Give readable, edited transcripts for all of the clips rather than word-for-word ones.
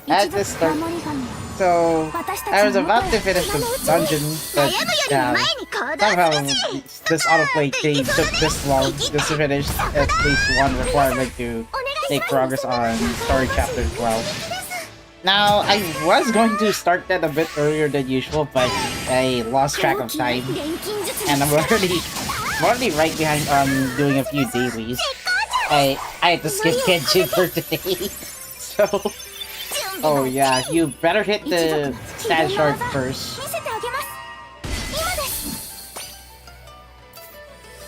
At the start, so I was about to finish the dungeon, but somehow this autoplay thing took this long just to finish at least one requirement to make progress on story chapter 12. Now, I was going to start that a bit earlier than usual, but I lost track of time, and I'm already right behind on doing a few dailies. I had to skip Genshin for today, so... Oh yeah, you better hit the stat shard first.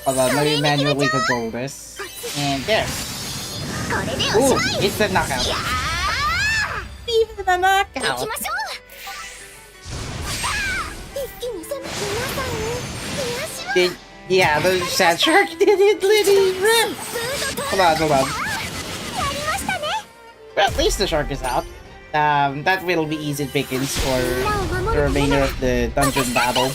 Hold on, let me manually control this. And there. Ooh, it's a knockout. Even a knockout. Yeah, the stat shark did it, literally rip. Hold on. Well, at least the shark is out. That will be easy pickings for the remainder of the dungeon battle.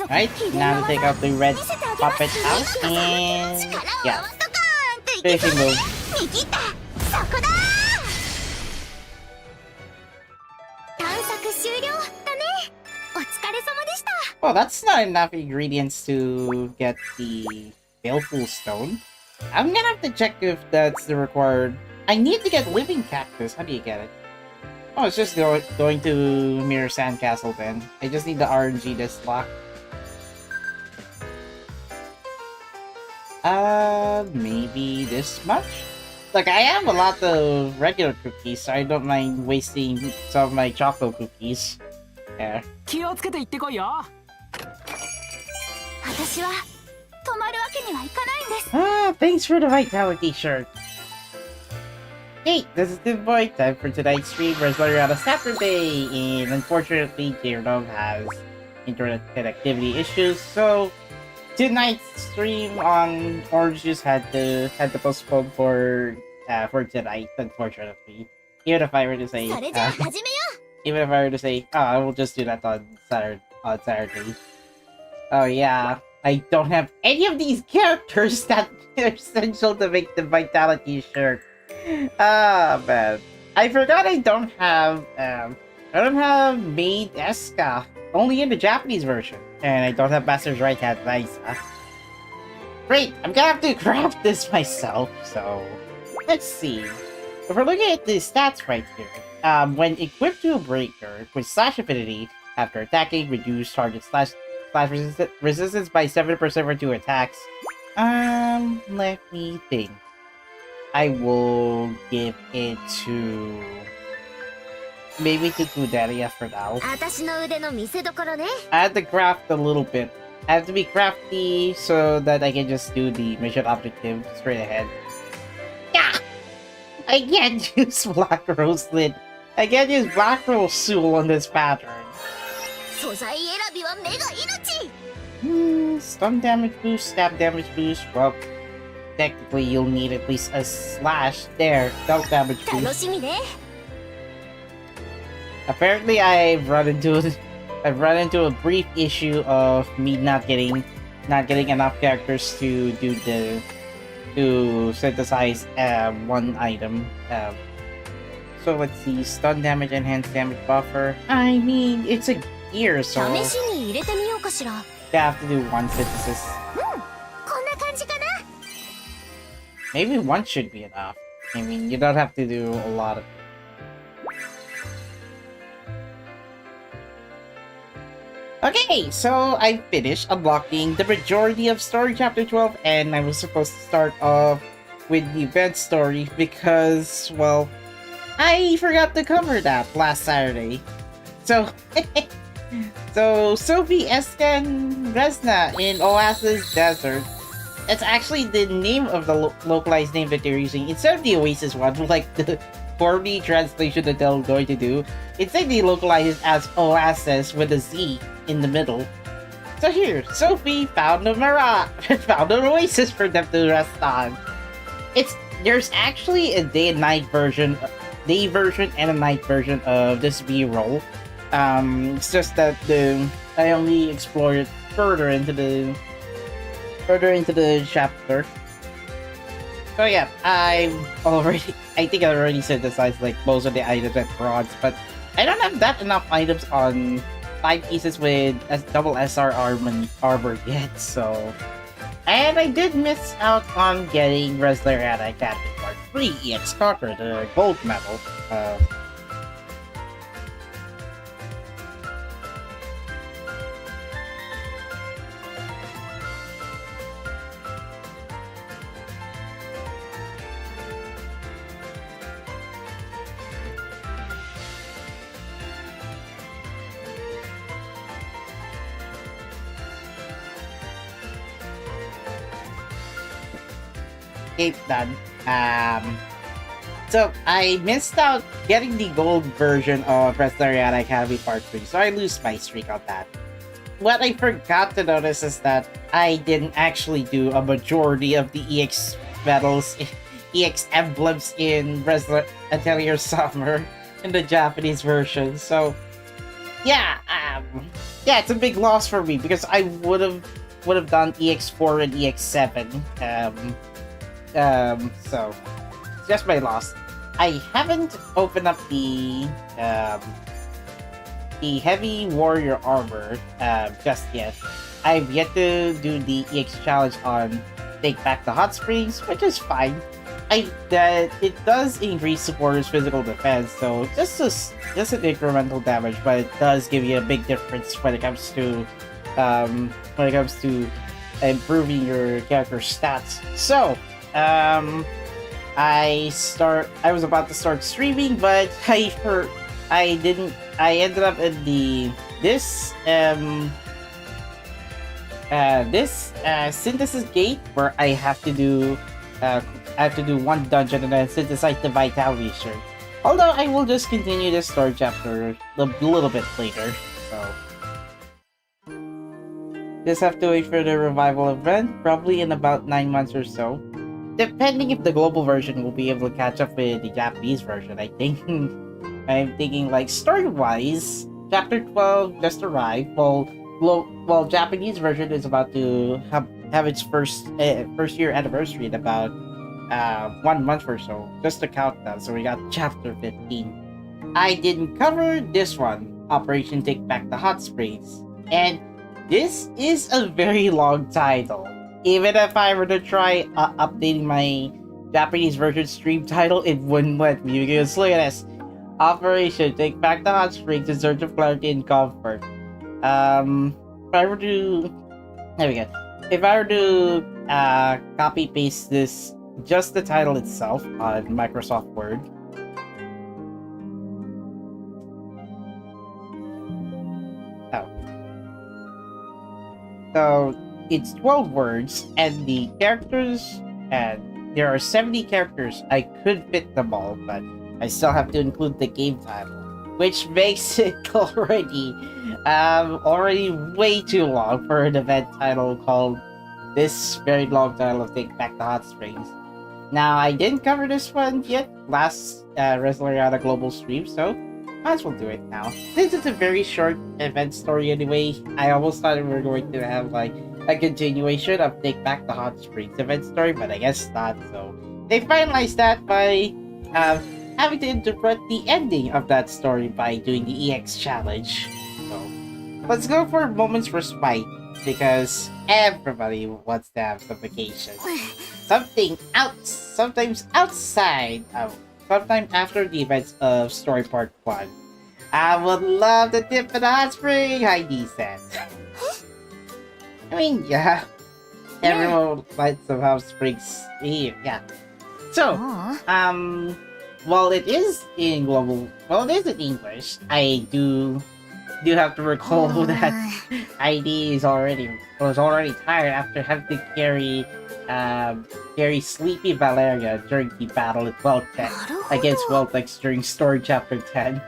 Right, now to take out the red puppet house, and yeah, finishing move. Well, that's not enough ingredients to get the Baleful Stone. I'm gonna have to check if that's the required... I need to get Living Cactus. How do you get it? Oh, it's just going to Mirror Sandcastle then. I just need the RNG this lock. Maybe this much? Like, I have a lot of regular cookies, so I don't mind wasting some of my chocolate cookies. Yeah. Ah, thanks for the vitality shirt. Hey, this is the boy. Time for tonight's stream. Resleriana Saturday, and unfortunately, J-Dog has internet connectivity issues, so tonight's stream on Orange Juice had to postpone for tonight. Unfortunately, even if I were to say, I will just do that on Saturday. Oh yeah. I don't have any of these characters that are essential to make the vitality shirt. Ah, man. I forgot I don't have Maid Eska. Only in the Japanese version. And I don't have Master's Right Hand Liza. Great, I'm gonna have to craft this myself, so... Let's see. If we're looking at the stats right here, when equipped to a breaker with slash affinity, after attacking, reduce target slash resistance by 7% for 2 attacks. Let me think. I will give it to... maybe to Kudelia for now. I have to craft a little bit. I have to be crafty so that I can just do the mission objective straight ahead. Yeah! I can't use Black Rose Lid. I can't use Black Rose Soul on this pattern. Stun damage boost, stab damage boost. Well, technically you'll need at least a slash there. Double damage boost. Apparently, I've run into a brief issue of me not getting enough characters to do to synthesize one item. So let's see, stun damage, enhanced damage buffer. I mean, it's a gear, so you have to do one synthesis. Maybe one should be enough. I mean, you don't have to do a lot of. Okay, so I finished unlocking the majority of Story Chapter 12, and I was supposed to start off with the event story because, well, I forgot to cover that last Saturday. So, so Sophie Escan Resna in Oasis Desert. It's actually the name of the localized name that they're using instead of the Oasis one, like the for the translation that they're going to do, instead they localize it as Oasis with a Z in the middle. So here, Sophie found a found an oasis for them to rest on. There's actually a day version and a night version of this B-roll. It's just that I only explored it further into the chapter. So yeah, I think I already synthesized like most of the items at bronze, but I don't have that enough items on 5 pieces with a double SR armor yet, so... And I did miss out on getting Resleriana Academy Part 3 EX Conqueror, the gold medal. Done. So I missed out getting the gold version of Resleriana Academy Part 3, so I lose my streak on that. What I forgot to notice is that I didn't actually do a majority of the EX medals, EX emblems in Atelier Summer in the Japanese version. So yeah, it's a big loss for me because I would have done EX4 and EX7. So it's just my loss. I haven't opened up the heavy warrior armor just yet. I've yet to do the EX challenge on Take Back the Hot Springs, which is fine. It does increase supporters' physical defense, so just an incremental damage, but it does give you a big difference when it comes to improving your character's stats. So I was about to start streaming, but I ended up in this synthesis gate where I have to do one dungeon and then synthesize the vitality shirt. Although I will just continue this story chapter a little bit later, so just have to wait for the revival event, probably in about 9 months or so. Depending if the global version will be able to catch up with the Japanese version, I think. I'm thinking like story-wise, chapter 12 just arrived, while Japanese version is about to have its first year anniversary in about 1 month or so, just to count that. So we got chapter 15. I didn't cover this one, Operation Take Back the Hot Springs, and this is a very long title. Even if I were to try updating my Japanese version stream title, it wouldn't let me, because look at this. Operation Take Back the Hot Springs in search of clarity and comfort. If I were to... There we go. If I were to copy paste this, just the title itself on Microsoft Word. So it's 12 words, and the characters, and there are 70 characters. I could fit them all, but I still have to include the game title, which makes it already way too long for an event title called this very long title of Take Back the Hot Springs. Now, I didn't cover this one yet last Resleriana Global stream, so might as well do it now. Since it's a very short event story anyway, I almost thought we were going to have like a continuation of Take Back the Hot Springs event story, but I guess not. So they finalized that by having to interpret the ending of that story by doing the EX challenge. So let's go for Moments Respite, because everybody wants to have some vacation. Sometimes outside sometime after the events of Story Part 1. I would love to dip in the hot spring, Heidi said. I mean, yeah. Everyone likes some hot springs here, yeah. So, while it is in English, I do do have to recall that ID was already tired after having to carry sleepy Valeria during the battle at Weltec against Weltex during story chapter 10.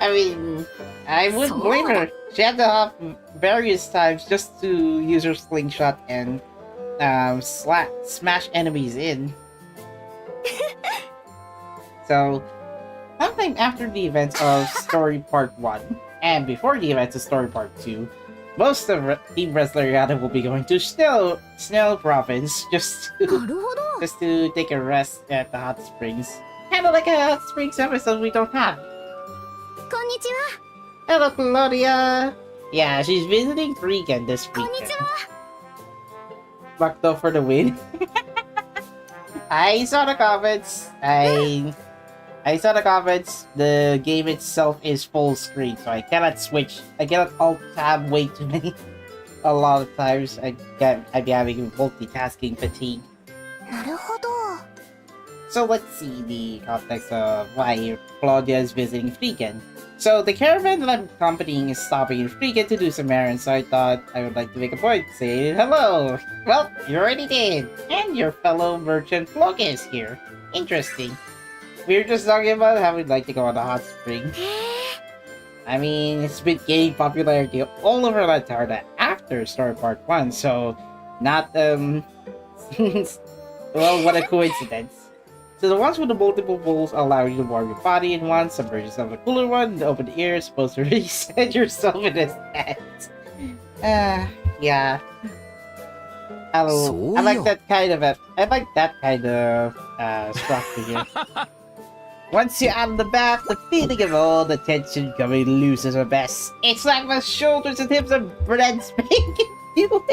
I mean, I wouldn't blame her. She had to hop various times just to use her slingshot and smash enemies in. So, sometime after the events of Story Part 1, and before the events of Story Part 2, most of Team Resleriana will be going to Snow Province just to take a rest at the hot springs. Kind of like a hot springs episode we don't have. Konnichiwa. Hello, Claudia! Yeah, she's visiting Freakin this weekend. Backed up for the win. I saw the comments. I saw the comments. The game itself is full screen, so I cannot switch. I cannot alt tab way too many. A lot of times, I'd be having multitasking fatigue. So let's see the context of why Claudia is visiting Freakin. So the caravan that I'm accompanying is stopping in Freakin to do some errands, so I thought I would like to make a point to say hello. Well, you already did, and your fellow merchant Floga is here. Interesting. We were just talking about how we'd like to go on a hot spring. I mean, it's been gaining popularity all over Latarda after Story Part 1, so not, well, what a coincidence. So the ones with the multiple bowls allow you to warm your body in one, submerge yourself in a cooler one, the open ear is supposed to reset yourself in a tent. Yeah. I like that kind of structure here. Once you're out of the bath, the feeling of all the tension coming loose is the best. It's like my shoulders and hips are bread spanking you.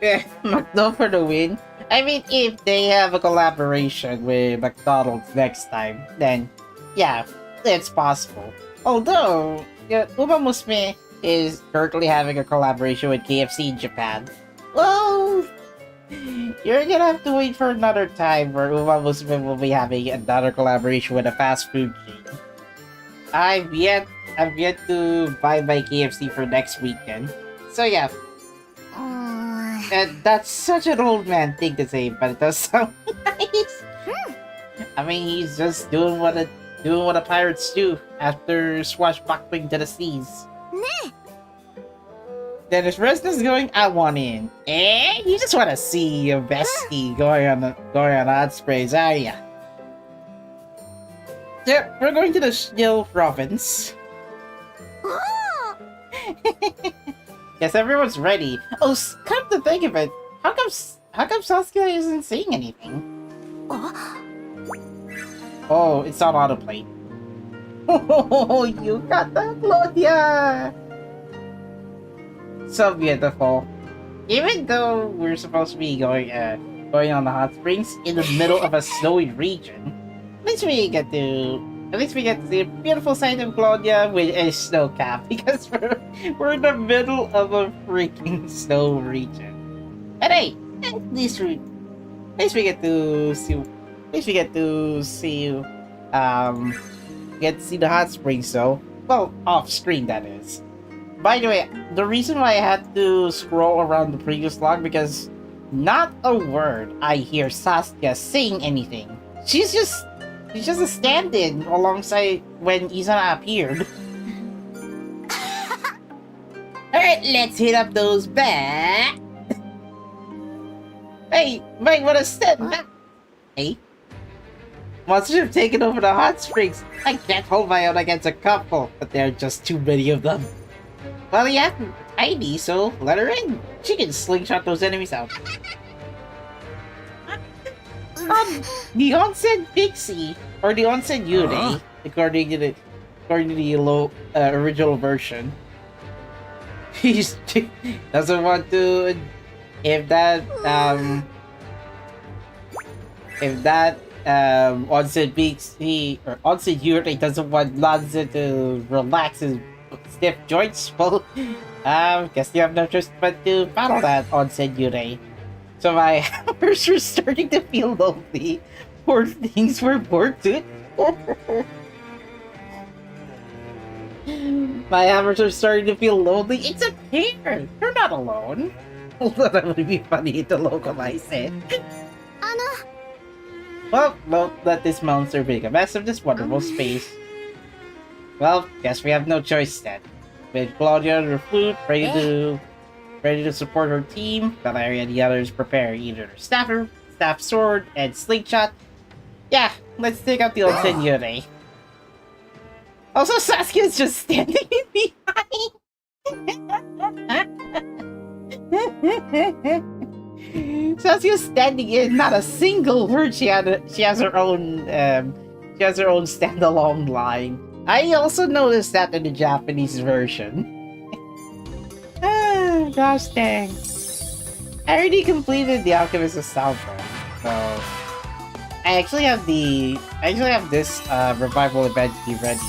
Yeah, McDonald's for the win. I mean, if they have a collaboration with McDonald's next time, then yeah, it's possible. Although, Uma Musume is currently having a collaboration with KFC in Japan. Well, you're gonna have to wait for another time where Uma Musume will be having another collaboration with a fast food chain. I've yet to buy my KFC for next weekend. So yeah. That's such an old man thing to say, but it does sound nice. I mean, he's just doing what a pirates do after swashbuckling to the seas. Then if Resna's going, I want in. You just want to see your bestie going on hot sprays, are ya? So, we're going to the Snow Province. Yes, everyone's ready. Oh, come to think of it, how come Saskia isn't saying anything? Oh, it's on autoplay. Oh, you got that, Claudia! So beautiful. Even though we're supposed to be going on the hot springs in the middle of a snowy region, at least we get to see a beautiful sight of Claudia with a snow cap, because we're in the middle of a freaking snow region. But hey, at least we get to see the hot springs, so well, off screen that is. By the way, the reason why I had to scroll around the previous log, because not a word I hear Saskia saying anything. She's just a stand-in alongside when Izana appeared. Alright, let's hit up those back. Hey, might wanna step back. Hey? Monsters have taken over the hot springs. I can't hold my own against a couple, but there are just too many of them. Well, yeah, ID, so let her in. She can slingshot those enemies out. The Onsen Pixie, or the Onsen Yurei, according to the original version. He doesn't want to. If that Onsen Pixie or Onsen Yurei doesn't want Lanza to relax his stiff joints, well, guess you have no choice but to battle that Onsen Yurei. So my hammers were starting to feel lonely. Poor things were poor too. My hammers are starting to feel lonely. It's a pair. You're not alone. Although that would be funny to localize it. Well, don't let this monster make a mess of this wonderful space. Well, guess we have no choice then. With Claudia on her flute, ready to support her team, Valeria and the others prepare either their staff sword, and slingshot. Yeah, let's take out the Itinerary. Also, Saskia's just standing behind. Saskia's standing in not a single word. She has her own standalone line. I also noticed that in the Japanese version. Gosh dang. I already completed the Alchemist soundtrack, so I actually have this revival event to be ready.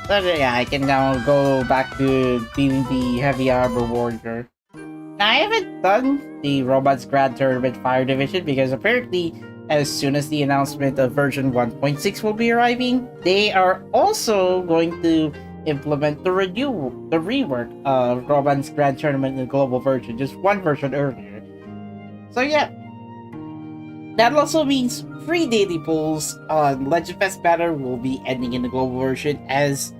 So yeah, I can now go back to being the heavy armor warrior. Now, I haven't done the Robots Grand Tournament Fire Division because apparently, as soon as the announcement of version 1.6 will be arriving, they are also going to implement the rework of Robots Grand Tournament in the global version, just one version earlier. So yeah, that also means free daily pulls on Legend Fest banner will be ending in the global version as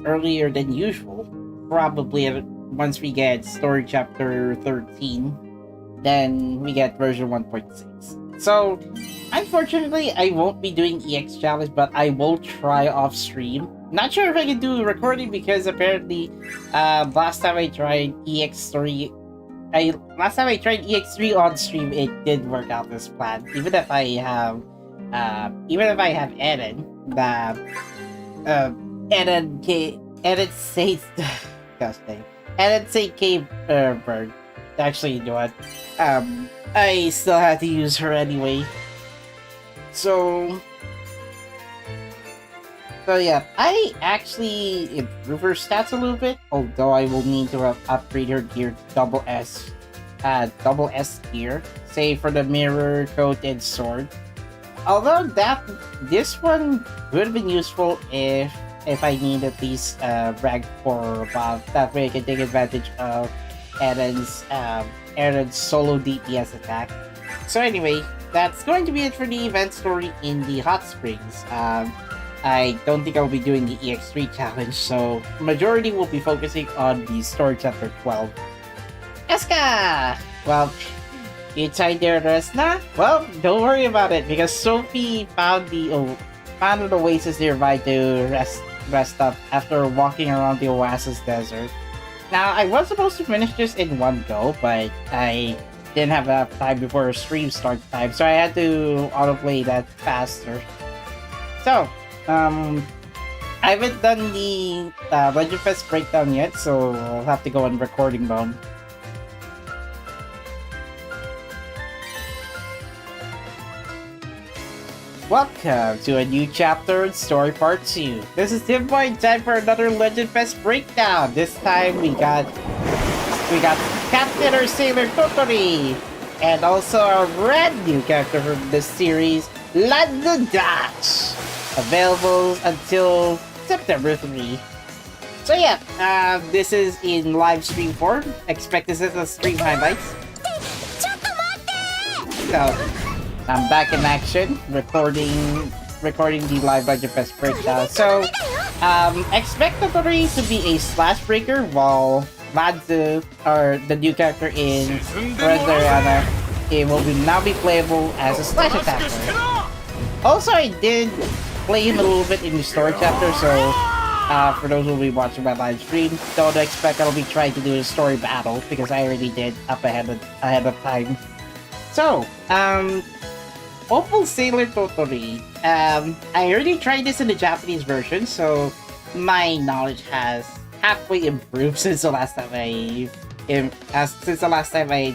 earlier than usual. Probably once we get story chapter 13, then we get version 1.6. So, unfortunately, I won't be doing EX challenge, but I will try off stream. Not sure if I can do recording because apparently, last time I tried EX3 on stream, it did work out as planned. Even if I have Eren, Eren says, gosh dang, Eren say Cave Bird. Actually, you know what? I still had to use her anyway. So yeah, I actually improve her stats a little bit, although I will need to upgrade her gear to double S gear, say for the mirror, coat, and sword. Although this one would have been useful if I need at least rank 4 or above. That way I can take advantage of Eren's solo DPS attack. So anyway, that's going to be it for the event story in the Hot Springs. I don't think I'll be doing the EX3 challenge, so majority will be focusing on the story chapter 12. Eska! Well, you tied there, Resna? Well, don't worry about it, because Sophie found an oasis nearby to rest up after walking around the Oasis Desert. Now, I was supposed to finish this in one go, but I didn't have enough time before stream start time, so I had to autoplay that faster. So, I haven't done the Legend Fest breakdown yet, so I'll have to go in recording mode. Welcome to a new chapter in Story Part 2. This is Tim Boy, time for another Legend Fest breakdown. This time we got Captain or Sailor Totori, and also a brand new character from this series, London Dutch. Available until September 3. So yeah, this is in live stream form. Expect this as a stream highlights. So, I'm back in action, recording the live Legend Fest breakdown. So, expect Totori to be a slash breaker, while Madzu, or the new character in Resleriana, it will now be playable as a slash attacker. Also, I did play him a little bit in the story chapter, so for those who will be watching my live stream, don't expect I'll be trying to do a story battle because I already did up ahead of time. So, Opal Sailor Totori. I already tried this in the Japanese version, so my knowledge has halfway improved since the last time I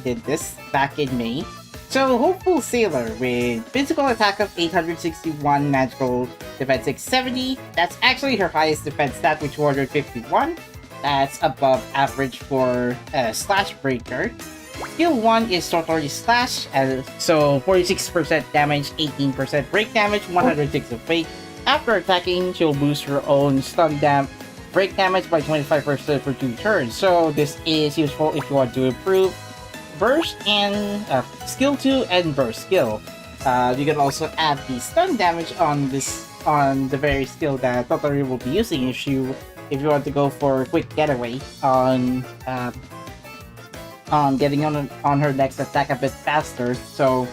did this back in May. So, Hopeful Sailor with physical attack of 861, magical defense 670. That's actually her highest defense stat with 251. That's above average for Slash Breaker. Skill 1 is Totori Slash, so 46% damage, 18% break damage, 106 of fate. After attacking, she'll boost her own break damage by 25% for 2 turns. So this is useful if you want to improve Burst and Skill 2 and Burst skill. You can also add the stun damage on the very skill that Totori will be using if you want to go for a quick getaway on getting on her next attack a bit faster. So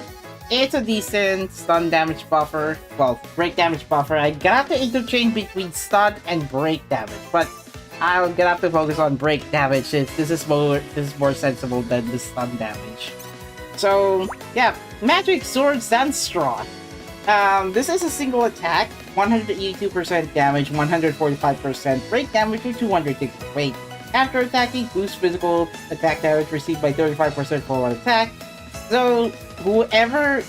it's a decent stun damage buffer, well, break damage buffer. I got to interchange between stun and break damage, but I'm gonna have to focus on break damage since this is more sensible than the stun damage. So yeah, Magic Sword Sandstraw. This is a single attack, 182% damage, 145% break damage with 206 weight. After attacking, boost physical attack damage received by 35% for one attack. So whoever's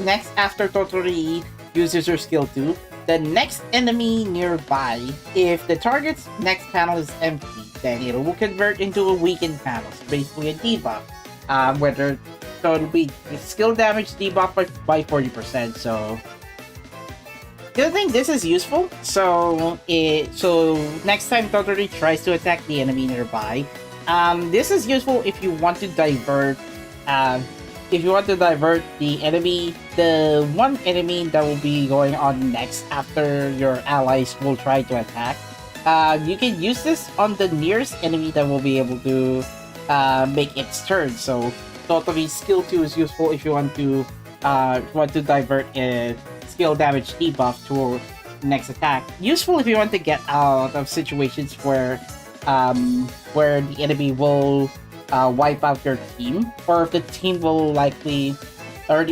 next after Totori uses her skill 2, the next enemy nearby, if the target's next panel is empty, then it will convert into a weakened panel, so basically a debuff. So it'll be skill damage debuff by 40%. So I think this is useful. So next time Totori tries to attack the enemy nearby, this is useful if you want to divert the one enemy that will be going on next after your allies will try to attack. You can use this on the nearest enemy that will be able to make its turn. So Totori's skill 2 is useful if you want to divert a skill damage debuff to next attack. Useful if you want to get out of situations where the enemy will wipe out your team, or if the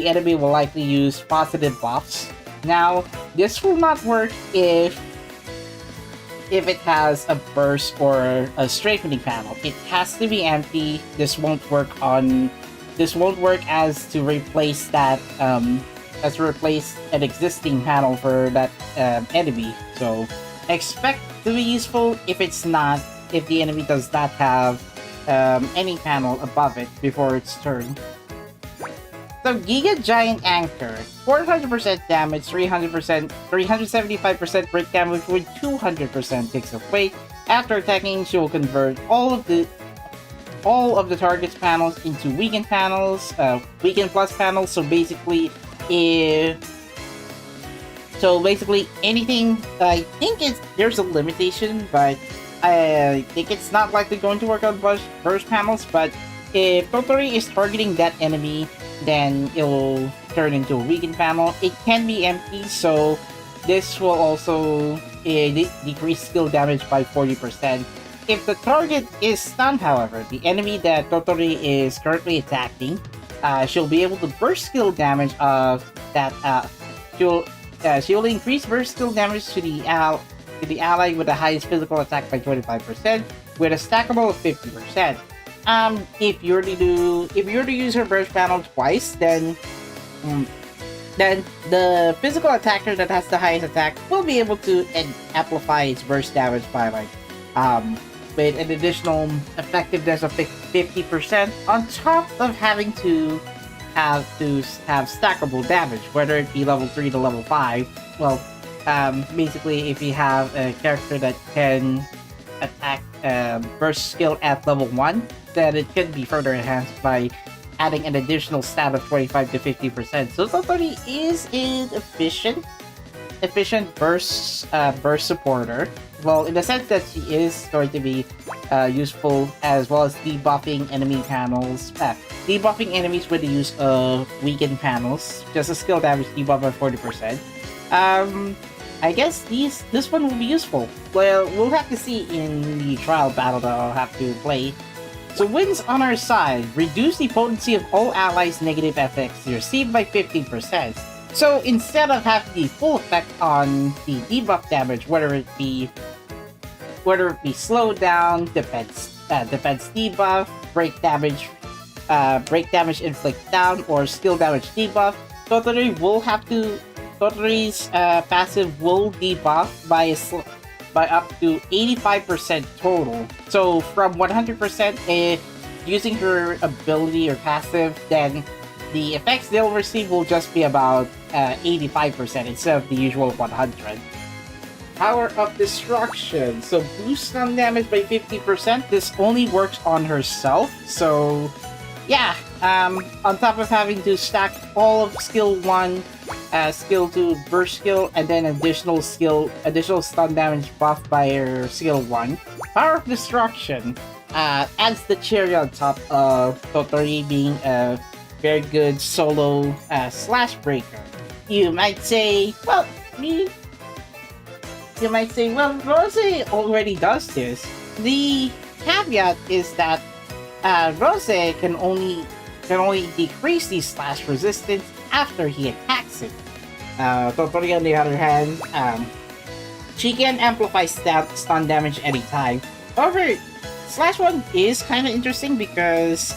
enemy will likely use positive buffs. Now, this will not work if it has a burst or a strengthening panel. It has to be empty. This won't work as to replace an existing panel for that enemy. So expect to be useful if the enemy does not have any panel above it before its turn. So Giga Giant Anchor, 400% damage, 375% break damage with 200% ticks of weight. After attacking, she will convert all of the target's panels into weakened panels, weakened plus panels. So basically anything. I think there's a limitation, but I think it's not likely going to work on burst panels. But if Totori is targeting that enemy, then it will turn into a weakened panel. It can be empty, so this will also decrease skill damage by 40%. If the target is stunned, however, the enemy that Totori is currently attacking, she'll be able to burst skill damage of that. She'll increase burst skill damage to the ally with the highest physical attack by 25%, with a stackable of 50%. If you're to use her burst panel twice, then the physical attacker that has the highest attack will be able to amplify its burst damage by with an additional effectiveness of 50% on top of having to have stackable damage, whether it be level 3 to level 5. Well, basically, if you have a character that can attack burst skill at level 1, then it can be further enhanced by adding an additional stat of 25 to 50%. So Totori is an efficient burst supporter. Well, in the sense that she is going to be useful as well as debuffing enemy panels. Debuffing enemies with the use of weakened panels. Just a skill damage debuff by 40%. I guess this one will be useful. Well, we'll have to see in the trial battle that I'll have to play. So wins on our side. Reduce the potency of all allies' negative effects received by 15%. So instead of having the full effect on the debuff damage, whether it be slowdown, defense debuff, break damage inflict down, or skill damage debuff, Totori's passive will debuff by up to 85% total. So from 100%, using her ability or passive, then the effects they'll receive will just be about 85% instead of the usual 100. Power of Destruction. So boost stun damage by 50%. This only works on herself. So yeah, on top of having to stack all of skill 1, skill 2, burst skill, and then additional stun damage buff by her skill 1. Power of Destruction adds the cherry on top of Totori being a very good solo slash breaker. You might say, well, Rose already does this. The caveat is that Rose can only decrease the slash resistance after he attacks it. Totori, on the other hand, she can amplify stun damage anytime. However, slash 1 is kind of interesting because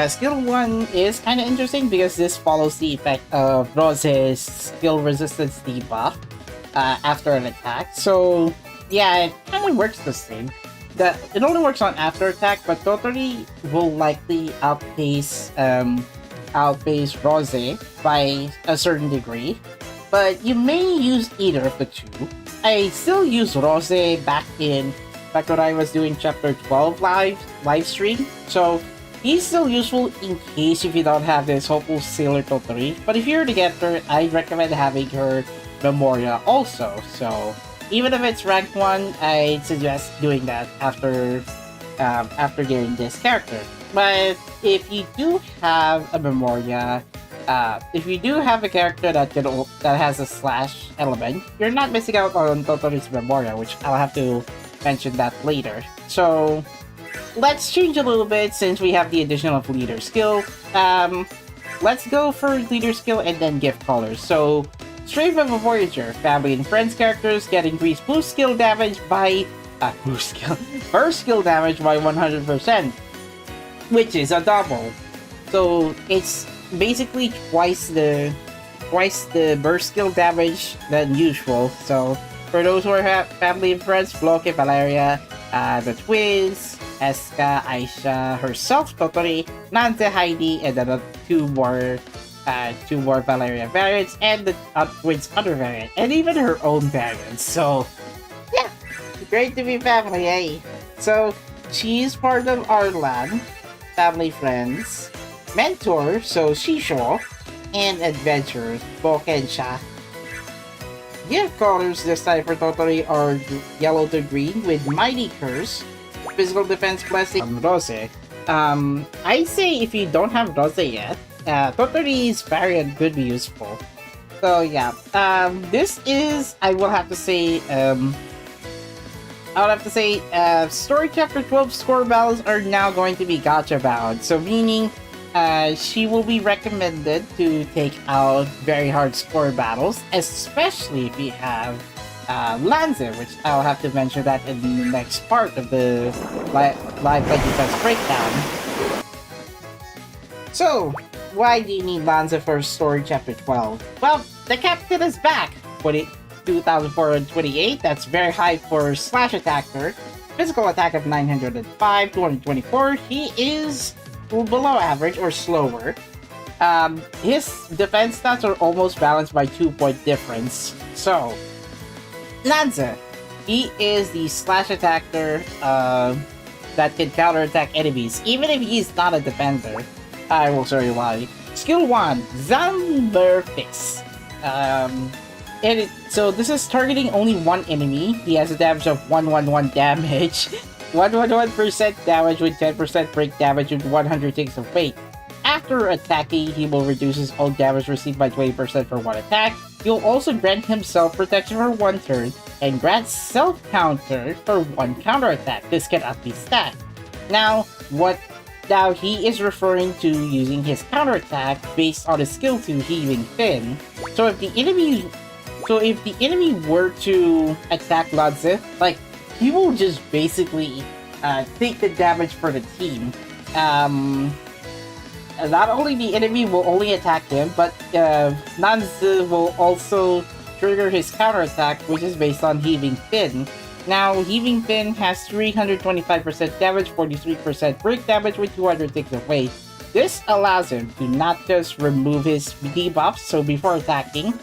skill 1 is kind of interesting because this follows the effect of Rose's skill resistance debuff after an attack. So yeah, it kind of works the same. It only works on after attack, but Totori will likely outpace Rose by a certain degree. But you may use either of the two. I still use Rose back when I was doing chapter 12 live stream. So he's still useful in case if you don't have this hopeful Sailor Totori. But if you're to get her, I'd recommend having her Memoria also. So even if it's rank 1, I'd suggest doing that after getting this character. But if you do have a Memoria, if you do have a character that has a slash element, you're not missing out on Totori's Memoria, which I'll have to mention that later. So let's change a little bit since we have the addition of leader skill. Let's go for leader skill and then gift colors. So Strength of a Voyager, family and friends characters get increased burst skill damage by 100%, which is a double. So it's basically twice the burst skill damage than usual. So for those who are family and friends, Floke, Valeria, the twins, Eska, Aisha, herself, Totori, Nante, Heidi, and then two more Valeria variants, and the twins' other variant, and even her own variants. So yeah, great to be family, eh? So she's part of our land, family, friends, mentor, so Shisho, and adventurers, Boke and Sha. Gift colors this time for Totori are yellow to green with Mighty Curse, Physical Defense Blessing, Rose. I'd say if you don't have Rose yet, Totori's variant could be useful. So yeah, this is, I will have to say, Story Chapter 12 score battles are now going to be gacha bound. So meaning, she will be recommended to take out very hard score battles, especially if you have Lanza, which I'll have to mention that in the next part of the live defense breakdown. So, why do you need Lanza for Story Chapter 12? Well, the captain is back! 2,428, that's very high for slash attacker. Physical attack of 905, 224, he is below average or slower. His defense stats are almost balanced by 2-point difference. So, Lanza, he is the slash attacker that can counterattack enemies, even if he's not a defender. I will show you why. Skill 1, Zamber Fix. So this is targeting only one enemy. He has a damage of 111 damage. 111% damage with 10% break damage with 100 ticks of fate. After attacking, he will reduce his own damage received by 20% for one attack. He'll also grant himself protection for one turn, and grant self-counter for one counterattack. This cannot be stacked. Now he is referring to using his counterattack based on his skill 2 Heaving Fin. So if the enemy were to attack Lanza, like, he will just basically take the damage for the team. Not only the enemy will only attack him, but Lanza will also trigger his counterattack, which is based on Heaving Fin. Now, Heaving Fin has 325% damage, 43% break damage with 200 ticks away. This allows him to not just remove his debuffs, so before attacking,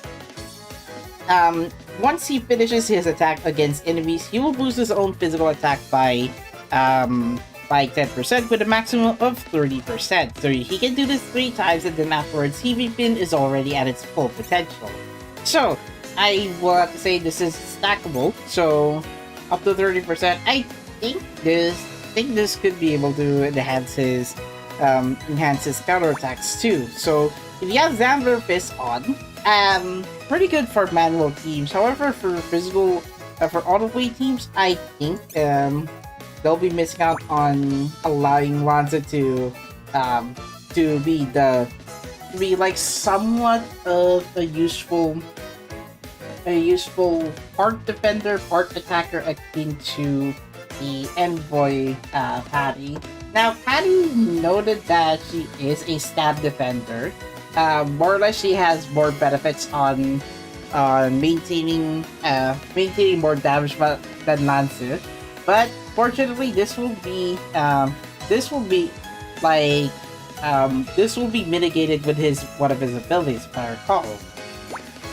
once he finishes his attack against enemies, he will boost his own physical attack by 10% with a maximum of 30%. So he can do this 3 times, and then afterwards, Heaving Fin is already at its full potential. So, I will have to say this is stackable, so up to 30%. I think this could be able to enhance his counterattacks too. So if you have Xander Fist on, pretty good for manual teams. However, for physical, for auto-play teams, I think they'll be missing out on allowing Lanza to be like somewhat of a useful part defender, part attacker akin to the Envoy Patty. Now, Patty noted that she is a stab defender. More or less, she has more benefits on maintaining more damage than Lancer. But fortunately, this will be mitigated with one of his abilities, if I recall.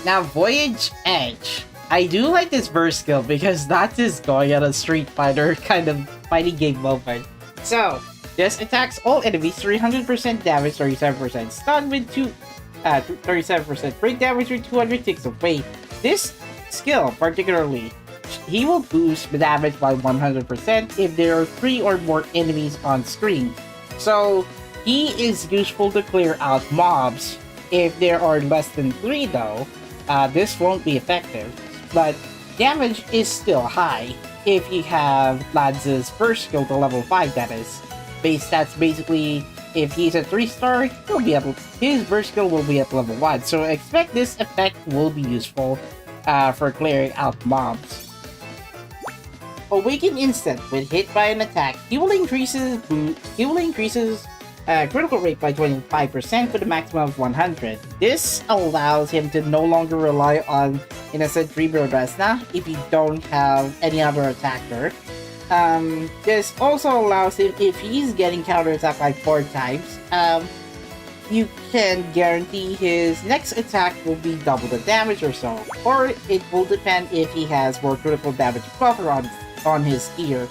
Now, Voyage Edge. I do like this burst skill because that is going at a Street Fighter kind of fighting game moment. So, this attacks all enemies, 300% damage, 37% stun with 37% break damage with 200 ticks away. This skill, particularly, he will boost the damage by 100% if there are 3 or more enemies on screen. So, he is useful to clear out mobs. If there are less than 3 though, this won't be effective, but damage is still high if you have Lanza's first skill to level 5, that is. Base stats basically, if he's a 3-star, his burst skill will be at level 1, so expect this effect will be useful for clearing out mobs. Awaken Instant. When hit by an attack, he will increase his critical rate by 25% with a maximum of 100. This allows him to no longer rely on Innocent Dreamer Resna if you don't have any other attacker. This also allows him, if he's getting counterattacked like 4 times, you can guarantee his next attack will be double the damage or so. Or it will depend if he has more critical damage buffer on his tier.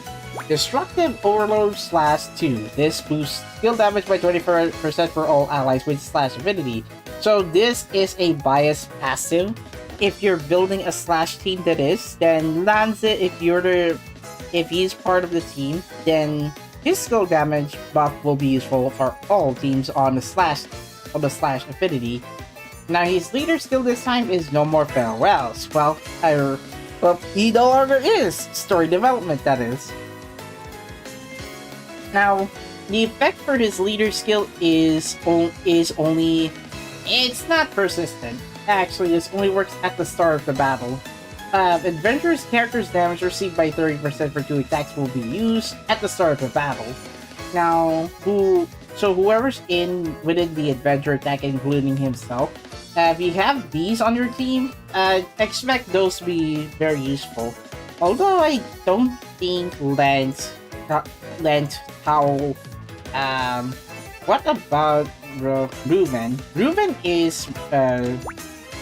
Destructive Overload /2. This boosts skill damage by 24% for all allies with slash affinity. So this is a biased passive. If you're building a slash team that is, then Lanza, if he's part of the team, then his skill damage buff will be useful for all teams on the slash affinity. Now his leader skill this time is No More Farewells. Well, he no longer is story development, that is. Now, the effect for his leader skill is only... It's not persistent. Actually, this only works at the start of the battle. Adventurous characters' damage received by 30% for 2 attacks will be used at the start of the battle. Now, whoever's within the adventure attack, including himself, if you have these on your team, expect those to be very useful. Although I don't think Lent how what about Ruben? Ruben is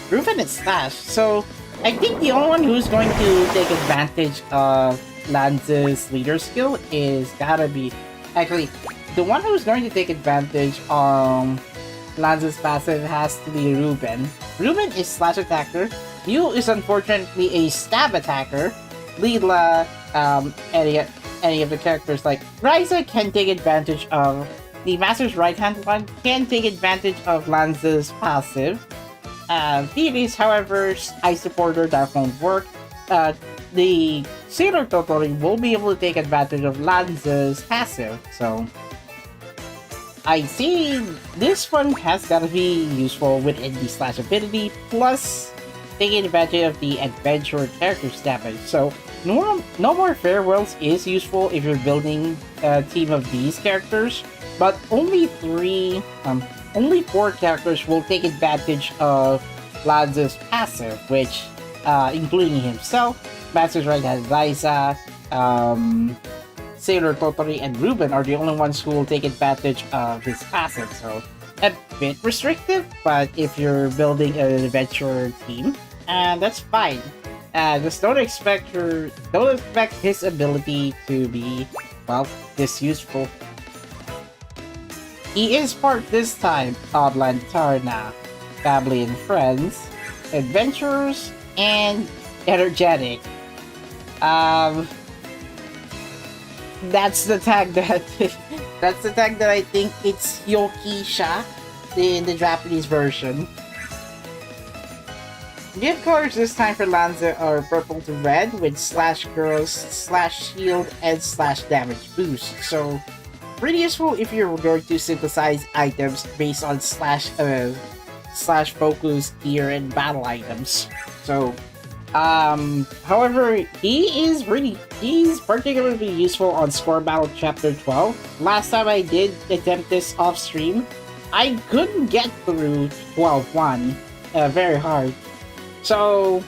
Slash, so I think the only one who's going to take advantage of Lance's leader skill is gotta be... Actually, the one who's going to take advantage of Lance's passive has to be Ruben. Ruben is slash attacker. Yu is unfortunately a stab attacker. Leela, any of the characters like Razer can take advantage of... The Master's right-hand one can take advantage of Lance's passive. Thieves, however, I supporter that won't work. The Sailor Totally will be able to take advantage of Lance's passive, so... I see this one has gotta be useful with ND slash affinity, plus taking advantage of the adventurer character's damage. So, No More Farewells is useful if you're building a team of these characters, but only 4 characters will take advantage of Lanza's passive, which, including himself, Masters Right has Liza, Sailor Totally, and Ruben are the only ones who will take advantage of his passive. So a bit restrictive, but if you're building an adventure team, that's fine. Just don't expect his ability to be, well, this useful. He is part this time of Lantarna, family and friends, adventurers, and energetic. That's the tag that I think it's Yokisha in the Japanese version. Gift colors this time for Lanza are purple to red with slash girls, slash shield, and slash damage boost. So pretty useful if you're going to synthesize items based on slash focus, gear, and battle items. So however, he's particularly useful on Score Battle Chapter 12. Last time I did attempt this off stream, I couldn't get through 12-1 very hard. So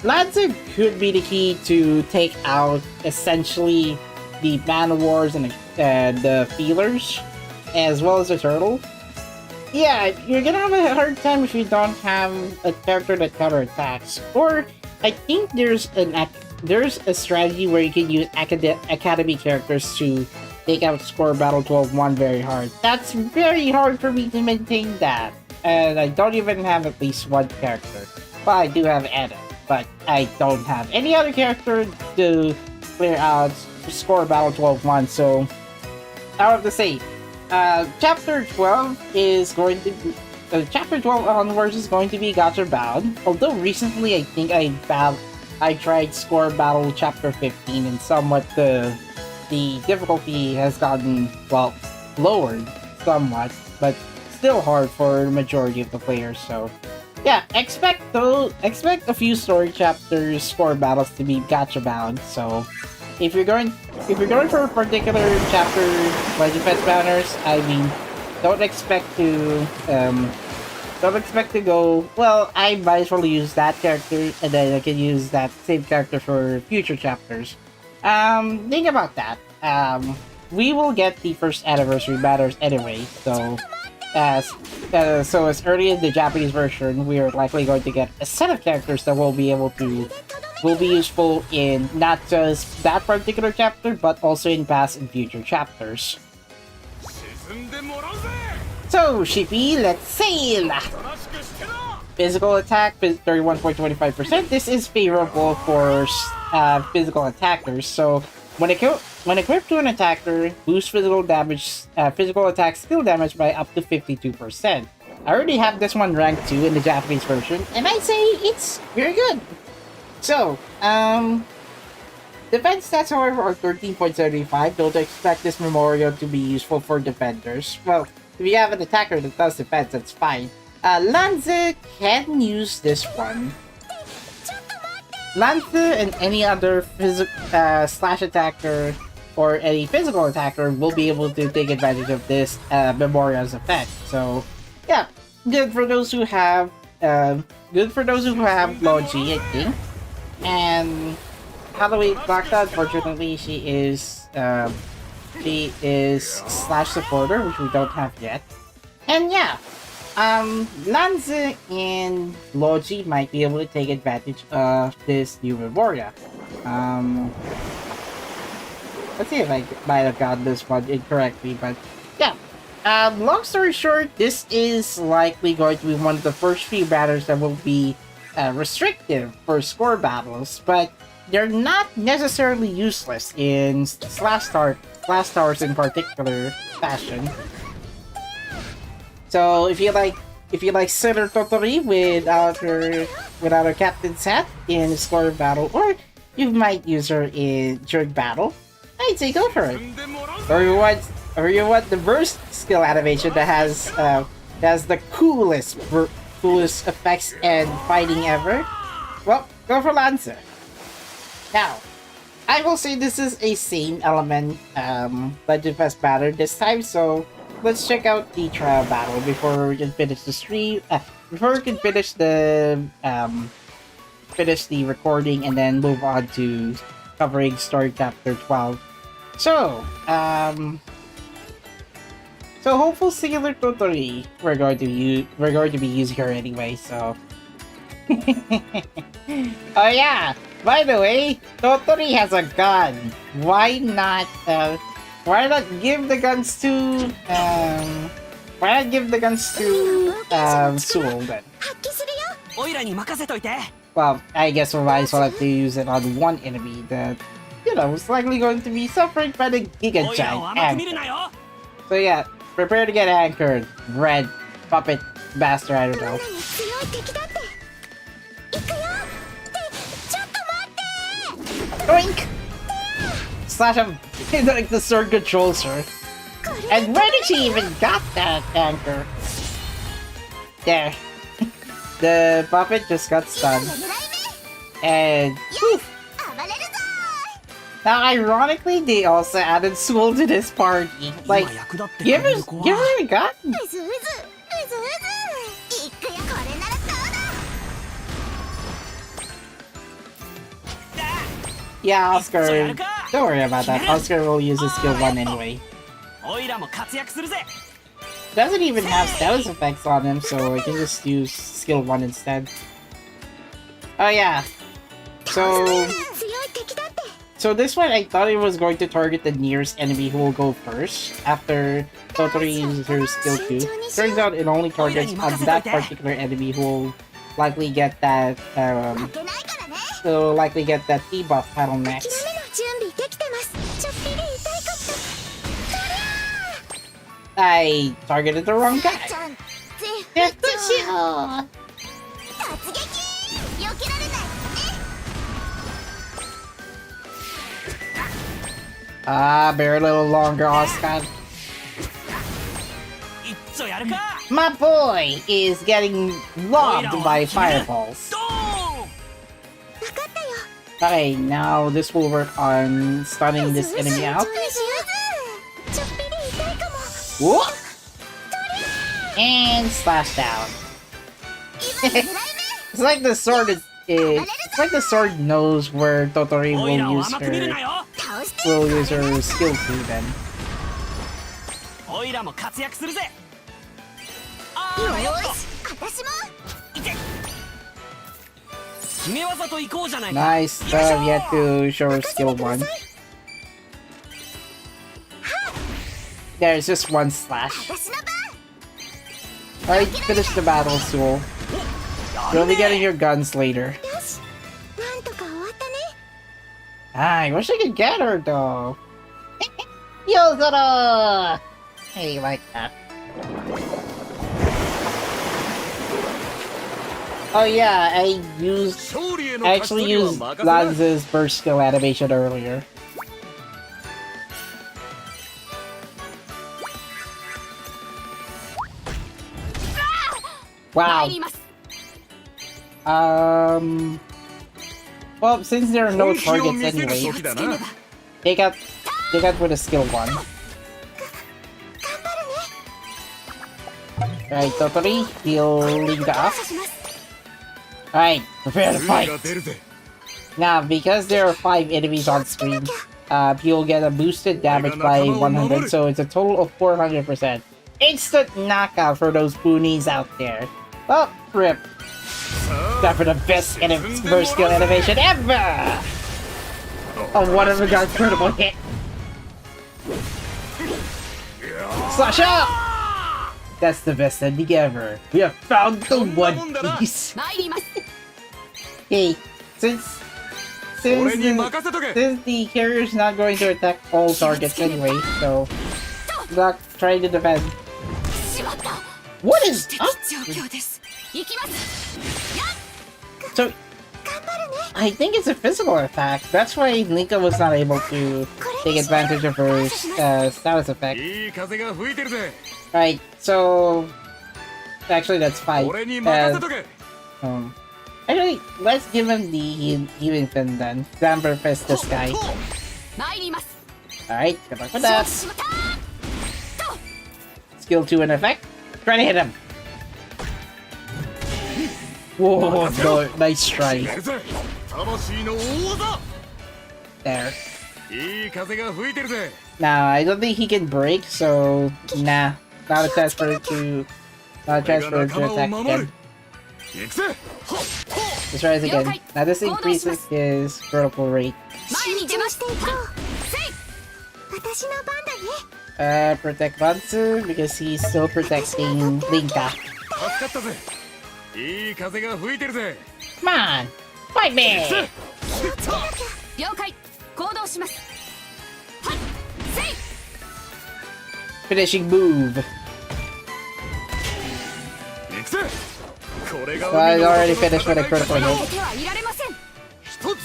Lanza could be the key to take out essentially the Man of Wars and the Feelers, as well as the Turtle. Yeah, you're gonna have a hard time if you don't have a character that counterattacks. Or I think there's a strategy where you can use academy characters to take out Score Battle 12-1 very hard. That's very hard for me to maintain that, and I don't even have at least one character. Well, I do have Anna, but I don't have any other character to clear out Score Battle 12-1. So I have to say, Chapter 12 is going to be... Chapter 12 onwards is going to be gacha bound. Although recently I think I tried Score Battle Chapter 15 and somewhat the difficulty has gotten, well, lowered somewhat, but still hard for the majority of the players. So yeah, expect a few story chapters Score Battles to be gacha bound. So if you're going for a particular chapter by defense banners, I mean, don't expect to go, well, I might as well use that character and then I can use that same character for future chapters. Think about that. We will get the first anniversary banners anyway, so as early as the Japanese version, we are likely going to get a set of characters that will be useful in not just that particular chapter, but also in past and future chapters. So, Shippy, let's sail! Physical attack, 31.25%. This is favorable for physical attackers. So, when equipped to an attacker, boost physical attack skill damage by up to 52%. I already have this one ranked 2 in the Japanese version, and I say it's very good. So, defense stats, however, are 13.75. Don't expect this memorial to be useful for defenders. Well, if you have an attacker that does defense, that's fine. Lanza can use this one. Lanza and any other slash attacker or any physical attacker will be able to take advantage of this memorial's effect. So, yeah, good for those who have Logi, I think. And Halloween Blackshot, fortunately, she is slash supporter, which we don't have yet. And yeah, Lanza and Logi might be able to take advantage of this new memorial. Let's see if I might have gotten this one incorrectly, but yeah. Long story short, this is likely going to be one of the first few battles that will be restrictive for score battles, but they're not necessarily useless in slash towers in particular fashion. So if you like Sailor Totally without her captain set in score battle, or you might use her during battle, I'd say go for it. Or you want the burst skill animation that has the coolest effects and fighting ever? Well, go for Lanza. Now, I will say this is a same element Legend Fest battle this time, so let's check out the trial battle before we can finish the stream. Before we can finish the finish the recording and then move on to covering story chapter 12. So, so hopeful singular Totori. We're going to be using her anyway. So, oh yeah. By the way, Totori has a gun. Why not give the guns to Sewell then? Well, I guess we might as well have to use it on one enemy that, you know, is likely going to be suffering by the Giga Giant anchor. So yeah, prepare to get anchored, red puppet bastard, I don't know. Doink! Slash him like the sword controls her. And where did she even got that anchor? There. The puppet just got stunned. And whew. Now ironically they also added Sewell to this party. Like, give her a gun. Yeah, Oscar, don't worry about that. Oscar will use his skill 1 anyway. Doesn't even have status effects on him, so I can just use skill 1 instead. Oh yeah. So this one, I thought it was going to target the nearest enemy who will go first after Totori uses her skill 2. Turns out it only targets that particular enemy who will likely get that debuff battle next. I targeted the wrong guy. Bear a little longer, Oscar. My boy is getting lobbed by fireballs. Okay, now this will work on stunning this enemy out. Whoop! And slash down. It's like the sword it's like the sword knows where Totori will use her skill 2 then. Nice, so yet to show her skill 1. There's just one slash. Alright, finish the battle, Sewell. You'll be getting your guns later. I wish I could get her though. Yozora! Hey, like that. Oh yeah, I actually used Lanza's burst skill animation earlier. Wow. Well, since there are no targets anyway, take out with a skill 1. Right, Totori, healing up. Alright, prepare to fight! Now, because there are 5 enemies on screen, you'll get a boosted damage by 100, so it's a total of 400%. Instant knockout for those boonies out there. Oh, rip. Time for the best burst skill animation ever! Oh, one of the guys critical hit. Slash up! That's the best ending ever. We have found the One Piece. Hey, since the carrier's not going to attack all targets anyway, so not trying to defend. What is up? So, I think it's a physical attack. That's why Nika was not able to take advantage of her status effect. Right, so... Actually, that's 5. Actually, let's give him the healing fin then. Damper Fist this guy. Alright, good luck with that. Skill 2 in effect. Try to hit him. Whoa, no, nice try. やるぜ魂の大技 There. いい風が吹いてるぜ Now, I don't think he can break, so nah. Not a chance for it to... Not a chance for it to attack again. 行くぜ Let's try this again. Now this increases his vertical rate. 前に出ましていこうせい私の番だね Protect Bansu, because he's still protecting Linka. 助かったぜいい風が吹いてるぜ Come on! Fight me! 了解行動しますはいせい Finishing move. 行くぜこれが So I already finished with a critical 離 hit. れてはいられません一つ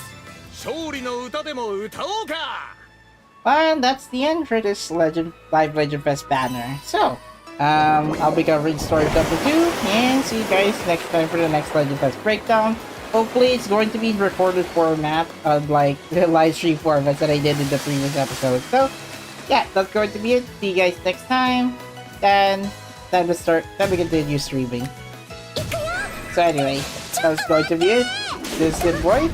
勝利の歌でも歌おうか And that's the end for this Live Legend Fest banner. So, I'll be covering story number 2, and see you guys next time for the next Legend Fest breakdown. Hopefully it's going to be in recorded format, unlike the live stream formats that I did in the previous episode. So, yeah, that's going to be it. See you guys next time. Then, time to continue streaming. So anyway, that's going to be it. This is Good Boy.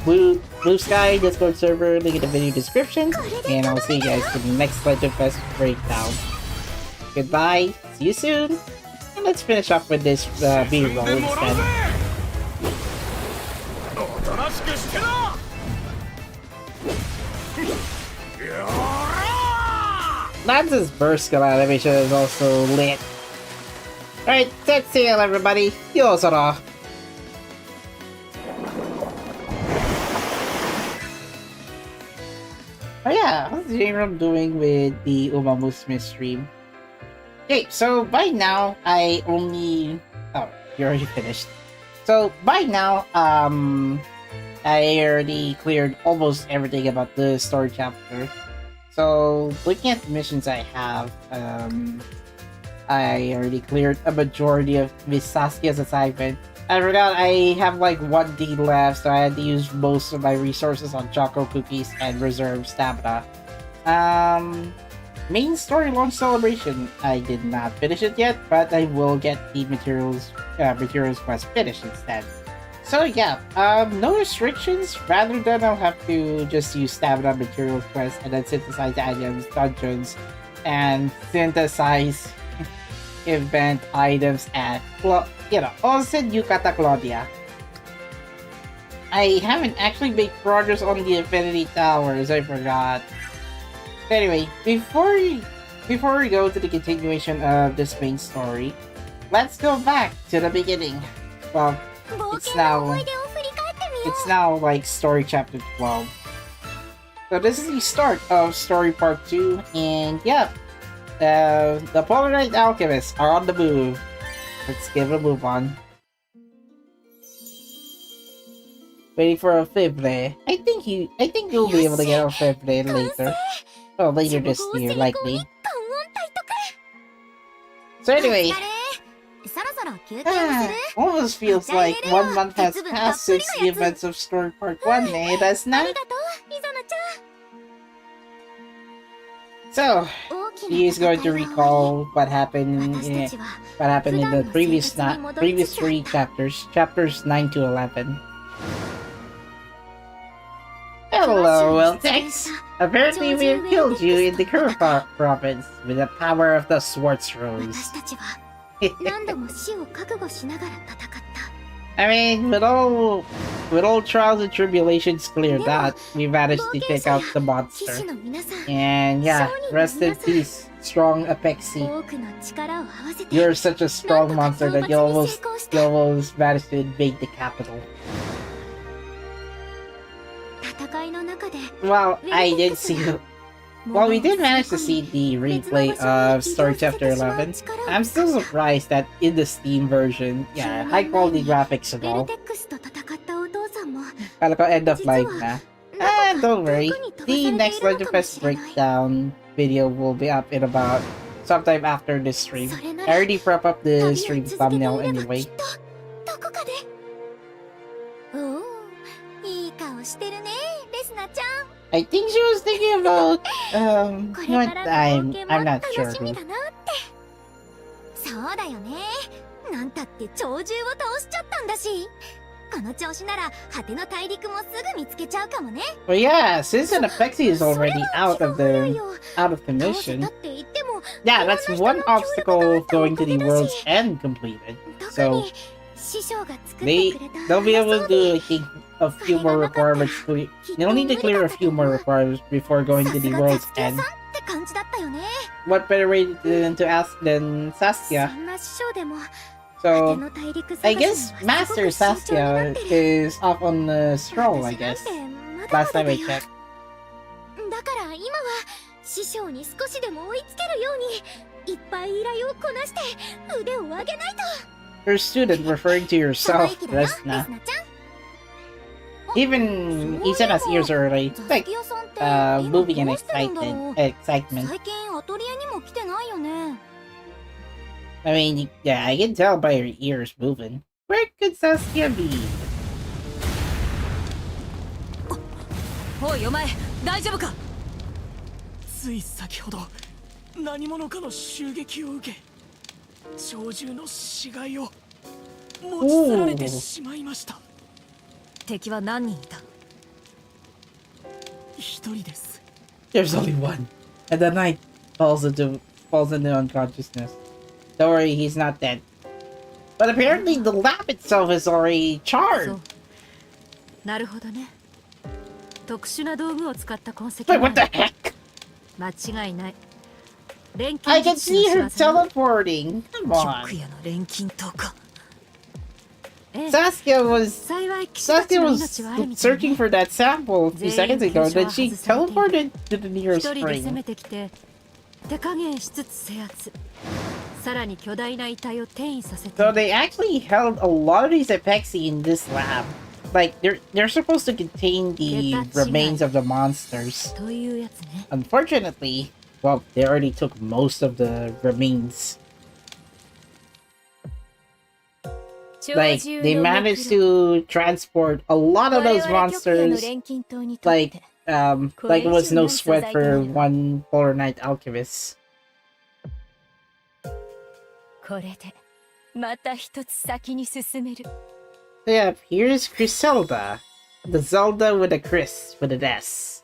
Blue Sky Discord server, link in the video description. And I'll see you guys in the next Legend Fest breakdown. Goodbye, see you soon. And let's finish off with this B-roll でもらうぜ instead. おとなしくしてなやら Lance's burst skill animation is also lit. Alright, set sail everybody. Yosara. Oh yeah, how's J-Rum doing with the Umamusume stream? Okay, so by now, I only... Oh, you already finished. So, by now, I already cleared almost everything about the story chapter. So, looking at the missions I have, I already cleared a majority of Miss Saskia's assignment. I forgot I have like 1 D left, so I had to use most of my resources on Choco Cookies and reserve stamina. Main story launch celebration. I did not finish it yet, but I will get the materials quest finished instead. So yeah, no restrictions. Rather than I'll have to just use stamina materials quest and then synthesize items, dungeons, and synthesize event items at Onsen Yukata Claudia. I haven't actually made progress on the Infinity Towers, I forgot. Anyway, before we go to the continuation of this main story, let's go back to the beginning. Well, it's now like story chapter 12. So this is the start of story part 2, and yeah, the Polarized Alchemists are on the move. Let's give it a move on. Waiting for a Fibre. I think you'll be able to get a Fibre later. Well, later this year, likely. So anyway, almost feels like 1 month has passed since the events of story part 1, eh, Resna? So, he's going to recall what happened in the previous 3 chapters 9 to 11. Hello, Wiltex! Apparently we have killed you in the Kurapa province with the power of the Swartz Rose. I mean, with all trials and tribulations cleared out, we managed to take out the monster. And yeah, rest in peace, strong Apexi. You're such a strong monster that you almost managed to invade the capital. Well, we did manage to see the replay of Story Chapter 11. I'm still surprised that in the Steam version, yeah, high quality graphics and all. Kala ko end of life na. Don't worry. The next Legend Fest breakdown video will be up in about sometime after this stream. I already prep up the stream thumbnail anyway. I think she was thinking about, you know what, I'm not sure who. なんたって鳥獣を倒しちゃったんだし、この調子なら果ての大陸もすぐ見つけちゃうかもね。 Well, yeah, since an Apexi is already out of the 倒せ mission, たって言っても yeah, that's one obstacle of going to the world's end completed. 特 So に師匠が作ってくれた they'll be able to do, I 装 think, a few more requirements. They'll need to clear a few more requirements before going 備 to the さすが world's サスケさん end. って感じだったよね。 What better way to ask than そ Saskia? んな師匠でも果て So の大陸 I 探し guess にはすご Master く慎重にな Saskia ってる。 is off on the stroll, I 私なん guess. てまだま Last だ time だ I よ。 checked. だから今は師匠に少しでも追いつけるようにいっぱい依頼をこなして腕を上げないと。 Your student referring to 可愛 yourself, いけどな、レス Resna. ナちゃん。 Even Isa's ears are like 雑貨屋さんって今 moving in どうしてるんだろう。 excitement. 最近アトリエにも来てないよね。 I mean, yeah, I can tell by her ears moving. Where could Saskia be? おいお前大丈夫か。つい先ほど何者かの襲撃を受け、鳥獣の死骸を持ち去られてしまいました。敵は何人いた。一人です。 There's only one. And the knight falls into unconsciousness. Don't worry, he's not dead. But apparently the lab itself is already そ charred. うなるほどね。特殊な道具を使った痕跡 Wait, が what あ the る。 heck? 間違いない。錬 I 金 can 術師 see の her 仕業ね。 teleporting. Come 極 on. 夜の錬金塔か。ええ、 Saskia was 幸い騎士たち Saskia の was 命はあるみたい searching ね。 for that sample a few seconds ago, and then she teleported to the 一 nearest 人で攻 spring. めてきて手加減しつつ制圧。さらに巨大な遺体を転移させて So they actually held a lot of these Apexi in this lab. Like they're supposed to contain the remains of the monsters. というやつね。 Unfortunately, well, they already took most of the remains. Like they managed to transport a lot of those monsters. Like it was no sweat for one Polar Knight alchemist. これでまた一つ先に進める。 So yeah, here's Griselda. The Zelda with a Chris with an S.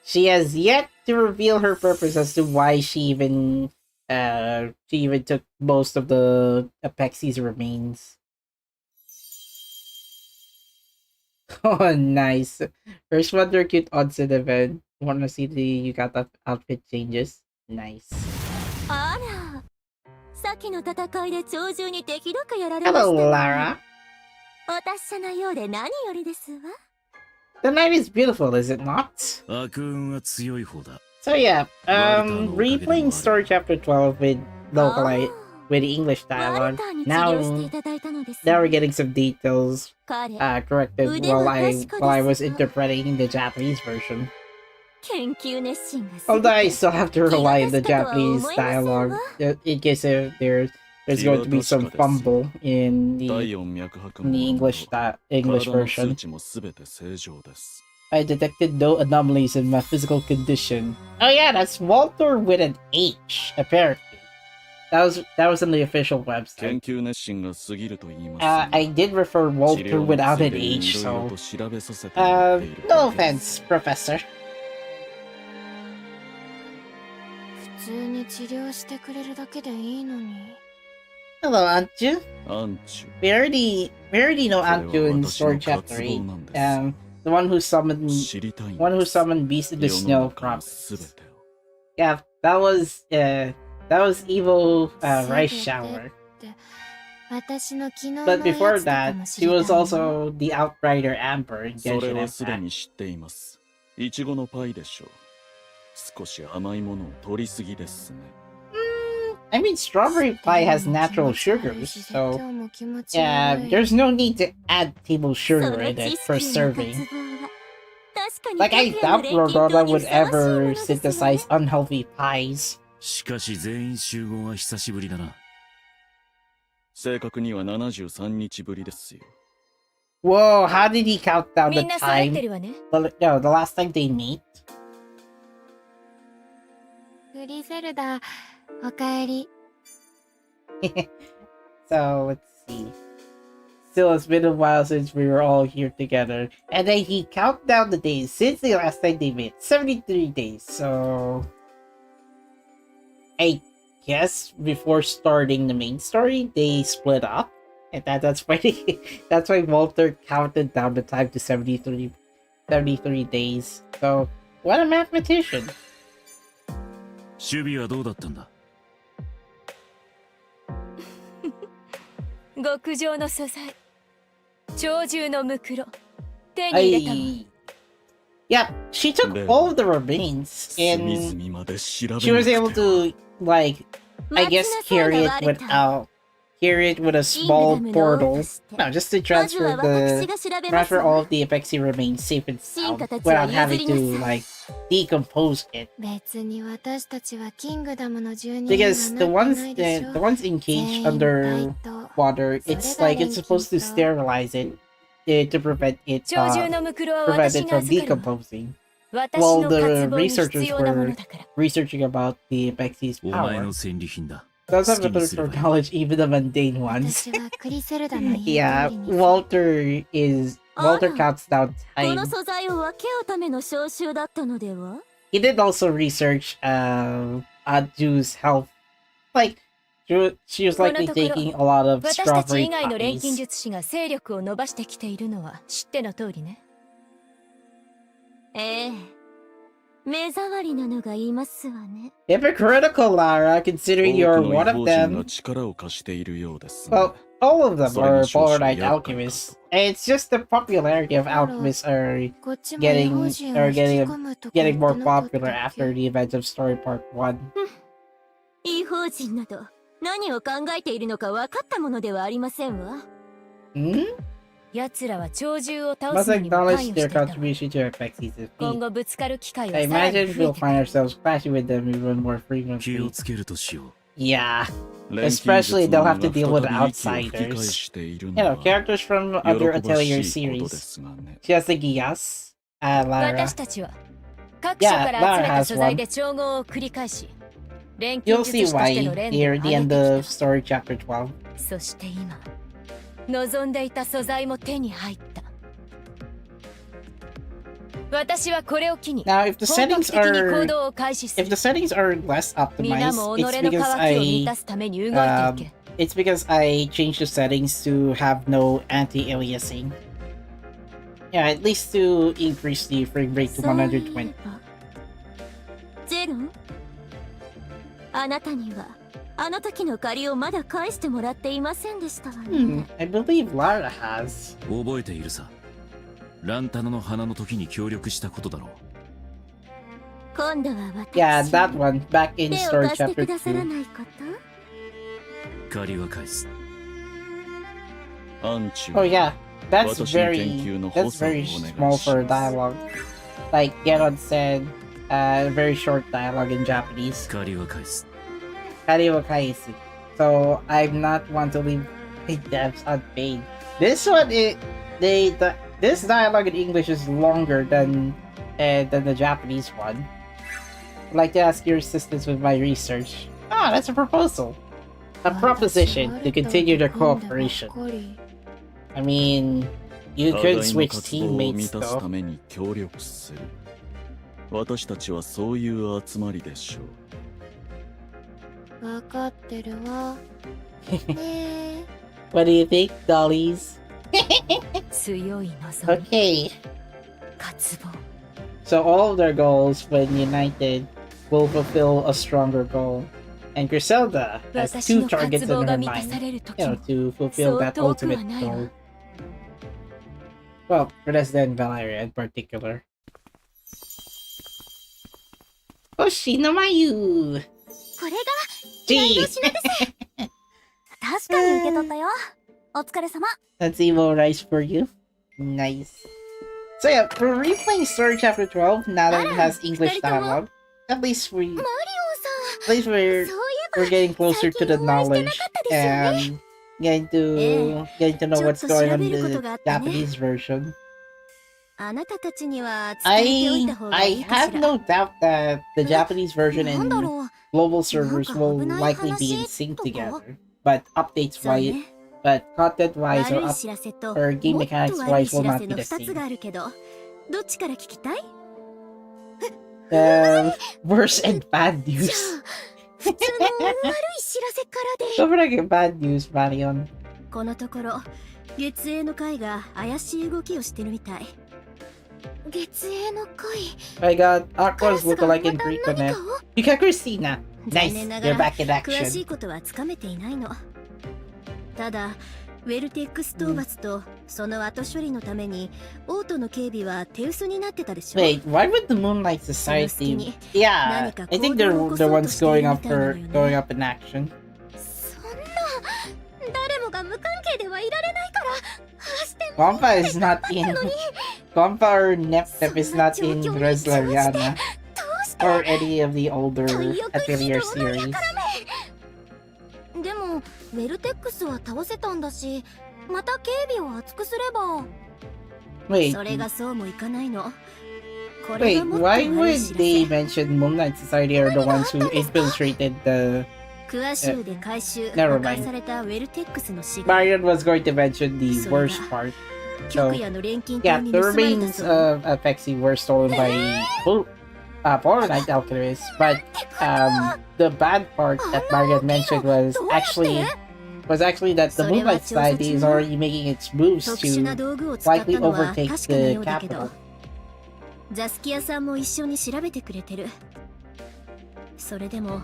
She has yet to reveal her purpose as to why she even took most of the Apexi's remains. Oh, nice. First Wonder Cute Onsen event. Wanna see the Yukata outfit changes? Nice. あら、さっきの戦いで鳥獣に手ひどくやられました Hello, ね。 Lara. お達者なようで何よりですわ。 The night is beautiful, is it not? 悪運は強い方だ。 So yeah, replaying story chapter 12 with localized with English ワ dialogue. ルターに治療してい Now ただいたのです。 we're getting some details 彼、 corrected while I was interpreting the Japanese version. 研究熱心がす Although ぎ I て still have to rely on the Japanese dialogue in case if there's going to be some fumble in the English version. I detected no anomalies in my physical condition. Oh yeah, that's Walter with an H, apparently. That was on the official website. I did refer Walter without an H, so no offense, Professor. 普通に治療してくれるだけでいいのに。 Hello, Anju. We already know Anju in story chapter 8. The one who summoned Beast in the Snow Province. Yeah, that was evil Rice Shower. But before that, she was also the Outrider Amber in それ Genshin はすで Impact. に知っています。いちごのパイでしょう。少し甘いものを取りすぎですね。I mean, strawberry pie has natural sugars, so yeah, there's no need to add table そ sugar の in 知 it 識 for への渇望 serving. は確かに Like, I 拓也 doubt の錬金 Rodora 塔に would ふさわしいも ever のですよね。 synthesize unhealthy pies. しかし全員集合は久しぶりだな。正確には73日ぶりですよ。Whoa, how did he count down み the んな揃って time? るわね。 No, the last time they meet? グリゼルダ、おかえり。So let's see. Still, it's been a while since we were all here together. And then he counted down the days since the last time they met. 73 days. So I guess before starting the main story, they split up. And that's why that's why Walter counted down the time to 73 days. So what a mathematician. 守備はどうだったんだ。極上の素材、鳥獣のムクロ、手に入れたわ。Yeah, she took all of the remains and she was able to, like, I guess carry it with a small portal. No, just to transfer all of the Apexi remains safe and sound without having to, like, decompose it. Because the ones in cage underwater, it's like it's supposed to sterilize it to prevent it from decomposing. While the researchers were researching about the Apexi's お前 power. の戦利品だ。 Does have a thirst for knowledge, even the mundane ones. Yeah, Walter counts down この time. 素材を分け合うための召集だったのでは？ He did also research Ju's health. Like, she was likely taking a lot of 私たち strawberry 以外の錬金 copies. 術師が勢力を伸ばしてきているのは知っての通りね。ええ、目障りなのがいますわね。 Hypocritical, Lara, considering you're one of them. 力を貸しているようです。 Well, all of them are Polarite alchemists. And it's just the popularity of alchemists are getting more popular after the events of Story Part 1. 異邦人など何を考えているのか分かったものではありませんわ。Hmm? 奴らは鳥獣を倒 Must すのにも関 acknowledge 与して their いたわ。 contribution to Apexis' 今 defeat. 後ぶつかる機会は I さらに imagine 増え we'll て find くる。 ourselves clashing with them even more 気を frequently. つけるとしよう。 Yeah, especially they'll have to deal with outsiders. You know, characters from other Atelier series. She has the Gias, Lara. 私たちは各所から集めた素材で調合を繰り返し、錬金 You'll 術 see 師と why しての連 near 度を the 上げ end て of き story chapter 12. た。そして今、望んでいた素材も手に入った。私はこれを機に Now, if the 本格 settings 的に行 are 動を開始す if る。 the settings are less 皆 optimized, も己 it's の because 渇きを満たすために動いていけ。 it's because I changed the settings to have no anti-aliasing. Yeah, at least to increase the frame rate to 120. ジェロン、あなたにはあの時の借りをまだ返してもらっていませんでしたわね。I believe Lara has. 覚えているさ。ランタナの花の時に協力したことだろう。今度は私 Yeah, that one back in 手を story 貸して chapter くださら 2. ないこと？借りは返す。 Oh yeah, that's very small for a dialogue. Like Geron said, very short dialogue in Japanese. 借りは返す。 Kari wa kaisu. So I'm not one to leave my devs unpaid. This one, this dialogue in English is longer than the Japanese one. I'd like to ask your assistance with my research. Ah, that's a proposal. A proposition to continue their cooperation. I mean, you could switch teammates though. 私たちはそういう集まりでしょう。分かってるわ。ね What do you think, dollies? 強い望み、 Okay, 渇望。 so all of their goals, when united, will fulfill a stronger goal. And Griselda has 私 two の targets 渇望 in が her 満たさ mind, れる時 you know, も to fulfill that そう遠くは ultimate ないわ。 goal. Well, Resna and Valeria in particular. Oshi no Mayu! これが Gee! 確かに受け取ったよ。お疲れ様。 That's evil rice for you. Nice. So yeah, for replaying Story Chapter 12, now that it has English dialogue, at least マリオンさん、 we're そういえば getting closer to the knowledge and getting to know what's going on in the Japanese version. あなたたちには伝えておいた方が I いいかし have ら。 no doubt that the Japanese version なんだ and ろう。 global servers will なんか危ない likely be in 話 sync とか？ together. but updates そう wise, ね but content wise 悪 or い知らせと or game もっと mechanics 悪い wise 知 will ら not せ be の the 2つが same. あるけどどっちから聞きたい Worse and bad じゃ news. あ普通の悪い知らせからで Don't forget bad news, Marion. このところ月影の会が怪しい動きをしてるみたい月影の会 I got カラ Aqua's スが lookalike ま in た Greek 何 on か it. を You got Christina. 残 Nice. 念なが You're ら back in 詳しい action. ことはつかめていないのただウェルテックス討伐とその後処理のためにオートの警備は手薄になってたでしょ Wait, why would the Moonlight Society? Yeah, I think they're the ones going up in action. そんな誰もが無関係ではいられないからああして Gompa is not in. Gompa or Neptep is not in Resleriana どうして or any of the older よく Atelier ひどいのや series. からねでもウェルテックスは倒せたんだしまた警備を厚くすれば Wait, それがそうもいかないのこれ wait, がもっと why 悪い would 知ら they せ mention Moonlight Society are the ones who infiltrated the... クア州で回収 Never 破 mind. 壊されたウェルテックスの死骸 Marion was going to mention the worst part. 極夜の錬金 Yeah, 塔に the 盗まれた remains そう of Pexi were stolen by Polar Knight Alchemists, but the bad part that Marion mentioned was actually that the Moonlight Society is already making its moves 特殊な to 道具を使った likely のは overtake 確かな the ようだけど capital. ザスキヤさんも一緒に調べてくれてるそれでも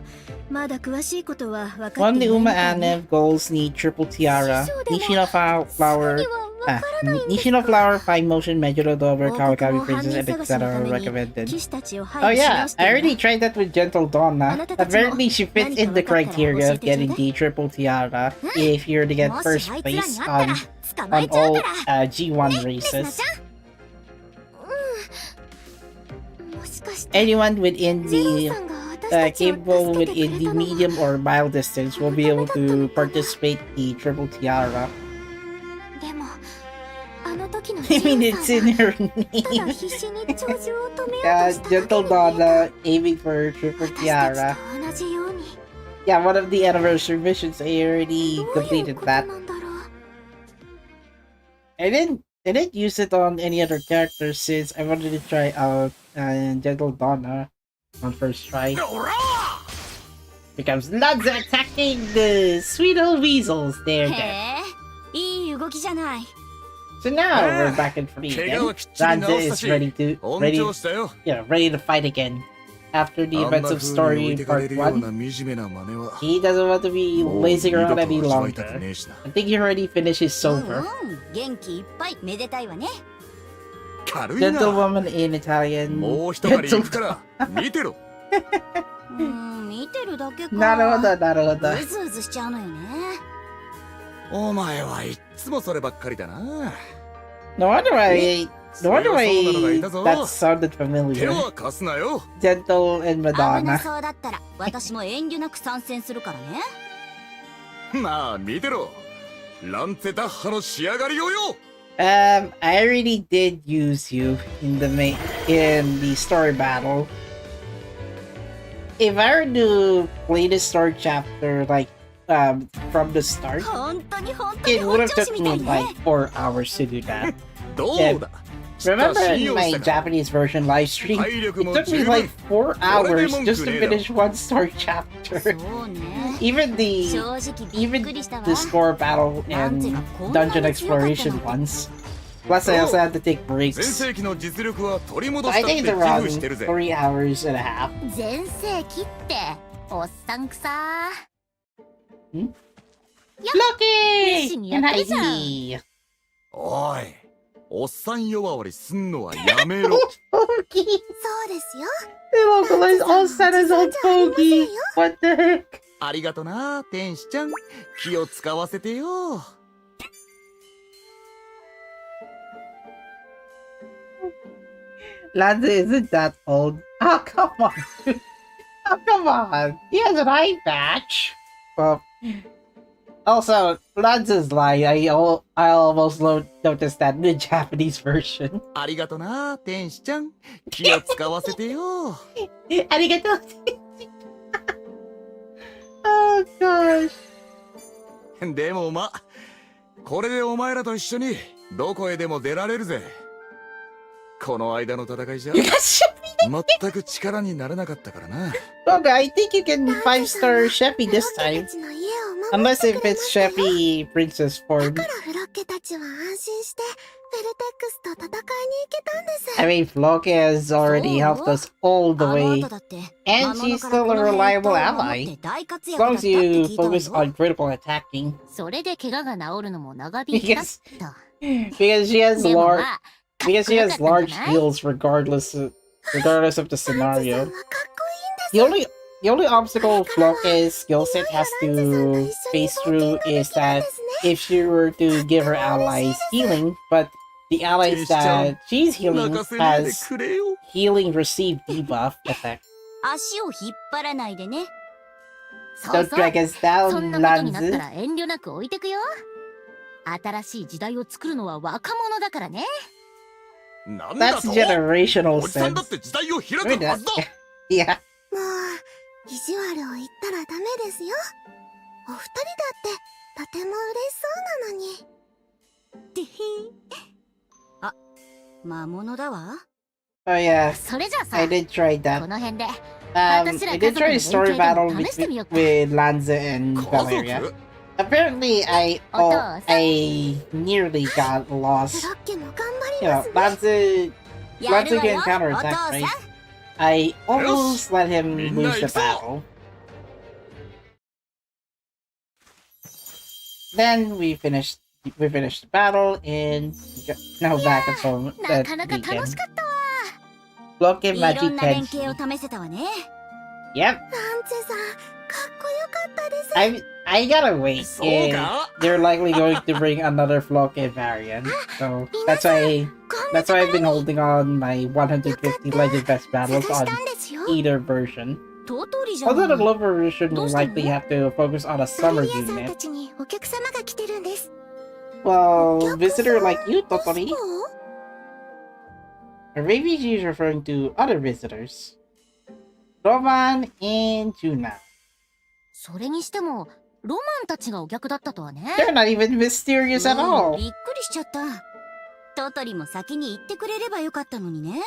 まだ詳しいことは分かって One いない the み Uma たいね Anev goals need triple tiara. 師匠でも Nishino Flower, すぐには分からないんです Nishino Flower, Fine Motion, Mejudo Dover, 王国も Kawakami 犯 Princess, 人 and 探しのた etc. めに recommended. 騎士たちを Oh 配備し yeah, 直して I るんだ already tried that with Gentle Donna. あなたたちも Apparently she fits 何か in the 分かったら criteria of 教えてちょうだい getting the triple tiara if you're to get もし first あいつらに place 会ったら on 捕まえちゃう all から G1 レスナ races. ちゃんもしかして Anyone within ゼロ the さんが私たちを capable 助けてく within れ the たのは medium or mile distance will be able to participate in the triple tiara. でもあの時の I ゼ mean, ロ it's さん in は her ただ name. 必死に長寿を止めようとしただ Gentle けに見え Donna aiming for triple 私た tiara. ちと同じように Yeah, one of the anniversary missions. I already どういう completed こと that. なんだろう I didn't use it on any other characters since I wanted to try out Gentle Donna on first try. おら Becomes Ludza attacking the sweet old weasels. They're dead. へえいい動きじゃない So now we're back in free 怪 again. 我はきっちり Ludza 治した is し ready 温調したよ to fight again. After the あんな events of 風に置い story てかれ part るよう 1, な惨めな真似は he doesn't want to be もう lazing 二度 around と any 味わいたく longer. ねえしな I think he already finished his うん sober. 元気いっぱいめでたいわね軽いな Gentlewoman in Italian. もう一狩り行くから見てろ見てるだけかなるほど、なるほど。うずうずしちゃうのよねお前はいっつもそればっかりだな No wonder why そうなのがいたぞ that sounded 手 familiar. は貸すなよ Gentle and 危な Madonna. そうだったら私も遠慮なく参戦するからねまあ見てろランツェダッハの仕上がりをよ I already did use you in the story battle. If I were to play the story chapter from the start, 本当に本当に it 本 would have 調子 took みた me い like ね 4 hours to do that. どうだ Remember 信 in 用 my したか Japanese version live stream? 体力 It も took 十 me 分 like 4 hours What just to are they finish one story chapter. そうね Even 正 the 直びっ even くりしたわ the score battle なんて and かこんなに dungeon 強かった exploration なんて ones. Plus, I also had to take 全 breaks. 盛期の実力は取り戻 So し I たって think 自 it's around 負してるぜ 3 hours and a half. 全盛期っておっさんくさ Lucky! にやってるじゃん ID! おいおっさん弱わりすんのはやめろ Pokey! そうですよ They localized all Santa's old Pokey! What the heck? ありがとな天使ちゃん気を使わせてよ Lanza isn't that old. Oh, come on. Oh, come on. He has an eye patch. Well, also, Lanza's lie. I almost noticed that in the Japanese version. ありがとな天使ちゃん気を使わせてよ Arigato. Oh, gosh. でもま、これでお前らと一緒にどこへでも出られるぜ。この間の戦いじゃ You got Sheppy? 全く力になれなかったからな。 Look, I think you can 5-star Sheppy this フロッケ time. たちの家を守 Unless って if くれ it's たんだね。 Sheppy Princess だ form. からフロッケたちは安心してフェルテックスと戦いに行けたんです。 I mean, Floke has already helped us all the あの way. 後だって And 魔物 she's から still こ a の辺 reliable 一帯を ally. 守って大活 As 躍だ long っ as たって you 聞いたわ focus よ。 on critical attacking. それで怪我が治るのも長引いたっ Because た。 because she has でも large まあ、かっこよ because she か has ったんじゃ large ない？ heals regardless of the ランツさんは scenario. かっこいいんです。 The only obstacle Floke's skill set has to face through is that if she were to give her allies healing, but the allies that she's healing 泣かせないで has くれよ。 healing received debuff effect. 足を引っ張らないでね。そう Don't そう。 drag us そん down, なことになった Lanz. ら遠慮なく置いてくよ。新しい時代を作るのは若者だからね。なんだ That's と？ generational おじさんだ sense. って時代を開 I mean, くはずだ。 yeah. もう意地悪を言ったらダメですよ。お二人だってとても嬉しそうなのに。てひあ、魔物だわ。 Oh yeah. それじゃあさ、 I did try こ that. の辺で I did try a story battle with Lanza and 家 Valeria. 族？ Apparently, I nearly got フ lost. ロッケも頑張り You ま know, すね。 Lanza やる Lanza わ can よ、お counterattack, 父 right? さん。 I almost let him lose the Midnight battle. Then we finished the battle and now back at home な at かなか楽 weekend. しかったわ。 Block and いろん magic な連 tension. 携を試せたわね。 Yep. ランツェさん、かっこよかったです。 I gotta wait. そう And か？ they're likely going to bring another Flock variant. So that's why こんな that's why I've been holding on my 150 Legend Best 探 battles し on たんですよ。 either version. トトリじゃん。 Although the lower version will どうしたの？ likely have to focus on a バ summer レリアさんた unit. ちにお客様が来てるんです。 Well, お客 visitor さん like you, ですか？ Totori. Or maybe she's referring to other visitors. Roman and Juna. それにしても、ロマンたちがお客だったとはね。 They're not even mysterious at うん all. びっくりしちゃった。トトリも先に言ってくれればよかったのにね。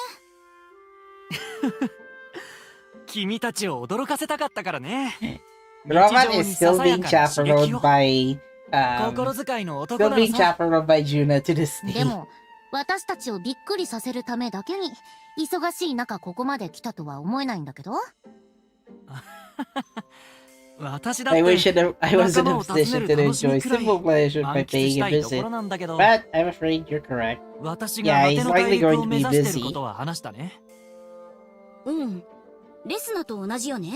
君たちを驚かせたかったからね。 Roman is still being 日常にささやかな刺激 chaperoned を by 心遣いの男 still なの being さ。 chaperoned by Juna to this で day. も、私たちをびっくりさせるためだけに、忙しい中ここまで来たとは思えないんだけど。私だっ I て wish I was in 仲 a 間を訪ね position る to 楽し enjoy みくらい simple pleasure 満 by 喫 paying した a いところ visit. なんだけど、 But I'm afraid you're correct. 私 Yeah, が果 he's ての大 likely 陸 going を to 目 be 指してる busy. ことは話したね。うん。レスナと同じよね。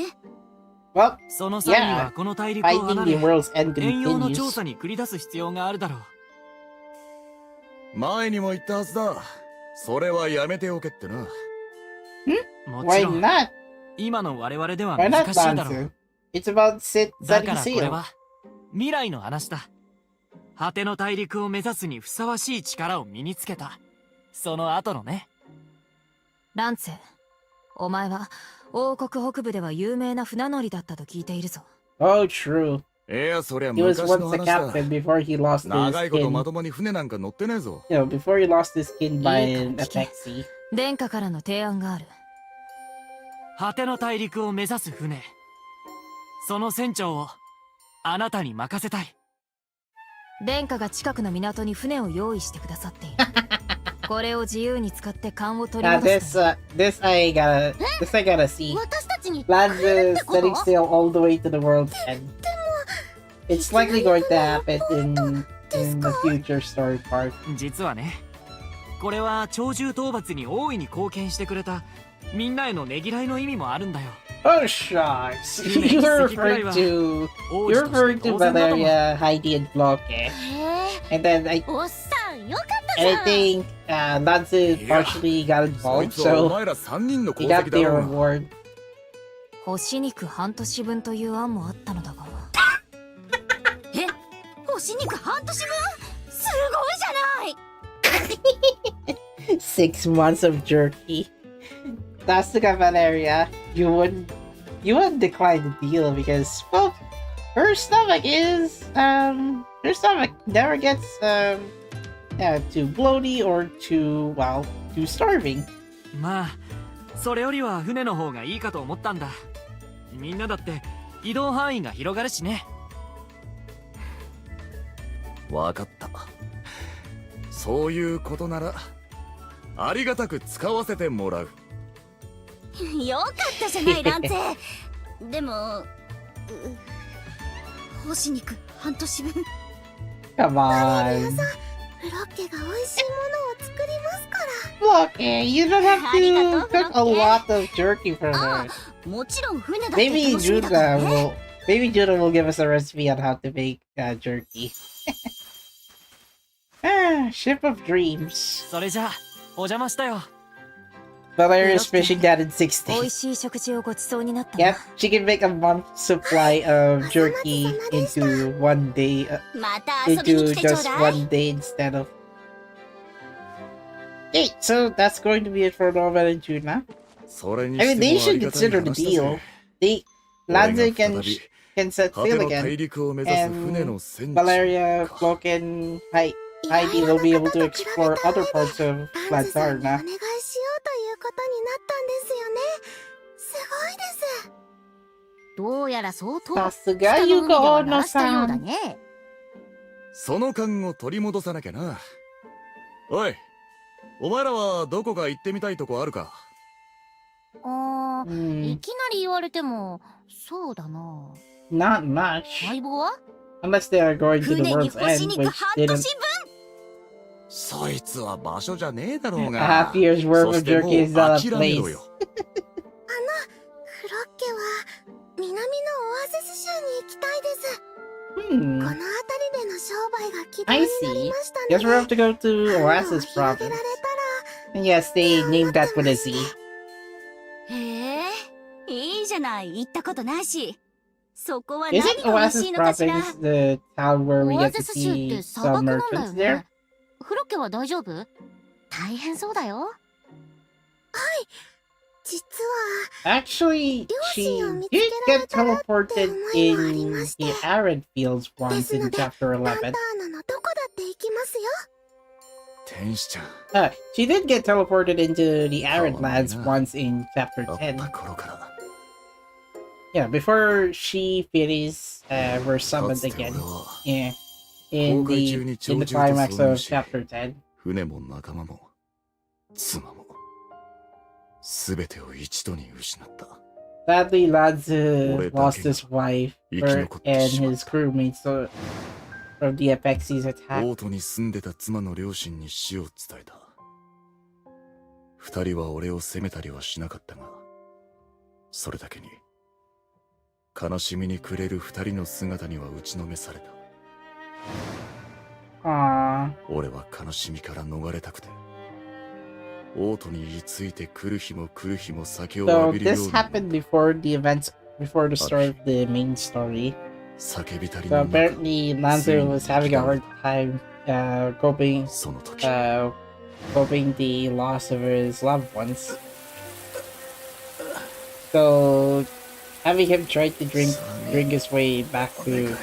Well, その際には Yeah, この大陸を離 fighting the れ、 world's end 遠洋の調 continues. 査に繰り出す必要があるだろう。前にも言ったはずだ。それはやめておけってな。もち Why ろん、 not? 今の我々では Why 難 not, しいだろう。 Lanzu? It's about だ setting からこれ sail. は未来の話だ。果ての大陸を目指すにふさわしい力を身につけた。その後のね。ランツェ、お前は王国北部では有名な船乗りだったと聞いているぞ。 Oh, true. いや、そりゃ He was 昔の once the 話だ。 captain before he lost 長 his いことま skin. ともに船なんか乗ってねえぞ。 You know, before he lost his skin by いい an から聞け。 Apexi. 殿下からの提案がある。果ての大陸を目指す船。その船長をあなたに任せたい。殿下が近くの港に船を用意してくださっている。これを自由に使って艦を取り Now 戻す this, this I gotta see. 私たちに Lanza is こ setting と sail all the way to the world's end. It's likely going to happen in the future story part. 実はね、これは鳥獣討伐に大いに貢献してくれたみんなへのねぎらいの意味もあるんだよ。 Oh shucks! You're referring to 王 you're 子として referring to 当然だと思う。 Valeria, Heidi, and Bloke. へえ。 And then おっさん、よかったじ I ゃん。 think Lanza Yeah. partially got そい involved, つはお so 前ら3人の he 功 got 績だ the ろ。 reward. 干し肉半年分という案もあったのだが。え、干し肉半年分？すごいじゃない。 6 months of jerky. That's the Valeria. You wouldn't decline the deal because, well, her stomach is her stomach never gets too bloaty or too too starving. まあそれよりは船の方がいいかと思ったんだ。みんなだって移動範囲が広がるしね。わかった。そういうことならありがたく使わせてもらう。よかったじゃないランツェ。でも干し肉半年分。 Come on. フロッケが美味しいものを作りますから。 Look, you don't have to cook a lot of jerky for あ her. あ、もちろん船だって Maybe 楽しみだから Judah ね。 maybe Judah will give us a recipe on how to make jerky. Ship of Dreams. それじゃあお邪魔したよ。 Valeria's fishing that in 6美味 days. しい食事をごちそうになったな。 Yep, she can make a month's supply of jerky into one day, また遊びに into 来てちょう just だい。 one day instead of. Okay, so that's going to be it for Norman and Juna. それに I し mean, て they もあ should りがたい consider the 話だ deal. ぜ。 They, 俺が Lanza 再 can び can set 果て sail の大 again, 陸を目指す船の and 船長 Valeria, か。 Cloak, and Heidi will be able to explore other parts of ランズさんにお Plantarna. 願いしようということになったんですよね。すごいです。どうやら相当さすが北の海では鳴らしたようだユカオノさん。ね。その勘を取り戻さなきゃな。おい、お前らはどこか行ってみたいとこあるか？あー、 Hmm, いきなり言われてもそうだな。 not much. 相棒は Unless they are going to the 船に world's 干し end, 肉 which 半 they 年 don't. 分。そいつは場所じゃねえだろう A が。 half year's worth そ of してもう jerky is not a 諦め place. ろよ。フロッケは南のオアシス州に行きたいです。こ Hmm. の辺りでの商売が軌道 I になり see. ましたの Guess で。 we'll have to go to 販路を Oasis 広げられ province. た And yes, they named that with a Z. へえ、いいじゃない。行ったことないし。そこは Isn't 何が美味し Oasis いのかしら。 province the town where we オア get ゼ to ス州っ see て砂 some 漠なんだ merchants よ there? ね。フロッケは大丈夫？大変そうだよ。実は Actually, she Yoshiを見つ did けられ get たらって teleported 思いがあり in まして。 the arid fields で once すの in で、 chapter ランタ 11. ーナのどこだって行きますよ。天使ちゃん、 She did get teleported into the arid Oh, lands yeah. once in chapter 会っ 10. た頃から。 Yeah, before she finities were か summoned つて again. 俺は Yeah. In 航海中に the 鳥獣と climax 遭遇 of し、 chapter 10. 船も仲間も妻も全てを一度に失った。 Sadly, Lanzu Ore lost dake his wife ikinokotte and shimatta. his crewmates from the Apexis attack. オートに住んでた妻の両親に死を伝えた。二人は俺を責めたりはしなかったが、それだけに悲しみに暮れる二人の姿には打ちのめされた。 Aww. 俺は悲しみから逃れたくて、オートに居ついて来る日も来る日も酒を So 浴びるよう this に happened before the events, before the start of the main story. 叫びたり So の中、 apparently Lanzu was having a hard time coping その時、 coping the loss of his loved ones. So having him try to drink his way back お願い to よ。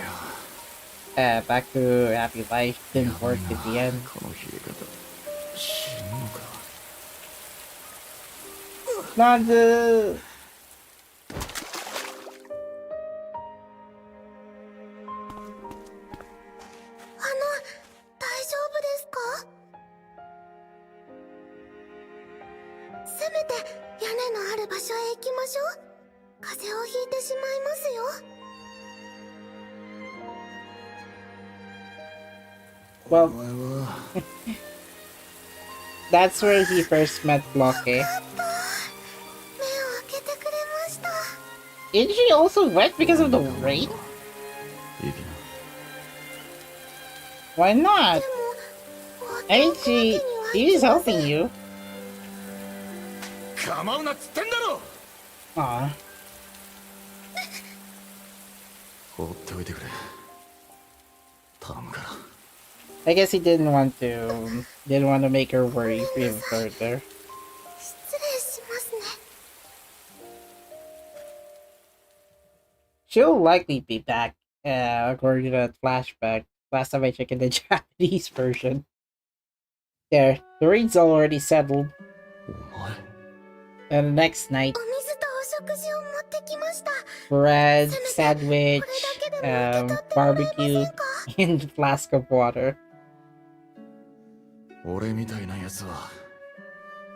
back to a happy life didn't work at the end. この冷え方、死ぬのか。 Lanzu! 大丈夫ですか？せめて屋根のある場所へ行きましょう。風邪をひいてしまいますよ。 Well, お前は that's where he first met Bloke. 目を開けてくれました。 Isn't she also wet because of the rain? いいな。 Why not? でも、 Ain't she's helping you. 構うなっつってんだろ。 Aw. 放っておいてくれ。頼むから。 I guess he didn't want to make her worry even further. 失礼しますね。 She'll likely be back according to that flashback. Last time I checked in the Japanese version. There, the rain's already settled. お前 And the next night, お水とお食事を持ってきました。 bread, せめて sandwich, これだけでも受け取ってもらえませ barbecue, んか？ and a flask of water. 俺みたいなやつは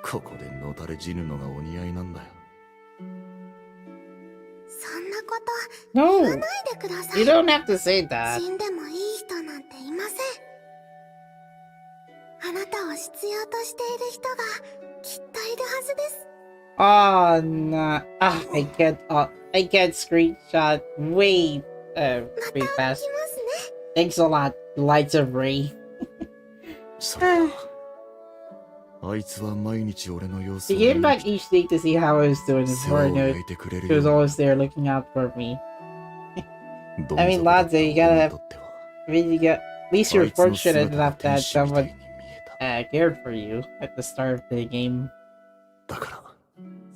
ここでのたれ死ぬのがお似合いなんだよ。そんなこと No, 言わないでください。 you don't have to say that. 死んでもいい人なんていません。あなたを必要としている人がきっといるはずです。 Oh, no. I can't screenshot way, ま way た fast. 来ますね。 Thanks a lot, Lights of Ray. それかあいつは毎日俺の様子 She を came back each day to see how I was doing 世 before 話 I を knew 焼いてくれる she よ was うに always there looking out for me. どん I mean, 底だった Lance, you gotta 俺に have- とっては I mean, at least あ you're いつの fortunate 姿が enough 天 that 使みたい someone に見えた。 cared for you at the start of the game. だから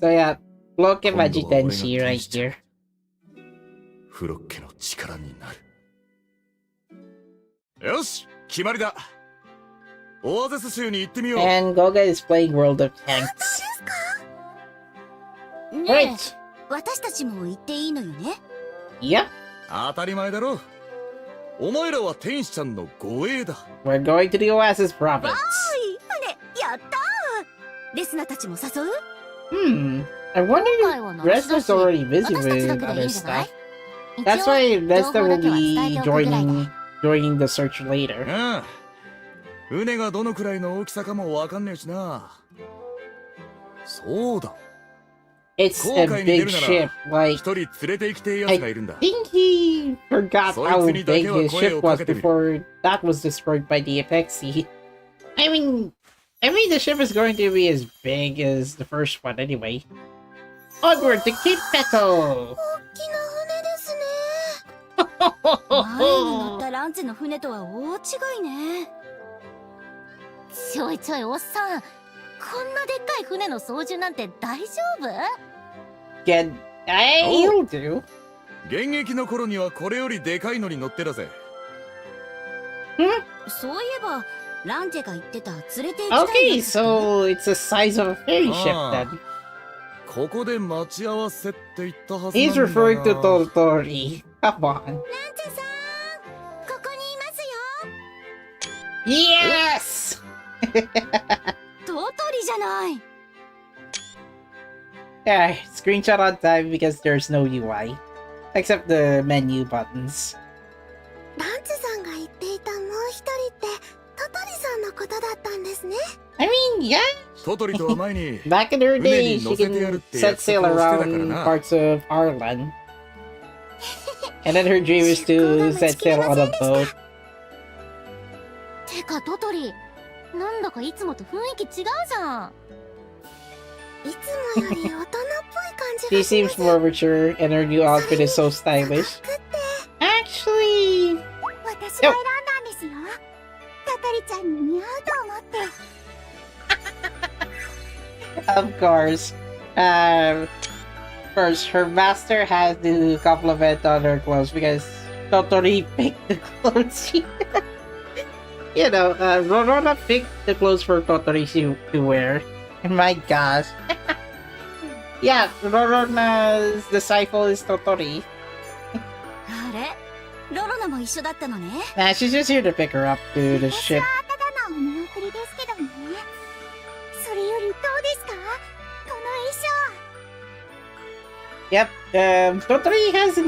So yeah, look at 今 Maji 度は俺が Tenshi 天 right 使ちゃ here. んフロッケの力になる。よし決まりだ。オアゼス州に行ってみよう。 And Goga is playing World of Tanks. ね Right. え、私たちも行っていいのよね。 Yep, 当たり前だろ。お前らは天使ちゃんの護衛だ。 we're going to the Oasis province. 船、やったー。レスナたちも誘う？ I wonder 今回は if 夏だ Resna's し、 already busy 私たち with だけでい other いんじゃない？ stuff. That's why 一 Resna 応情報 will だけは伝 be えておくぐらいだ。 joining the search later. ああ船がどのくらいの大きさかもわかんねえしな。そうだ。 It's 航 a 海に出 big るな ship. ら Like, 一人連れて行きてえやつがいるんだ。 think he forgot So how it's bigにだけは his 声 ship をか was けてみる。 before that was destroyed by the Apexi. I mean, the ship is going to be as big as the first one anyway. Onward to Cape Petal! 大きな船ですね。前に乗ったランチの船とは大違いね。ちょいちょいおっさん、こんなでっかい船の操縦なんて大丈夫？ Get, you'll do. 現役の頃にはこれよりでかいのに乗ってたぜ。そういえば、ランジェが言ってた連れて行きたい Okay, やつって so it's the size of a ferry ship Ah. then. ここで待ち合わせって言ったはずなん He's だが referring to Totori. Come on. ランジェさん、ここにいますよ。 Yes! トトリじゃない。 Yeah, screenshot on time because there's no UI. Except the menu buttons. ランジェさんが言っていたもう一人ってトトリさんのことだったんですね。I mean, yeah. トトリとは前に Back in her 船 day, に she 乗せてやる can って set 約 sail 束をしてたから around な。 parts of Ireland. And then her dream is to set sail on a boat. てかトトリ、なんだかいつもと雰囲気違うじゃん。いつもより大人っぽい感じ She がし seems ます。 more mature, and her new outfit is so stylish. Actually, 私が選んだんですよ。トトリちゃんに似合うと思って。 of course. First, her master has to compliment on her clothes because Totori picked the clothes. Rorona picked the clothes for Totori to wear. My gosh. Yeah, Rorona's disciple is Totori. あれ、ロロナも一緒だったのね。 She's just here to pick her up to the ship. ただのお見送りですけどね。それよりどうですか？この衣装。 Yep, Totori has a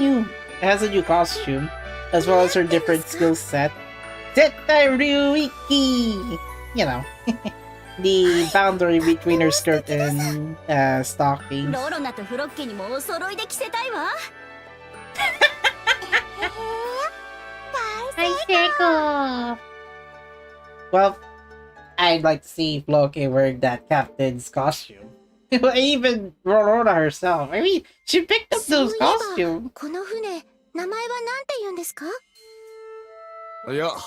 new costume, as well as her different skill set. Zetaruiki! You know, the boundary between her skirt and stockings. ロロナとフロッケにもお揃いで着せたいわ。Well, I'd like to see Floke wearing that captain's costume. Even Rorona herself. I mean, she picked up そうい those えば costumes. この船、名前はなんて言うんですか？いや好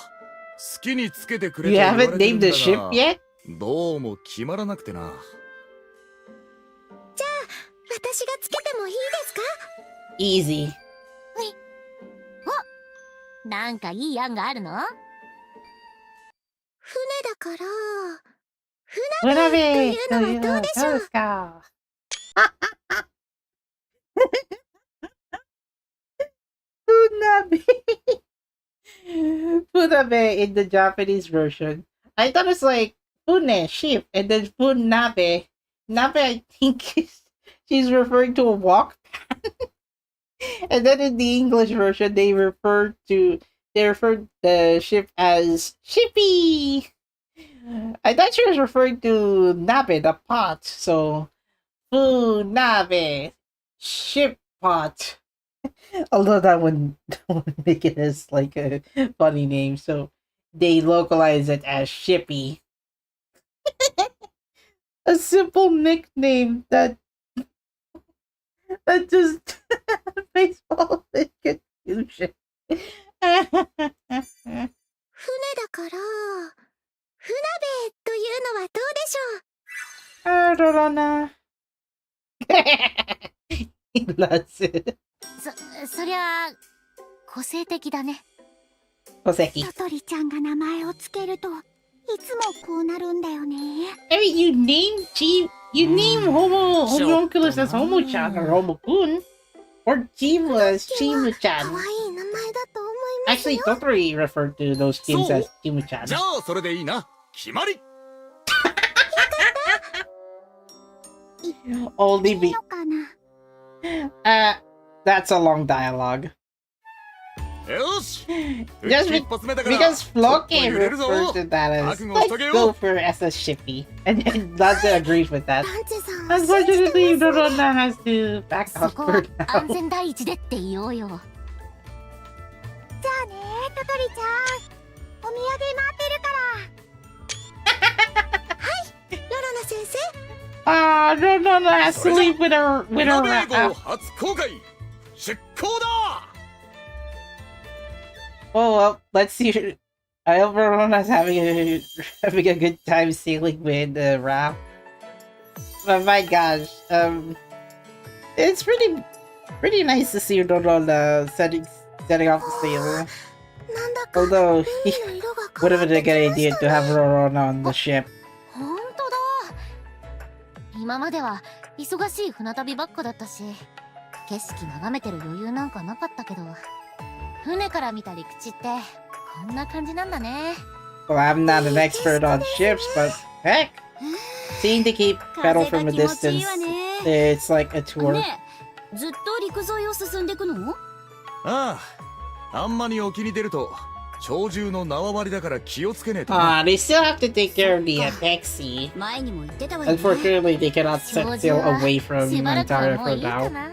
きにつけてくれ You と言われ haven't てるん named だ the ship が yet? どうも決まらなくてな。私がつけてもいいですか？ Easy. なんかいい案があるの？船だから、船べべというのはどうでしょう？どうですか？Funabe. Funabe in the Japanese version. I thought it's like fune, ship, and then funabe. Nabe, I think she's referring to a wok pan. And then in the English version, they refer the ship as shippy. I thought she was referring to nabe, the pot. So funabe, ship pot. Although that would make it as like a funny name, so they localize it as Shippy. A simple nickname that just baseball in confusion. 船だから、船べというのはどうでしょう？ I don't know. He loves it. そりゃ個性的だね。Koseki. トトリちゃんが名前をつけると、いつもこうなるんだよね。I mean, you name homunculus as Homo-chan or Homo-kun, or Chimu as 可 Chimu-chan. 愛い名前だと思いますよ。 Actually, Totori referred to those kids as Chimu-chan. じゃあそれでいいな。決まり。 Only いい be のかな？ that's a long dialogue. よし。 Just 一発目だから because ちょっと Floke 揺れるぞ。 refers to that as 覚悟し let's とけよ。 go for SS Shippy, and then Lanza agrees with that. ランチェさんを信じて Unfortunately, ます。 Dorona has to back そ off こ for は now. 安全第一でって言おうよ。じゃあね、トトリちゃん。お土産待ってるから。はい、ロロナ先生。 Dorona has to leave with her 船べ号初公開。出航だ。 Oh well, let's see. I hope Dorona's having a good time sailing with Raph. But my gosh, it's pretty nice to see Dorona setting off the sail. なんだか Although 海の色が would 変 have わっ been a てき good ま idea した to have ね。 Rorona on the ship. ほんとだ。今までは忙しい船旅ばっかだったし、景色眺めてる余裕なんかなかったけど、船から見た陸地ってこんな感じなんだね。Well, I'm not an expert on ships, but heck, seeing the Cape Pedal from a distance, it's like a tour. ねえ、ずっと陸沿いを進んでいくの？ああ。あんまに沖に出ると鳥獣の縄張りだから気をつけねえとな。 They still have to take care of the Pexi. 前にも言ってたわよね。 Unfortunately, they cannot set sail away from しばらくは Antara もう for いいか now. な。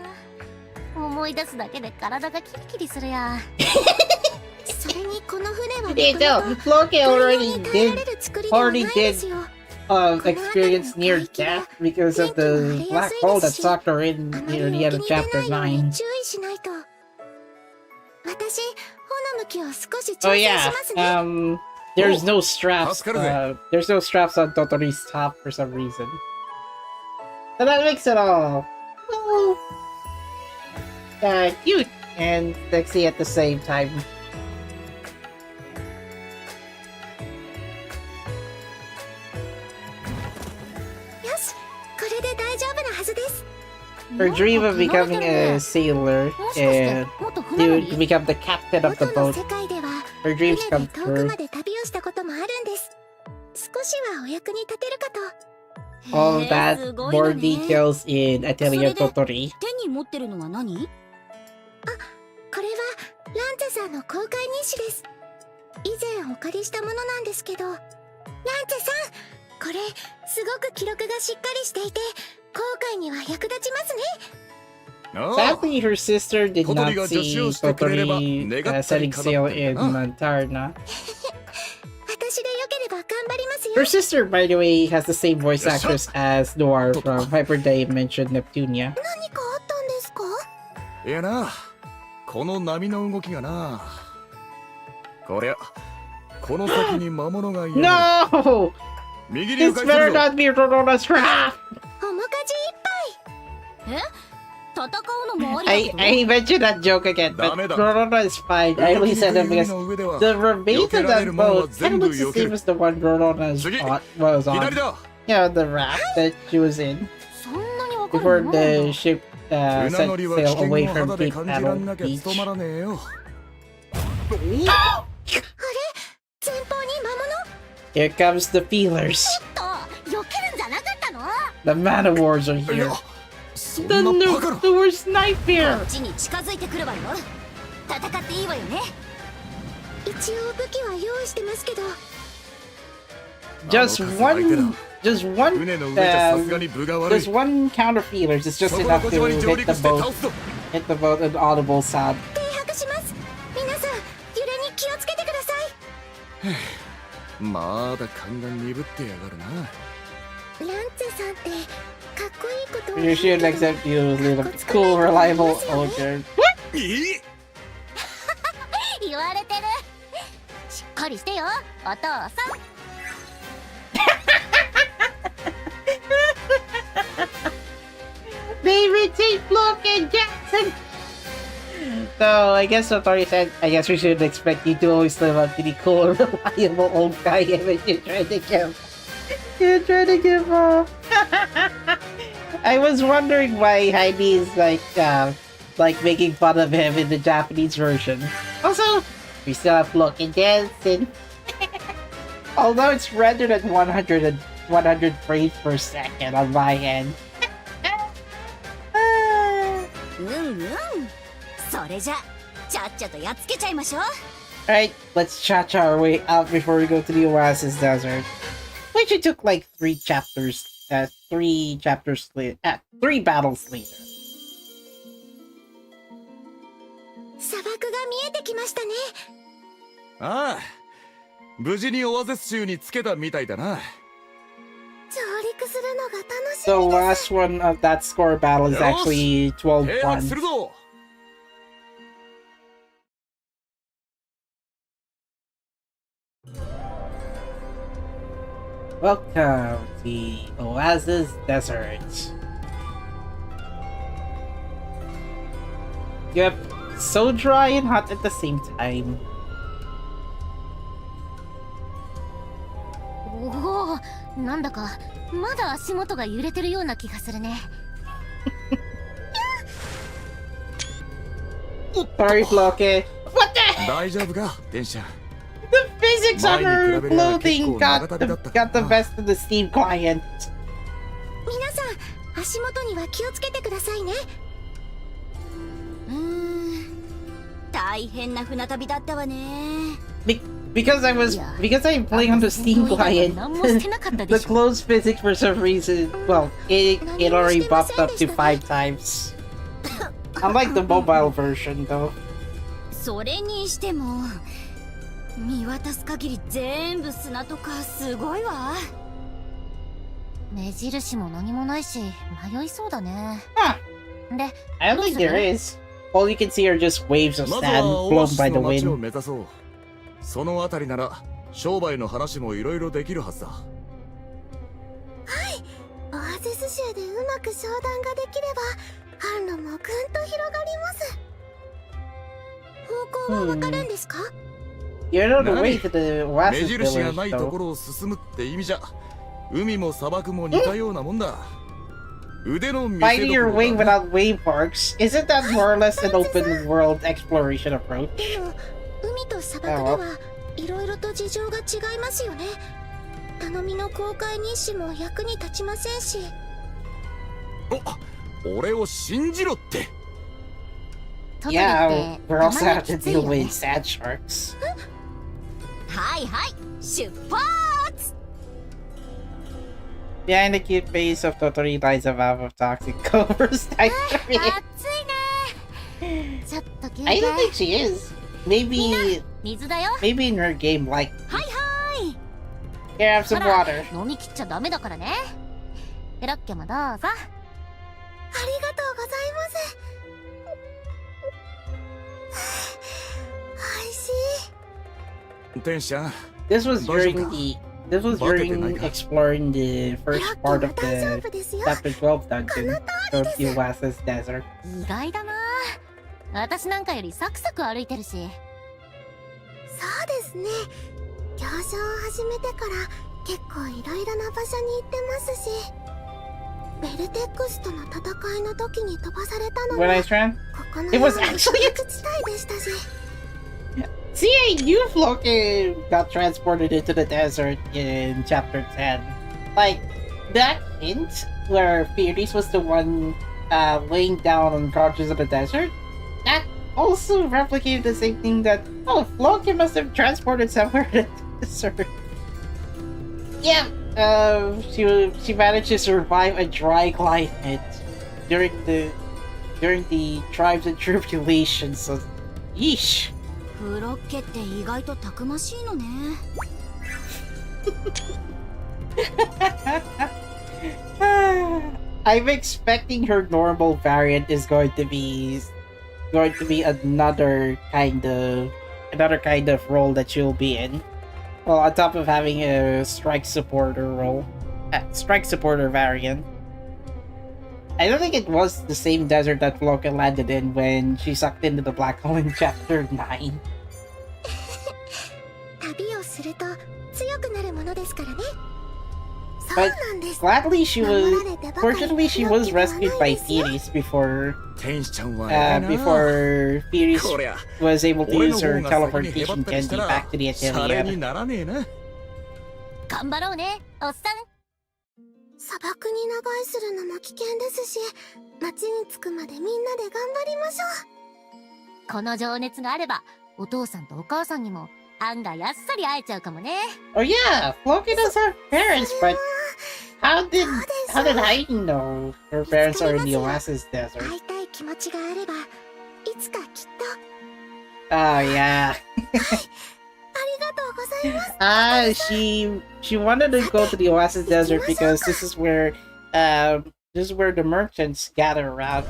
思い出すだけで体がキリキリするや。それにこの船は They もと don't. もと Floke 海 already に耐えら did れる作りではないですよ。 experience near death because of the black hole that sucked her in あまり near 沖 the end に of 出な chapter いように 9. 注意しないと。私、帆の向きを少し Oh 調整し yeah, ますね。 there's no straps. Oscar. There's no straps on Totori's top for some reason. So that makes it all cute and sexy at the same time. よし、これで大丈夫なはずです。 Her dream of becoming a sailor もしかして and 元船乗 to り？ become the captain of the 元の boat. 世界では Her 船 dreams で come 遠く true. まで旅をしたこともあるんです。少しはお役に立てるかと。 All of へえ that, すごい more のね。 details in Atelier Totori. 手に持ってるのは何？これはランツェさんの公開日誌です。以前お借りしたものなんですけど、ランツェさん、これすごく記録がしっかりしていて、後悔には役立ちますね。ああ。 Sadly, her sister did not Totori が助手 see をしてくれれば Totori 願った setting り叶 sail ったり in だな。 Mantarna. 私でよければ頑張りますよ。 Her sister, by the way, has the same voice actress as Noir from Hyper Dimension Neptunia. 何かあったんですか？いやな、この波の動きがな。こりゃ、この先に魔物がいる。 No! 右に迂 This 回す better るぞ。 not be Rorona's trap! 面かじいっぱい。戦うのもありだけど I mentioned that joke again, but Rorona is fine. I only said it because the remains of that boat kind of looks the same as the one Rorona's was on. You know, the raft that she was in そんなにわか before るものな the の ship 船 set 乗りは sail 危険 away を from 肌で Cape 感じらん Paddle なきゃ Beach. 務まらねえよ。前方に魔物 Here comes the feelers. と避けるんじゃなかったの The man of wars are い here. や、そん The なバカな。 the worst night こ fear. っちに近づいてくるわよ戦っていいわよね一応武器は用意してますけど Just one, just one, 船の上じゃさすがに分が悪い。 just one counter feelers is just そこの enough 小 to 島に上 hit 陸 the して boat. 倒すぞ。 Hit the boat an audible sound. 停泊します皆さん揺れに気をつけてくださいまだ勘が鈍ってやがるな。ランツェさんってかっこいいことを You should accept you as a cool, reliable soldier. 言われてるしっかりしてよお父さん They retake Flock and Jackson. So I guess Satori said, I guess we should expect you to always live up to the cool, reliable old guy image you're trying to give. You're trying to give off. I was wondering why Jaime is like making fun of him in the Japanese version. Also, we still have Flock and Jackson. Although it's rendered at 100 frames per second on my end. それじゃちゃっちゃとやっつけちゃいましょう Alright, let's cha-cha our way out before we go to the Oasis Desert. Which it took like 3 battles later. 砂漠が見えてきましたねああ、無事にオアゼス州につけたみたいだな。上陸するのが楽し The みです last one of that score battle is actually 12-1. 平和するぞ。Welcome to the Oasis Desert. Yep, so dry and hot at the same time. おおなんだかまだ足元が揺れてるような気がするね Sorry, Flocky. What the? 大丈夫か、電車。 The physics on her clothing got the best of the Steam client. 皆さん足元には気をつけてくださいね大変な船旅だったわね Because I'm playing on the Steam client, the clothes physics for some reason, well, it already buffed up to 5 times. Unlike the mobile version, though. それにしても見渡す限り全部砂とかすごいわ目印も何もないし迷いそうだね Huh. で I don't think there is. All you can see are just waves of まず sand はオ blown アシス by the の街を wind. 目指そう。そのあたりなら商売の話もいろいろできるはずだ。オアゼス州でうまく商談ができれば販路もぐんと広がります方向はわかるんですか、 You're on the way to the 目 Oasis 印が village, ないと though. ころを進むって意味じゃ、海も砂漠も似たようなもんだ。腕の見せ Finding ど your こ way ろだな。 without wave parks, isn't that more or less an open world exploration approach? でも海と砂漠ではいろいろと事情が違いますよね頼みの公開日誌も役に立ちませんしお、俺を信じろって。Yeah, we're also たま have に to きつい deal よね with sand sharks. はいはい出発 Behind the cute face of Totori lies a valve of toxic covers暑い Timeout. ねちょっと休 I 憩 don't think she is. Maybe 水だよ maybe in her game like はいはい here have some ほら water. 飲み切っちゃダメだからねペロッケもどうぞありがとうございますおいしい天使ちゃん、 This was during Doesn't- the this was Bucket during and I got- exploring the first part of 大丈 the 夫ですよ chapter 12この dungeon. 通 go to Iwasa's desert. 意外だな。私なんかよりサクサク歩いてるし。そうですね。行商を始めてから結構いろいろな場所に行ってますし、ベルテックスとの戦いの時に飛ばされたの When は I ran? ここの It was actually 山岳地帯でしたし。 See, I knew Floki got transported into the desert in chapter 10. Like, that hint where Fierce was the one laying down unconscious in the desert, that also replicated the same thing that, oh, Floki must have transported somewhere in the desert. Yeah, she managed to survive a dry climate during the tribes and tribulations, so yeesh. フロッケって意外とたくましいのね。I'm expecting her normal variant is going to be another kind of role that she'll be in. Well, on top of having a strike supporter role, strike supporter variant. I don't think it was the same desert that Floka landed in when she sucked into the black hole in chapter 9. 旅をすると強くなるものですからね。そう But なんです。 gladly she 守 was られてばかり fortunately she フロッ was ケでは rescued ない by ですよ。 Thetis before 天使ちゃんは偉いな。 before Thetis こりゃ was able to 俺の use 方 her が先にへば teleportation ったりした candy ら back to the シャレに Atelier. ならねえな。頑張ろうね、おっさん。砂漠に長居するのも危険ですし、町に着くまでみんなで頑張りましょう。この情熱があれば、お父さんとお母さんにも案外あっさり会えちゃうかもね。Oh yeah, Floki does have parents, but how did Heidi know her parents are in the Oasis desert? 会いたい気持ちがあれば、いつかきっと。 Oh yeah. ありがとうございます。 She wanted to go to the Oasis desert because this is where the merchants gather around,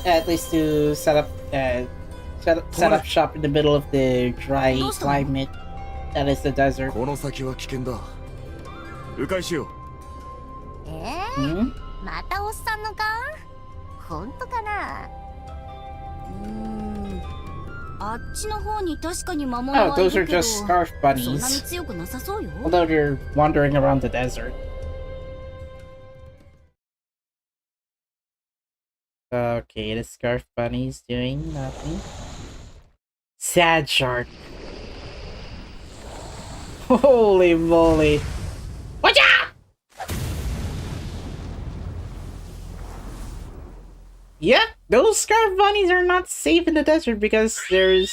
at least to set up shop in the middle of the dry climate that is the desert. この先は危険だ。迂回しよう。Hmm? またおっさんのか？本当かな？あっちの方に確かに魔物 Oh, はい those are るけど、 just scarf そんなに bunnies. 強くなさそうよ。 Although they're wandering around the desert. Okay, the scarf bunny's doing nothing. Sad shark. Holy moly. Watch out! Yep, those scarf bunnies are not safe in the desert because there's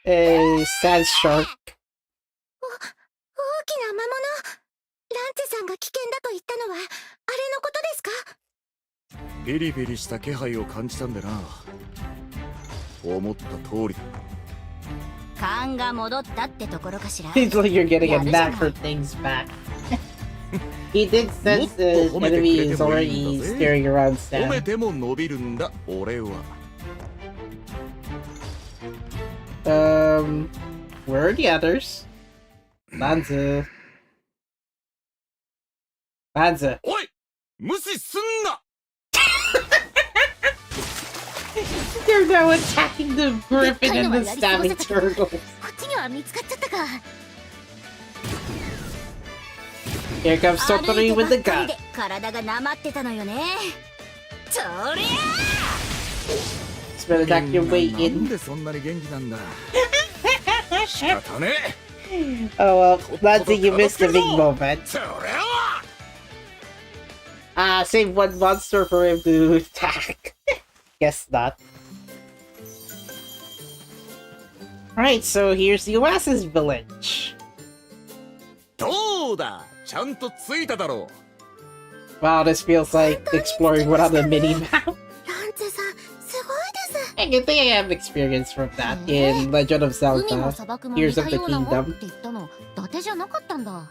a sad shark. 大きな魔物。ランチェさんが危険だと言ったのは、あれのことですか？ピリピリした気配を感じたんでな。思った通りだ。勘が戻ったってところかしら。 Seems like you're getting a Yeah, knack there's for things back. He did sense the enemy is already staring around 褒め Sam. ても伸びるんだ、俺は。Where are the others? Lanza. おい、無視すんな。 They're now attacking the griffin and the stabbing turtles. こっちには見つかっちゃったか。 Here comes 歩い Sotori てば with the っかり gun. で体がなまってたのよね。そりゃ Spell attack your way なん in. でそんなに元気なんだ。仕方ねえ。 Oh well, Lanza, you missed the big moment. そりゃ Save one monster for him to attack. Guess not. Alright, so here's the Oasis village. どうだ、ちゃんと着いただろう。 Wow, this feels like exploring without a mini map. ランチェさん、すごいです。 I can think I have experience from that in Legend of 海も Zelda. 砂漠も似 Tears た of the ようなもんっ Kingdom. て言ったの、伊達じゃなかったんだ。ラン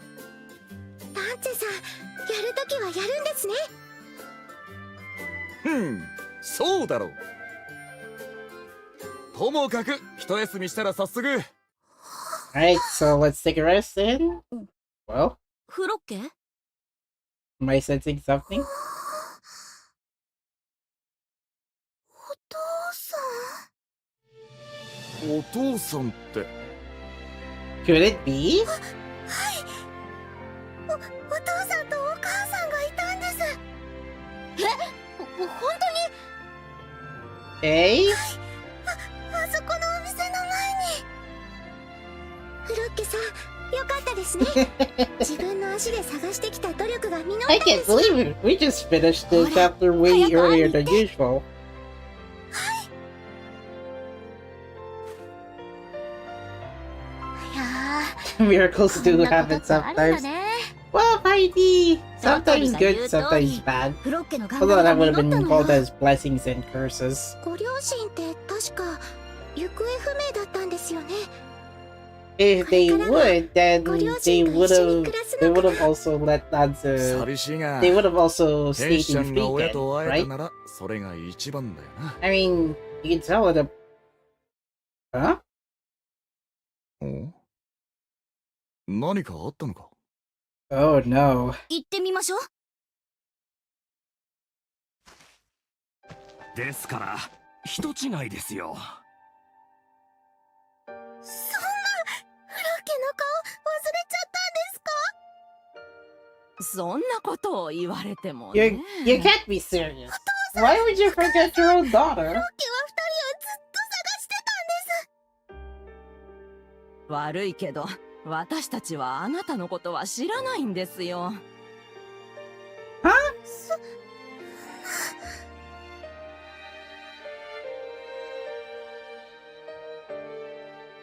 チェさん、やるときはやるんですね。そうだろう。ともかく一休みしたら早速。 Alright, so let's take a rest and... Well, フロッケ？ am I sensing something? お父さんって。 Could it be? お父さんとお母さんがいたんです。本えあそこのお店の前に。フロッケさん、よかったですね。自分の足で探してきた努力が実ったん I で can't す。 believe it. We just finished the chapter way earlier than usual. Miracles do happen sometimes. Well, Heidi, sometimes good, sometimes bad. フロッケの頑 Although 張り that が would 実 have った been の called よ。 as blessings and curses. ご両親って確か行方不明だったんですよね。 If they would, then ご両 they 親が would 一緒に have 暮らす they の would か have also let Nanzu 寂しいが they would have also 天 stayed 使ちゃ in んが親 Freakin, と会え right? たならそれが一番だよな。 I mean, you can tell what a huh? お？何かあったのか？ Oh no. 行ってみましょう。ですから人違いですよ。そんな、フロッケの顔忘れちゃったんですか？そんなことを言われても You ね。 you can't be serious. Why would you forget your own daughter? フロッケは二人をずっと探してたんです。悪いけど、私たちはあなたのことは知らないんですよ。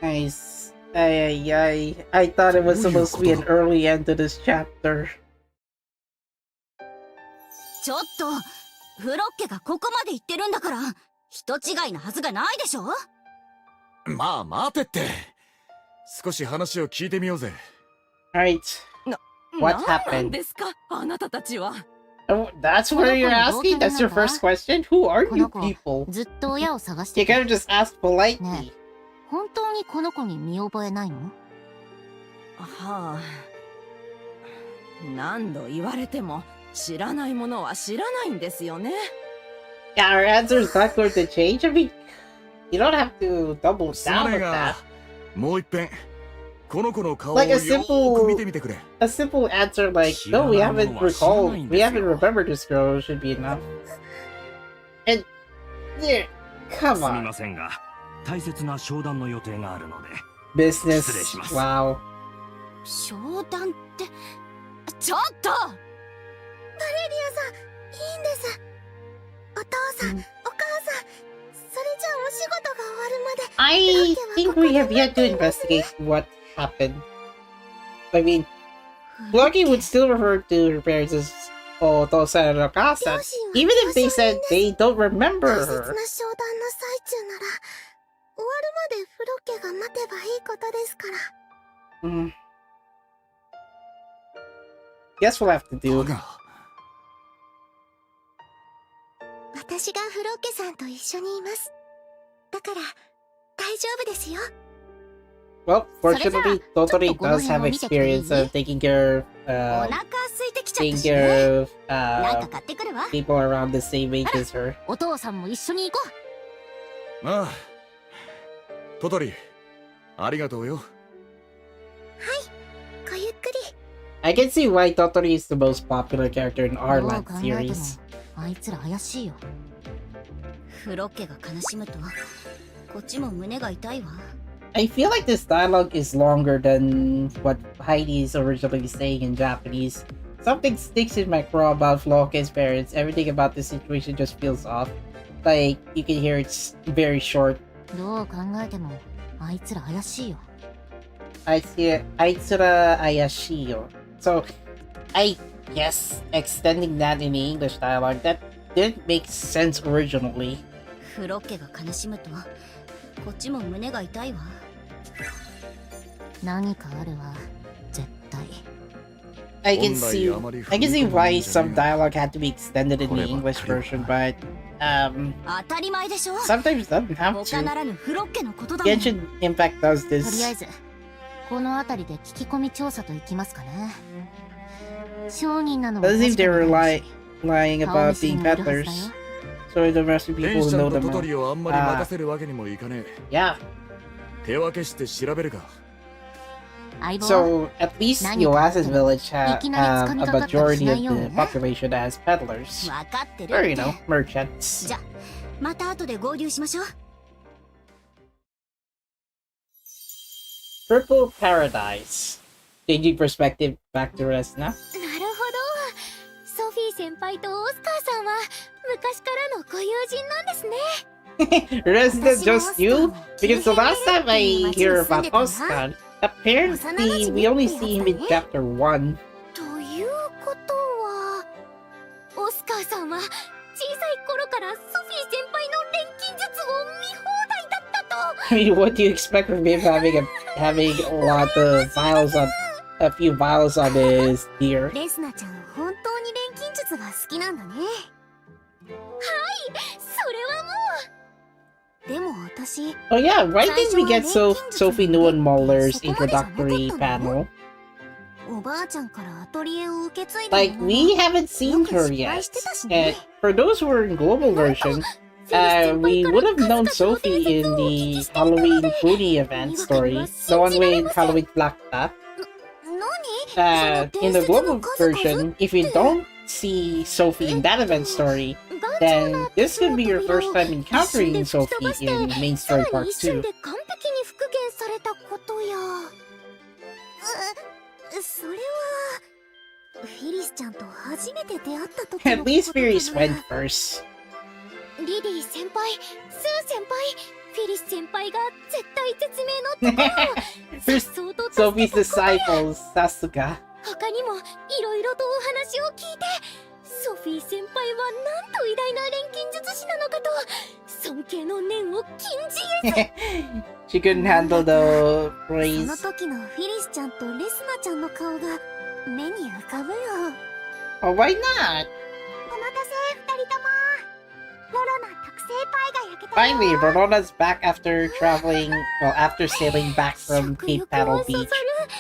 Nice. I thought it was supposed to be an early end to this chapter. ちょっと、フロッケがここまで行ってるんだから、人違いなはずがないでしょ。まあ待てって。少し話を聞いてみようぜ。 Alright. What なん happened? ですか、あなたたちは。 Oh, that's what you're asking? That's your first question? Who are こ you の子 people? ずっと親を探し You て could て have just asked politely. ね本当にこの子に見覚えないの？はあ。何度言われても知らないものは知らないんですよね。 Yeah, our answer is not going to change. I mean, you don't have to double そ down れ with が that. もう一遍この子の顔を Like よ a ー simple- く見てみてくれ。 A simple answer like, no, we haven't recalled, we haven't remembered this girl should be enough. And, yeah, す come み on. ませんが大切な商談の予定があるので。 Business. 失礼します。 Wow. 商談って、ちょっと！バレリアさん、いいんです。お父さん、お母さん、それじゃあお仕事が終わるまで。 I think we have yet to investigate what happened. I mean, Lucky would still refer to her parents as Otosan and Okasa, even if they said they don't 大 remember 切な her. 商談の最中なら、終わるまでフロッケが待てばいいことですから。Hmm. Guess we'll have to だ do. が私がフロッケさんと一緒にいます。だから、大丈夫ですよ。 Well, fortunately, Tottori ちょっとこの does 辺 have を見てきていい？ experience of taking care お of, 腹空いてきちゃっ taking たしね。 care of, なんか買ってくるわ。 people around the same age as her. お父さんも一緒に行こう。ああトトリありがとうよ。ごゆっくり。I can see why Tottori is the most popular character in ど our う land 考えても series. あいつら怪しいよ。フロッケが悲しむとこっちも胸が痛いわ。 I feel like this dialogue is longer than what Heidi is originally saying in Japanese. Something sticks in my craw about Floke's parents. Everything about this situation just feels off. Like, you can hear it's very short. どう考えてもあいつら怪しいよ。Aitsura Ayashiyo. So, I guess extending that in the English dialogue, that didn't make sense originally. フロッケが悲しむとこっちも胸が痛いわ。何かあるわ、絶対。I can see why some dialogue had to be extended in the English version, but 当たり前でしょ。 sometimes doesn't have 他な to. らぬフロッケのことだもん。と Genshin Impact does りあえ this. ずこの辺りで聞き込み調査といきますかね。商人なのも Doesn't seem 確 they か were めないし lying 顔 about 見知り being もいるはずだ peddlers. よ。 So the rest of 天 people 使 who ちゃ know んと them トト all. リをあんまり任せるわけにもいかねえ。 Yeah. 手分けして調べるか。相棒は So at least the Oasis village have a majority of the population as peddlers. 分かってる Or, っ you て know, merchants. じゃまた後で合流しましょう。 Purple Paradise. Changing perspective back to Resna. なるほど。ソフィー先輩とオスカーさんは昔からのご友人なんですね。Resna just you? Because the last time I hear about Oscar, apparently we only see him in chapter 1. ということは、オスカーさんは小さい頃からソフィー先輩の錬金術を見放題だったと。I mean, what do you expect from him having a lot of vials on a few vials on his gear? レスナちゃん本当に錬金術が好きなんだね。はい、それはもう。でも私、 Oh yeah, why didn't we get Sophie Neuenmuller's introductory panel? おばあちゃんからアトリエを受け継いだ Like, we haven't seen her yet. And for those who are in global version, we would have known Sophie in the Halloween Pony event story, the one with Halloween Black Tap. 何 In the global version, if you don't see Sophie in that event story, then this could be your first time encountering Sophie in Main Story Part 2. それはフィリスちゃんと初めて出会った時 At least Furious went first. リディ先輩、スー先輩、フィリス先輩が絶対絶命のところを First, 颯爽と Sophie's 助けたことや disciples, Sasuga. 他にもいろいろとお話を聞いて、ソフィー先輩はなんと偉大な錬金術師なのかと尊敬の念を禁じ得ず。 She couldn't handle the そ praise. の時のフィリスちゃんとレスナちゃんの顔が目に浮かぶよ。 Oh, why not? お待たせ、二人とも。ロロナ特製パイが焼けたよ。 Finally, Rorona's back after after sailing back from Cape Paddle Beach.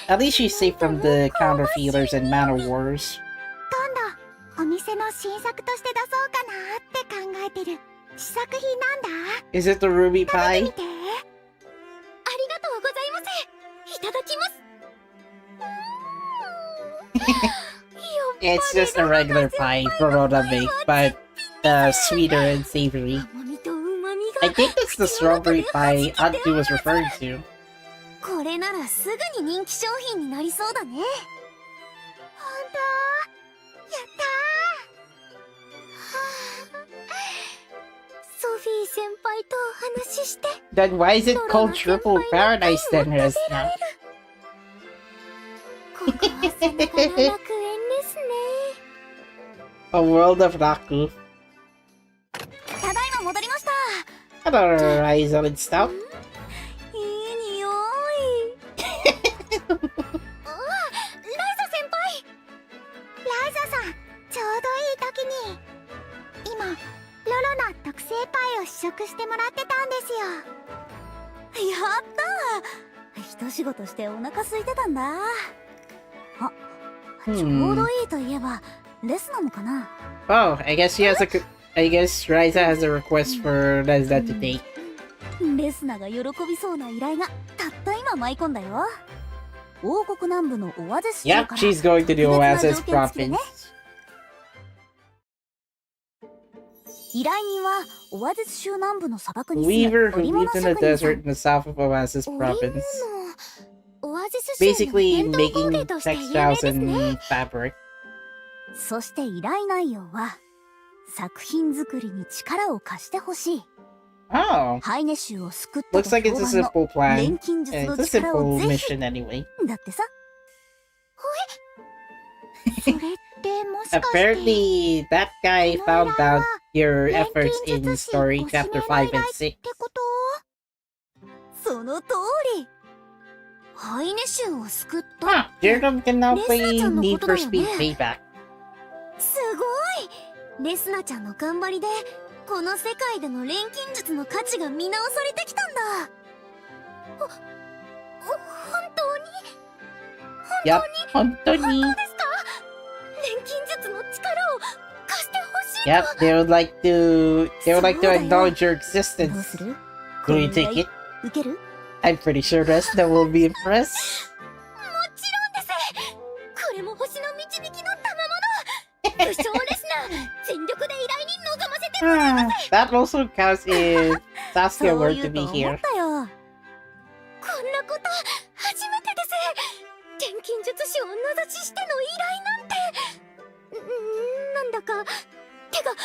At least she's safe from the counterfeiters and manor wars. 今度、お店の新作として出そうかなって考えてる試作品なんだ。 Is it the ruby 食べて pie? みて。ありがとうございます。いただきます。It's just a regular pie Rorona baked, but sweeter and savory. 甘みと旨み I が think that's the strawberry pie Auntie was referring to. これならすぐに人気商品になりそうだね。ほんと？やったー。ソフィー先輩とお話しして。 Then why is it called Triple Paradise then, Resna? ここはさながら楽園ですね。 A world of Raku. ただいま戻りました。 Hello, Razer and stuff. いい匂い。あ、ライザ先輩。ライザさん、ちょうどいい時に。今、ロロナ特製パイを試食してもらってたんですよ。やったー。一仕事してお腹空いてたんだ。あ、ちょうどいいといえば、レスなのかな。 Oh, I guess Ryza has a request for Resna to take. レスナが喜びそうな依頼がたった今舞い込んだよ。王国南部のオアゼス州 Yep, から she's going to the 特別な Oasis 条件付きでね。 province. 依頼人はオアゼス州南部の砂漠に住 Weaver む who 織物 lives in 職 the 人さ desert ん。 in the south of Oasis 織 province. 物、オアゼス州の Basically 伝統工 making 芸として有名 textiles ですね。 and fabric. そして依頼内容は作品作りに力を貸してほしい。 Oh, ハイネ州を救ったと looks like 評 it's a 判の simple plan. 錬金術 And の it's a 力を simple ぜひ mission anyway. だってさ。それってもしかして Apparently, that guy found out your efforts in story chapter 5 and 6. ってこと？その通り。ハイネ州を救った。 Huh, Jacob can now play Resna-chanの Need ことだ for よ Speed ね。 Payback. すごい。レスナちゃんの頑張りでこの世界での錬金術の価値が見直されてきたんだ。本当に Yep, 本当に。ですか？錬金術の力を貸してほしい Yep, と。 they would like to そうだよ。 acknowledge your どう existence. する？ Will you take it? 受ける？ I'm pretty sure Resna will be impressed. もちろんです。これも星の導きの賜物。武将レスナー、全力で依頼に臨ませてもらいます。That also counts if Saskia そう were 言 to う be と思 here. ったよ。こんなこと初めてです。錬金術師を名指ししての依頼なんて。なんだか手が震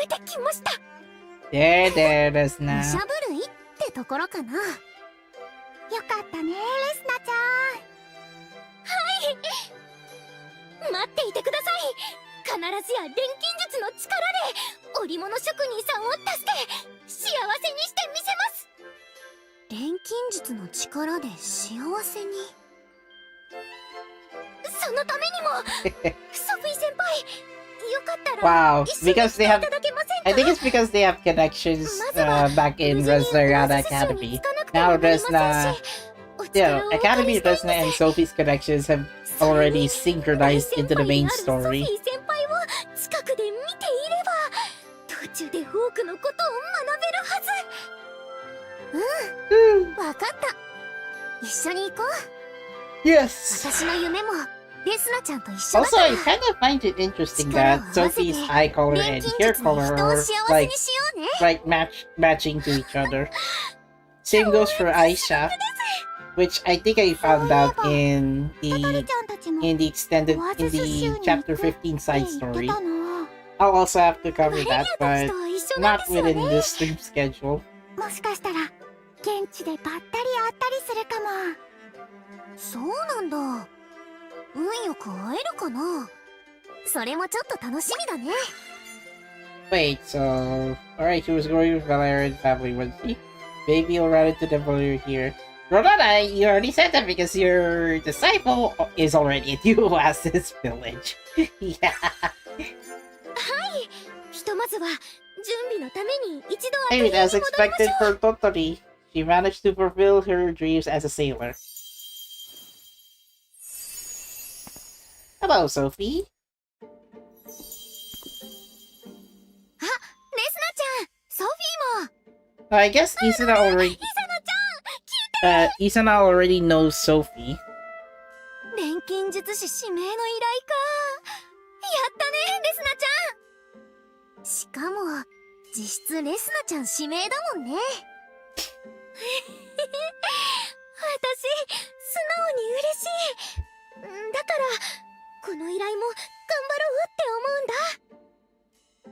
えてきました。There, 武者 Resna. 震いってところかな。よかったねレスナちゃん。待っていてください。必ずや錬金術の力で織物職人さんを助け幸せにしてみせます。錬金術の力で幸せに。そのためにもソフィー先輩、よかったら Wow, 一緒に because して they い have. ただけませんか。 I think it's because they have connections back in Resleriana Academy. Now Resna, Academy, Resna, and Sophie's connections have already synchronized into the main ソフィ story. ー先輩を近くで見ていれば途中で多くのことを学べるはず。わかった。一緒に行こう。 Yes! 私の夢もレスナちゃんと一緒だ Also, から。 I kind of find it interesting that Sophie's eye color 錬 and 金 hair 術で color 人を are 幸せ like にしようね。 matching to each other. Same goes for Aisha, which I think I found out in タタリ the ちゃんたちも in the extended オア in ゼス州 the に行く chapter 15って side 言って story. たの。 I'll also have to cover ヘリ that, アたち but と一緒なん not ですよ within ね。 the stream schedule. もしかしたら現地でばったり会ったりするかも。そうなんだ。運よく会えるかな。それもちょっと楽しみだね。 Wait, so alright, she was going with Valerian family, was she? Maybe you'll run into them while you're here. Rodana, you already said that because your disciple is already at Uas's village. Yeah. ひとまずは準備のために一度 I mean, as に戻りまし expected ょう。 for Totori, she managed to fulfill her dreams as a sailor. Hello, Sophie. レスナちゃん、ソフィーも。 I guess Isana already イサナちゃん、 Isana already knows Sophie. 錬金術師指名の依頼か。やったね、レスナちゃん。しかも実質レスナちゃん指名だもんね。私、素直に嬉しい。だから、この依頼も頑張ろうって思うんだ。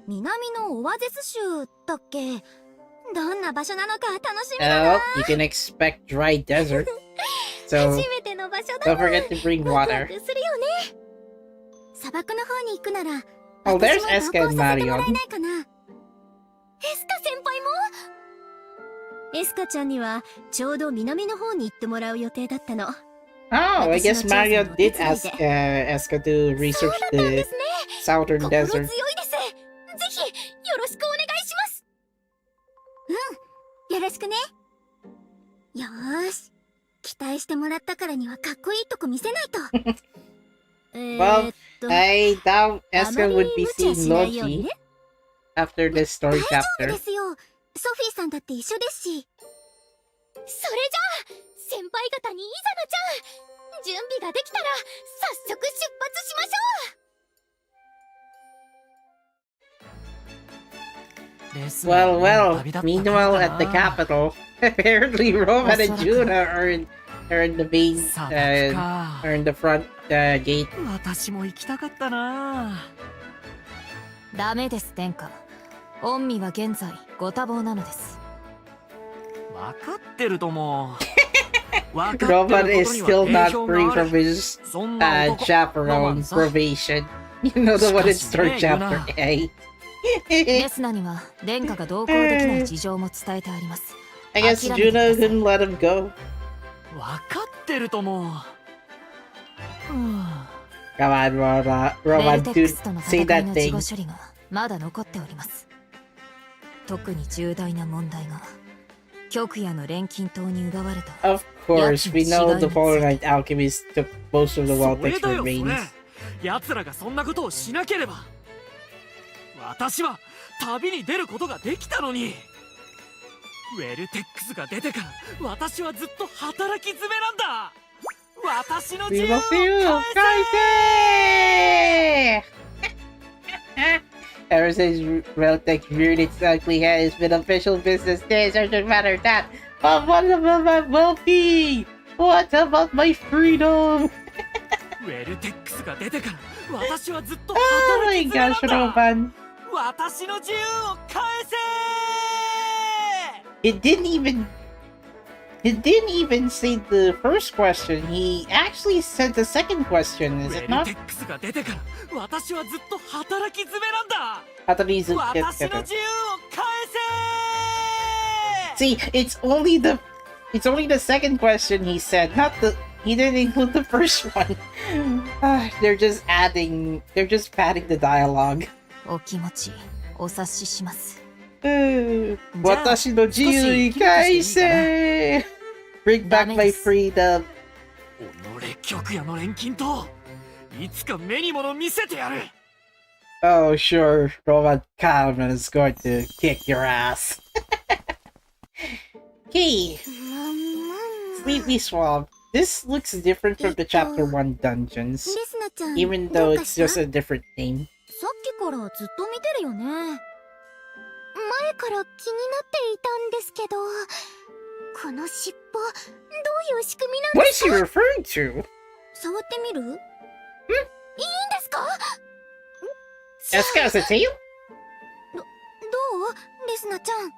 南のオアゼス州だっけ。どんな場所なのか楽しみだ Well, な。 you can expect dry desert. 初 So めての場所だ don't わ。 forget to bring ワクワ water. クするよね。砂漠の方に行くなら Oh, 私 there's も Eska 同行 and させてもら Marion. えないかな。エスカ先輩も。エスカちゃんにはちょうど南の方に行ってもらう予定だったの。 Oh, I guess Mario私の調査のお手 did 伝い ask で。 Eska to research で the すね。 southern 心強い desert. です。ぜひよろしくお願いします。よろしくね。よーし、期待してもらったからにはかっこいいとこ見せないと。Well, I doubt あ Eska ま would り be 無茶 seeing しないように Loki ね。 after this story 大丈夫 chapter. ですよ。ソフィーさんだって一緒ですし。それじゃあ先輩方にイザナちゃん、準備ができたら早速出発しましょう。レスナー Well, の well, 旅だった meanwhile から at the な。 capital, apparently Roman and おそらく Juna are in the main, 砂漠か。 are in the front gate. 私も行きたかったな。ダメです殿下。御身は現在ご多忙なのです。分かってるとも。分かってる Roman こと is に still は not 定評 free があ from る。 his そんな男ロマ chaperone ンさ。 probation. You know the one in story しかしね、 chapter 8. レスナには殿下が同行できない事情も伝えてあります。 I guess 諦めてくだ Juna さい。 couldn't let him go. 分かってるとも。Come on, Roman, ベル Roman, テッ dude, クスとの say 戦い that の事後 thing. 処理がまだ残っております。特に重大な問題が極夜の錬金塔に奪われた。 Of course, we know the Polar Knight alchemists took most of the そ Baltic れだよそれ。 remains. 奴らがそんなことをしなければ私は旅に出ることができたのに。ウェルテックスが出てから私はずっと働き詰めなんだ。私の自由を返せ。 Ever since Reltech reared its ugly head, it's been official business days. It doesn't matter that. But what about my well-being? What about my freedom? ウェルテックスが出てから私はずっと Oh 働 my き詰め gosh, なんだ。 Roman. 私の自由を返せ。 It didn't even say the first question. He actually said the second question, ウ is ェ it ル not? テックスが出てから私はずっと働き詰めなんだ。 I thought he's a 私の自由を返せ。 See, it's only the second question he said, not the. He didn't include the first one. They're just padding the dialogue. お気持ちお察しします。私の自由に返せ。Bring back my freedom. 己極夜の錬金といつか目に物見せてやる。 Oh, sure. Roman Kalman is going to kick your ass. Okay. Sleepy Swamp. This looks different from the Chapter 1 dungeons, レスナちゃん even ど though うか it's した？ just a different name. さっきからずっと見てるよね。前から気になっていたんですけど、この尻尾どういう仕組みなん What で is す she か？ referring to? 触ってみる？いいんですか？ Eska has a tail? どうレスナちゃん。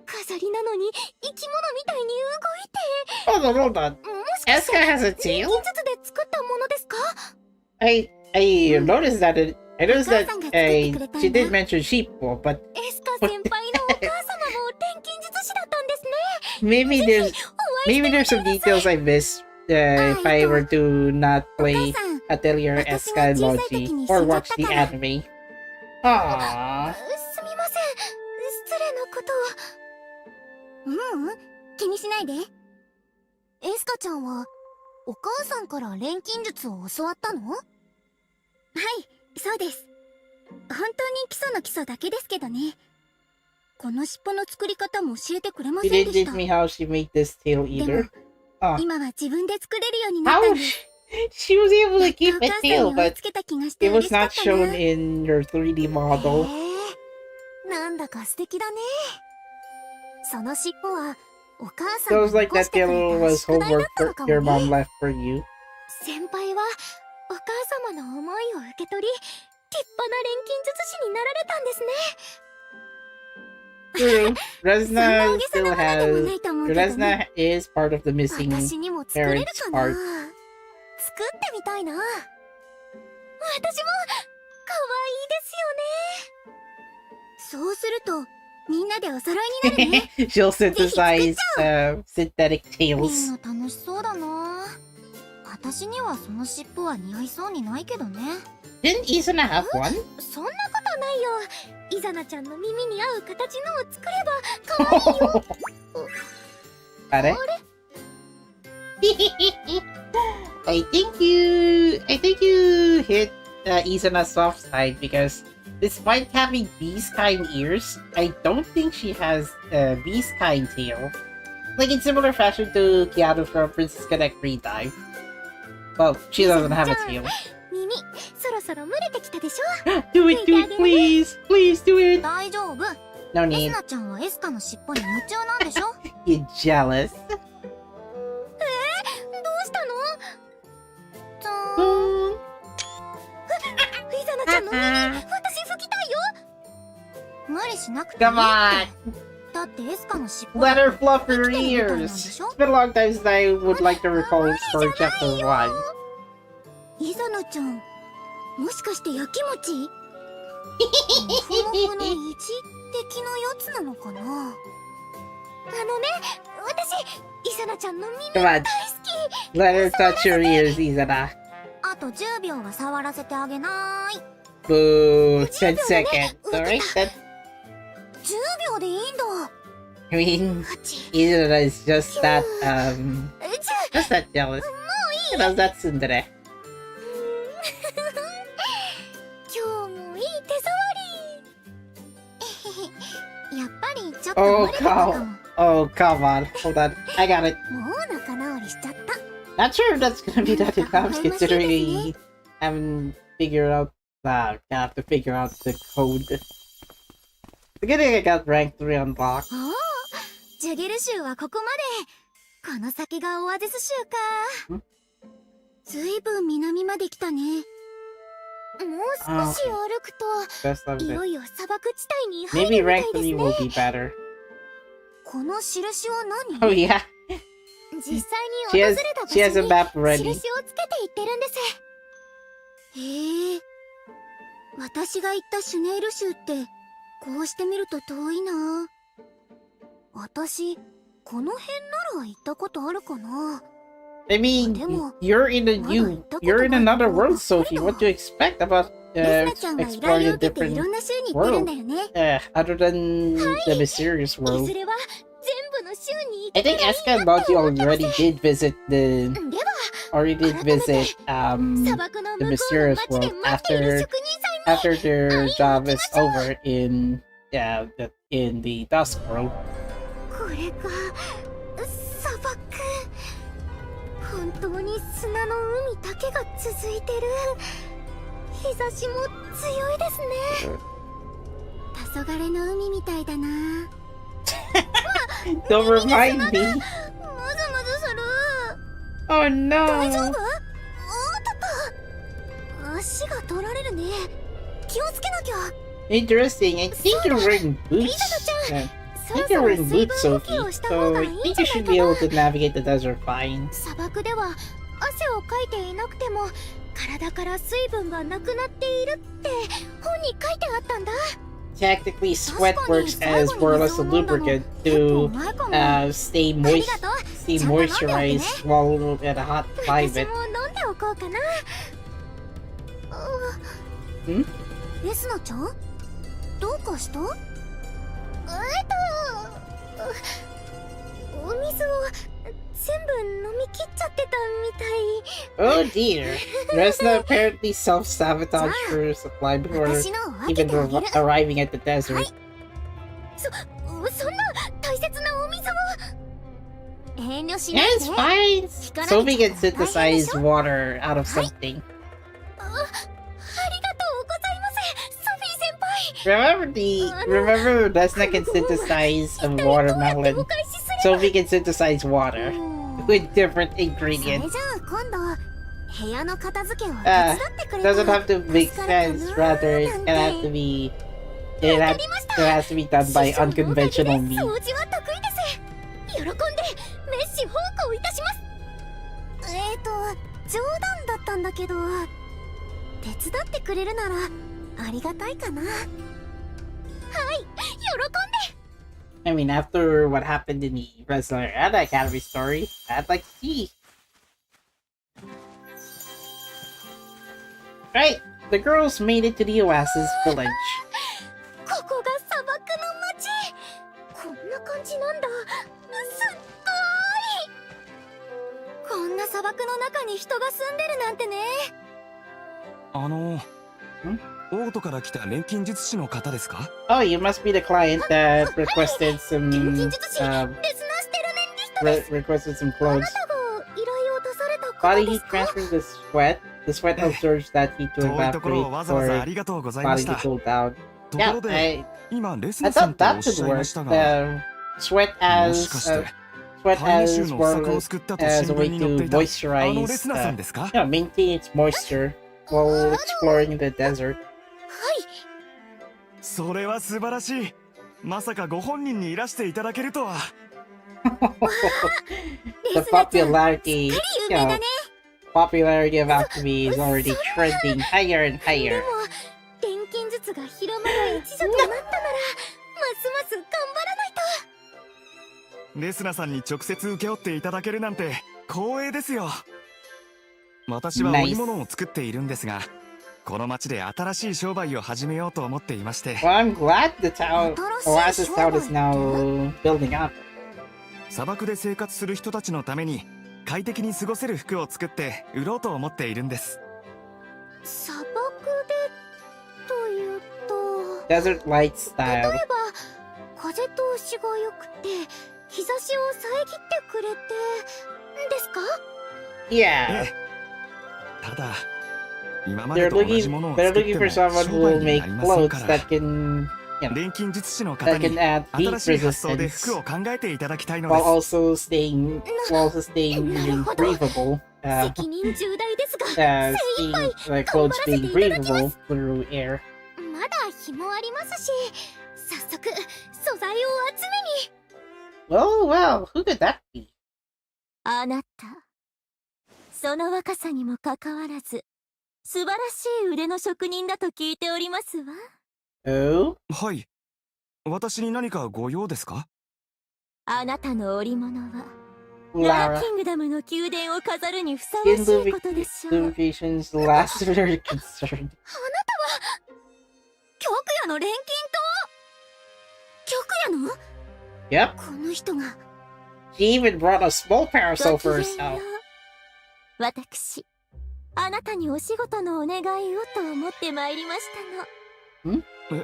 飾りなのに生き物みたいに動いて、 Hold on, hold on. もしかして Eska has a 錬 tail? 金術で作ったものですか？ I noticed that I noticed that お母さんが作ってくれたんだ。 she did mention sheep, but エスカ先輩のお母様も錬金術師だったんですね。 maybe there's some details I missed if I were to not お play 母さん、 Atelier 私 Eska は and 小さい時 Logi に or 死んじゃ watch った the から。 anime. Aww. すみません、失礼なことを。気にしないで。エスカちゃんはお母さんから錬金術を教わったの？はい、そうです。本当に基礎の基礎だけですけどね。この尻尾の作り方も教えてくれま She せん didn't でし teach た。 me how she made this tail で either. も Ah. 今は自分で作れるようになった How んです。 she was able to やっ keep と a お母さんに tail, 追い but つけた気がして it 嬉 was しか not った shown な。 in your 3D model. なんだか素敵だね。その尻尾はお母さん Feels が like 残 that してくれ tail た was 宿題だ homework ったの for か your も mom ね。 left for you. 先輩はお母様の思いを受け取り、立派な錬金術師になられたんですね。 True. そんな Resna 大げさ still なものでも has. ないと思うけどね。 Resna is part of the missing 私にも作れる parents かな。 part. 作ってみたいな。私も可愛いですよね。そうするとみんなでお揃いになるね。 She'll synthesize synthetic みん tails. な楽しそうだな。私にはその尻尾は似合いそうにないけどね。 Didn't Isuna have one? そんなことないよ。イザナちゃんの耳に合う形のを作れば可愛いよ。Got it? I think you hit Isuna's soft side because despite having beast kind ears, I don't think she has a beast kind tail. Like in similar fashion to Kiaru from Princess Connect Redive. Well, she doesn't have a tail. 耳、そろそろ蒸れてきたでしょ。 Do it, please! Please do it! 大丈夫。 No レス need. ナちゃんはエスカの尻尾に夢中なんでしょ？ You jealous. どうしたの？と Boom. イザナちゃんの耳、私拭きたいよ。無理しなくていいっ Come on! て。だってエスカの尻尾 Let だ her って fluff her 生きてるみたいなんで ears. しょ？ It's been a long time since I would like to recall story chapter 1. イザナちゃん、もしかしてやきもち？ふもふの意地的なやつなのかな。あのね、私、イザナちゃんの耳 Come 大 on. 好き。 Let her touch your ears, Izana. あと10秒は触らせてあげない。 Boo. 10 seconds. Alright, that. 10秒でいいんだ。 I mean, 8、 Izana is just that, 10。 just that jealous. You know, that's tsundere. 今日もいい手触り。Oh, れたのかも。 Oh, come on. Hold on. I got it. もう仲直りしちゃった。 Not sure if that's gonna be that enough considering we haven't figured out that. I have to figure out the code. The good thing I got rank 3 unlocked. おお、ジュゲル州はここまで。この先がオアゼス州か。ずいぶん南まで来たね。もう少し歩く Best と、い of よ it. いよ砂漠地帯に入 Maybe るみた rank いです 3 will ね。 be better. この印は何？ Oh yeah. 実際 She に has 訪れた場 she has a 所に map ready. 印をつけていってるんです。へえ。私が行ったシュネイル州ってこうしてみると遠いな。私この辺なら行ったことあるかな。 I mean, you're in another world, Sophie. What do you expect about レスナちゃんは依 exploring 頼 a を受けてい different ろんな州に行ってるんだよね。other than the mysterious い world? ずれは全部の州に行 I って think Eska and Logi already did visit the では already did visit 砂 the 漠の向こうの mysterious 街で world 待っている after 職人さんに after their job is over in in the Dusk world. これが砂漠。本当に砂の海だけが続いてる。日差しも強いですね。黄昏の海みたいだな。 Don't remind me. ムズムズする。 Oh 大丈 no. 夫？おっとっと。足が取られるね。気をつけなきゃ。 Interesting. I think you're wearing boots. そ I ろ think そ you're ろ wearing 水 boots, 分補給 Sophie. をした方 So が I いいん think じゃ you ない should か be な。 able to navigate the desert fine. 砂漠では汗をかいていなくても体から水分がなくなっているって本に書いてあったんだ。 Technically, sweat works as more or less a lubricant to stay moisturized while at a hot 私 climate. も飲んでおこうかな。ん？レスナちゃん？どうかした？お水を全部飲み切っちゃってたみたい。 Oh dear. Resna apparently self-sabotaged her supply before 私のを分 even けてあげる。 arriving at the desert. そんな大切なお水を。遠慮しな Yeah, い it's で。 fine. 引かな Sophie きゃ can 大変で synthesize しょ。 water out of something. ありがとうございます、ソフィー先輩。 Remember Resna can synthesize a どうやって watermelon. お返しすれば。 Sophie can synthesize water with different それ ingredients. じゃあ今度部屋の片付けを手伝ってくれた Doesn't have to make 助かるか sense. な Rather, it なん can て。 have to be. It has to be done by 師匠のおかげで unconventional 掃 means. 除は得意です。喜んでメッシ奉公いたします。冗談だったんだけど、手伝ってくれるならありがたいかな。はい、喜んで。 I mean, after what happened in the Resleriana Academy story, I'd like to see. Right, the girls made it to the Oasis village. ここが砂漠の街。こんな感じなんだ。すっごい。こんな砂漠の中に人が住んでるなんてね。オートから来た錬金術師の方ですか？ Oh, you must be the client that requested 錬 some 金術師、レスナステルネンリストです。 requested some あ clothes. なたが依頼を出された Body 方で heat すか？ transferred the sweat. The sweat absorbs that heat to 遠いところを evaporate わざわざあ for りがとうございま body し to た。 cool down. とこ Yeah, ろで I 今レス I ナさん thought とお that っし should ゃいま work. したが、 Sweat もし as かして sweat タイム as 州のお坂を well 救ったと as 新 a way 聞に載って to いたあの moisturize, レスナさんですか？ maintain its moisture while exploring the desert. それは素晴らしい。まさかご本人にいらしていただけるとは。The popularity, 有 you 名だ know, ね。 popularity of alchemy is already trending higher and で higher. も錬金術が広まる一助となったならますます頑張らないと。レスナさんに直接請け負っていただけるなんて光栄ですよ。私は Nice. 織物を作っているんですが、この町で新しい商売を始めようと思っていまして。 Well, I'm glad the town, Oasis town is now building up. 砂漠で生活する人たちのために快適に過ごせる服を作って売ろうと思っているんです。砂漠でというと、 Desert light 例え style. ばこ風通しが良くて日差しを遮ってくれてですか？ Yeah. ただ今まで They're と同じ looking ものを they're 作って looking も for 商 someone 売 who will に make なりません clothes から that can, you know, 錬金術師の that 方に can add 新 heat しい発想で resistance 服を考えていただきたいの while です also staying breathable. 責任重大ですが、 Staying clothes being breathable through air. まだ日もありますし、早速素材を集めに。 Oh well, who could that be? あなた、その若さにもかかわらず素晴らしい腕の職人だと聞いておりますわ。 Oh? はい。私に何かご用ですか？あなたの織物はラ Lara. ラキングダムの宮殿を飾るにふさわしいことでしょう。 Lubrication's last very concerned. 極夜の錬金塔？極夜の？ Yep, この人が she even brought a small ご parasol き for げんよ herself. う。私、あなたにお仕事のお願いをと思ってまいりましたの。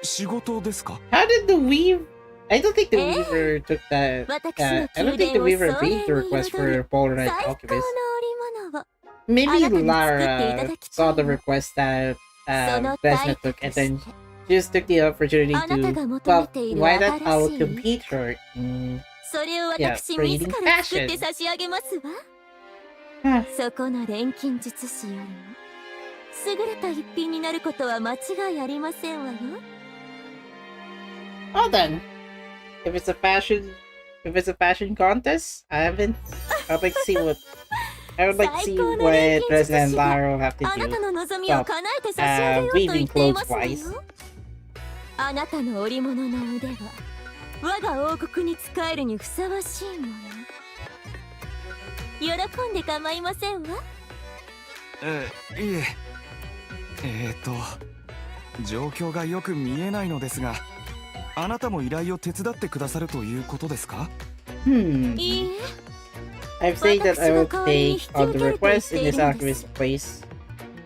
仕事ですか？ How did the weave? I don't think the weaver took that. 私の I don't 宮 think the 殿を weaver 壮麗 agreed to に request 彩 for る Polar Knight 最高の Alchemist. 織物を Maybe あなたに作っていた Lara だきたい saw the の。 request that その Resna 対 took, 価 and と then して she just took the opportunity あなた to. が求め Well, ている why not? 新 I'll しい compete her. それを Yeah, 私 for 自 eating ら作って fashion. 差し上げますわ。 Huh. そこの錬金術師よりも優れた一品になることは間違いありませんわよ。 Well then, if it's a fashion contest, I'd like to see what. I would like to see what Resna and Lara will have to あな do. たの望みを叶えて差し上げようと言っていますわよ。あなたの織物の腕は我が王国に仕えるにふさわしいもの。喜んで構いませんわ。いえ。状況がよく見えないのですが、あなたも依頼を手伝ってくださるということですか？ Hmm. いいえ、 I've said that I will take on the request in this alchemist place.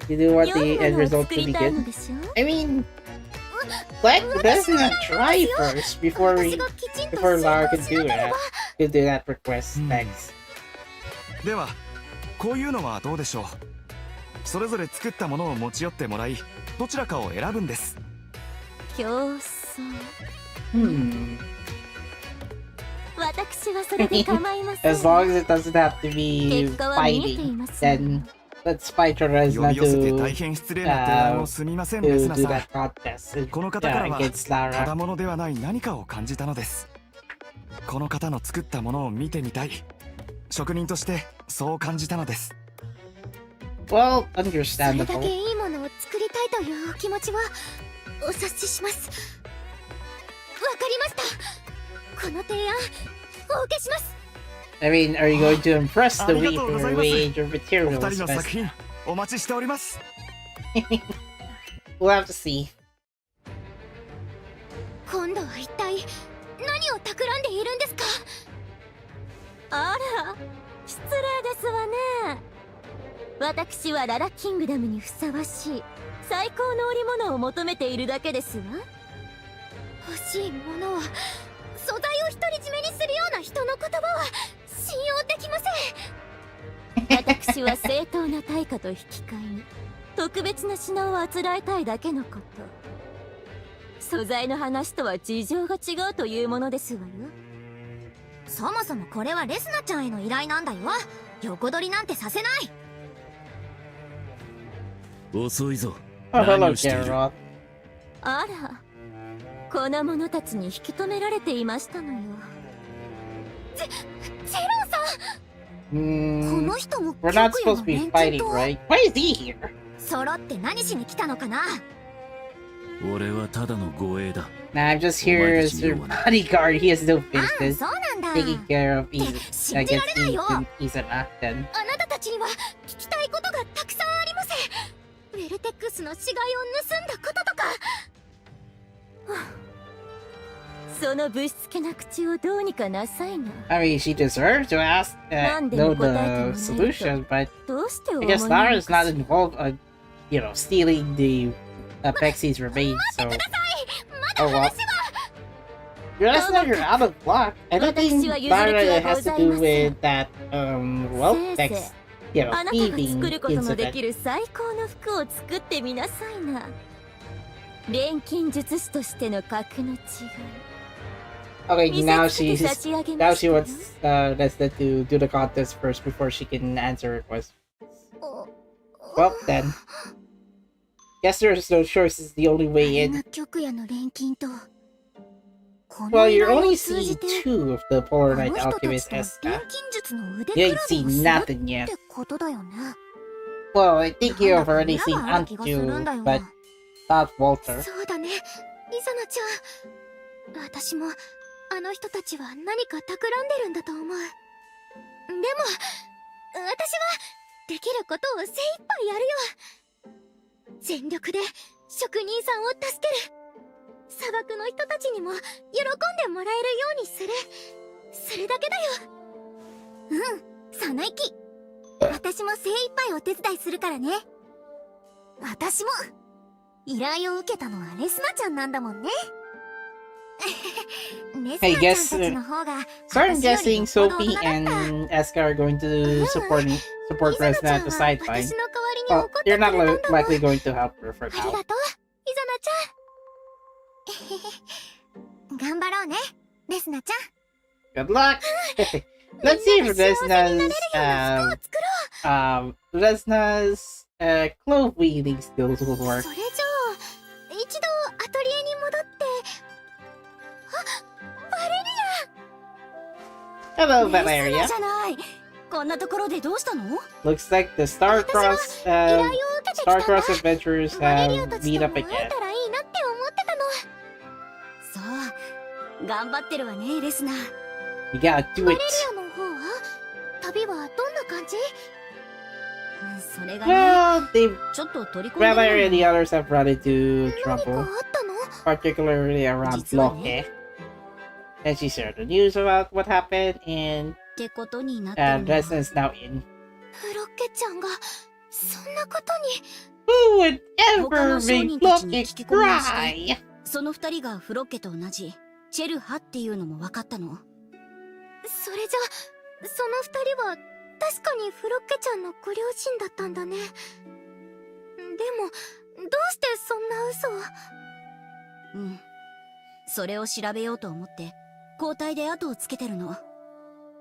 You do want 良 the いも end のを result 作 to り be たいの good. でしょ。 I mean, let's not try first before 私がきちんと before 成 Lara 功 can しな do けれ that. ば。 Can do that request. Thanks. では、こういうのはどうでしょう。それぞれ作ったものを持ち寄ってもらい、どちらかを選ぶんです。競争。Hmm. 私はそれで構いません。 As long as it doesn't have to be 結果は見えてい fighting, ますわよ。 then let's fight for 呼 Resna び寄せて to 大変失礼な提案をすみません、レス do ナさん。 that contest この方からは against た Lara. だものではない何かを感じたのです。この方の作ったものを見てみたい。職人としてそう感じたのです。Well, それだ understandable. けいいものを作りたいというお気持ちはお察しします。わかりました。この提案お受けします。 I mean, are you going to impress the ありがとうござい weaver ます with your お materials? 二人の作品お待ちしております。 We'll have to see. 今度は一体何を企んでいるんですか？あら、失礼ですわね。私はララキングダムにふさわしい最高の織物を求めているだけですわ。欲しいものは素材を独り占めにするような人の言葉は信用できません。私は正当な対価と引き換えに特別な品をあつらえたいだけのこと。素材の話とは事情が違うというものですわよ。そもそもこれはレスナちゃんへの依頼なんだよ。横取りなんてさせない。遅いぞ。 Oh, 何 hello, をしている？ Geralt. あら、この者たちに引き止められていましたのよ。ジェローさん、こ Hmm. の人も We're not 極夜 supposed の to be 錬金 fighting, 塔 right? Why is he here? 揃って何しに来たのかな。俺はただの護衛だ。 Nah, I'm just here as your bodyguard. He has no ああ、 business そうなんだ。 taking care of 信じられないよ。 Isana. Then あなたたちには聞きたいことがたくさんあります。ウェルテックスの死骸を盗んだこととか。そのぶしつけな口をどうにかなさいな。 I mean, she deserves to ask, know the solution, but どうしてお I 思い guess な Lara の is か not しら。 involved, stealing the Pexy's remains. So, まだ oh well. 話は。That's not you're out of luck. I don't think Barra has to do with that, well, next, you know, あなたが thieving 作ることので incident. きる最高の服を作ってみなさいな。錬金術師としての格の違い。 Okay, 見 now せつけて she's 差し上げ now ま she したよ。 wants Resna to do the contest first before she can answer requests. Well then, guess there's no choice. Is the only あ way れ in. が玉夜の錬金とこ Well, の依 you're 頼を only 通じ seeing て two of the あ Polar の Knight 人たち alchemists と as 錬金術の腕比 you べ ain't を seen する nothing っ yet. てことだよね。 Well, I think な you've んだか already 裏 seen がある気がするん Antu, だよ。 but not Walter. そうだね、イザナちゃん。私もあの人たちは何か企んでるんだと思う。でも私はできることを精一杯やるよ。全力で職人さんを助ける。砂漠の人たちにも喜んでもらえるようにする。それだけだよ。うん、その意気。私も精一杯お手伝いするからね。私も依頼を受けたのはレスナちゃんなんだもんね。レス I ナちゃん guess たちの方が so I'm 私より guessing よっぽど大 Sophie 人だった。 and Eska are going to support イ Resna ザナちゃ at ん the は sideline. 私の代わりに Well, 怒ってく you're れた not んだもん。 likely going to help her for あり now. がとう、イザナちゃん。頑張ろうね、レスナちゃん。 Good luck. Let's see if Resna's clove weaving skills will そ work. れじゃあ一度アトリエに戻って。あ、バレリ Hello, レスナ Valeria. じゃない。こんなところでどうしたの？ Looks like the Starcross ア。依頼を受けてきたんだ。 Starcross adventurers バレリア have たち meet と up も会え again. たらいいなって思ってたの。そう、頑張ってるわね、レスナー。 You gotta do バレ it. リアの方は旅はどんな感じ？それがね、 Well, they ちょっと取り込んで Valeria and る the の。 others have run into 何かあ trouble, ったの？ particularly around 実は Bloke. ね。 And she shared the news about what happened, and ってことになってるのは Resna is now in. フロッケちゃんがそんなことに。 Who would 他の ever 商 make 人たちに Bloke 聞き込みをして cry? その二人がフロッケと同じチェルハっていうのも分かったの。それじゃその二人は確かにフロッケちゃんのご両親だったんだね。でもどうしてそんな嘘を？うん、それを調べようと思って交代で後をつけてるの。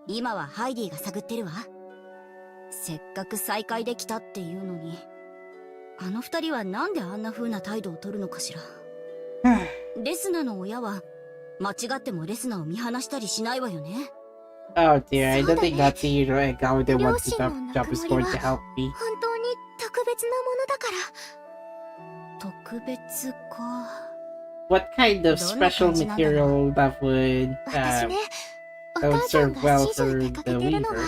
今はハイディが探ってるわ。せっかく再会できたっていうのに、あの二人はなんであんな風な態度を取るのかしら。レスナの親は間違ってもレスナを見放したりしないわよね。 Oh dear, I don't think that Theodore and Gawain want to 両親の job is ぬ going くも to り help は me. 本当に特別なものだから。特別か。 What kind of どんな special 感じなんだろう。 material that would 私ね、お that would 母さん serve が well 始終 for 出か the けてるのは weaver?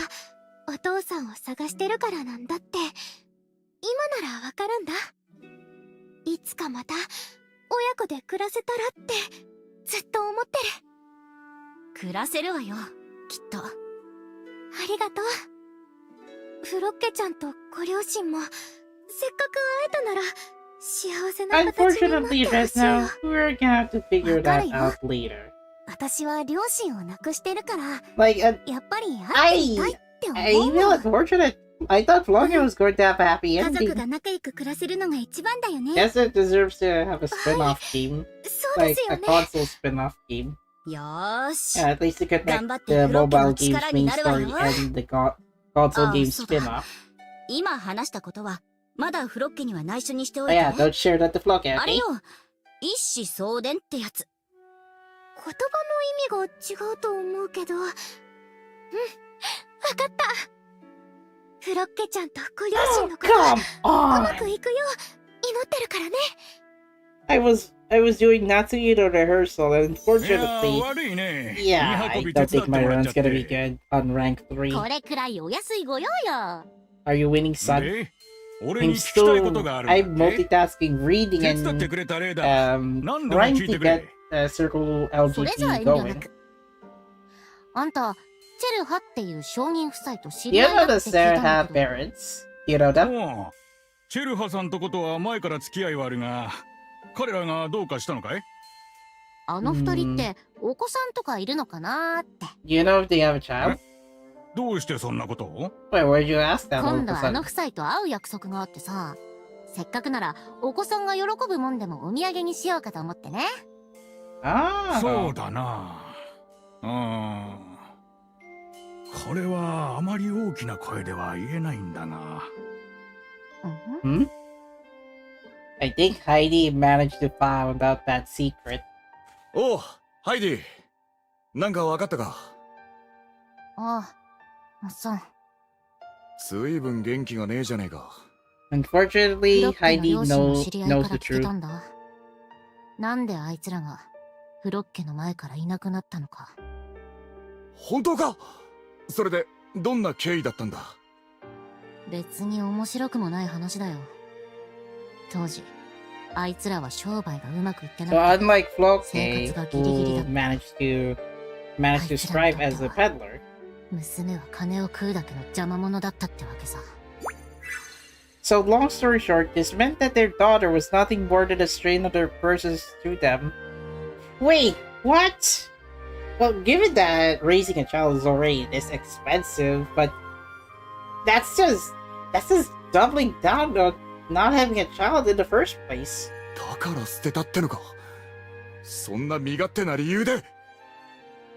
お父さんを探してるからなんだって今ならわかるんだ。いつかまた親子で暮らせたらってずっと思ってる。暮らせるわよ、きっと。ありがとう。フロッケちゃんとご両親もせっかく会えたなら幸せな形になって Unfortunately, ほしい Resna, よ。 we're gonna have to figure that わかるよ。 out later. 私は両親を亡くしてるから Like, やっぱり会ってみたいって思 I う feel の。 unfortunate. I thought Vlogger was going to have a happy 家族 ending. が仲良く暮らせるのが一番だよね。 Guess it deserves to have a spin-off game, そうで like すよ a ね。 console spin-off game. よーし。 At least to connect 頑張って the フロッケ mobile の game's 力に main なるわ story よ。 and the console あ、 game そうだ。 spin-off. 今話したことはまだフロッケには内緒にしてお Oh いて yeah, ね。 don't share that to Vlogger, あれ okay? よ、一子相伝ってやつ。言葉の意味が違うと思うけど、わかった。フロッケちゃんとご両親のこと Come うま on! くいくよう祈ってるからね。I was doing Natsuki to rehearsal, and いや unfortunately, 悪いね。 yeah, 荷 I 運び don't 手伝 think って my もらっ run's ちゃって gonna be good on rank こ 3. れくらいお安いご用よ。 Are you winning, son? で、俺に I'm 聞きたいこと still, があるんだ I'm って。 multitasking, reading 手伝って and くれた例だ。 trying 何でも to 聞いてく get れ。Circle それじゃ LGT 遠慮な going. く。あんた、チェルハっていう商人夫妻と知 Do り you 合いだ know って the 聞いたん Sarah だけど。 parents? You know them? おうチェルハさんとことは前から付き合いはあるが、彼らがどうかしたのかい？あの二人ってお子さんとかいるのかなーって。You know if they have a child? どうしてそんなことを？ Wait, where'd you ask that? 今度はあの夫妻と会う約束があってさ、せっかくならお子さんが喜ぶもんでもお土産にしようかと思ってね。Ah. そうだな。これはあまり大きな声では言えないんだが。Hmm? I think Heidi managed to find out that secret. おう、ハイディ。なんかわかったか？ああ、そう。ずいぶん元気がねえじゃねえか。Unfortunately, フロッケの Heidi 両親の知り合い knows か the ら聞けた truth. んだ。なんであいつらがフロッケの前からいなくなったのか。本当か？それでどんな経緯だったんだ？別に面白くもない話だよ。当時あいつらは商売がうまくいってな So くて、 unlike Floke, 生活がギリギリだ who managed to strive as a peddler, 娘は金を食うだけの邪魔者だったってわけさ。 so long story short, this meant that their daughter was nothing more than a strain of their purses to them. Wait, what? Well, given that raising a child is already this expensive, but that's just doubling down on not having a child in the first place. だから捨てたってのか？そんな身勝手な理由で？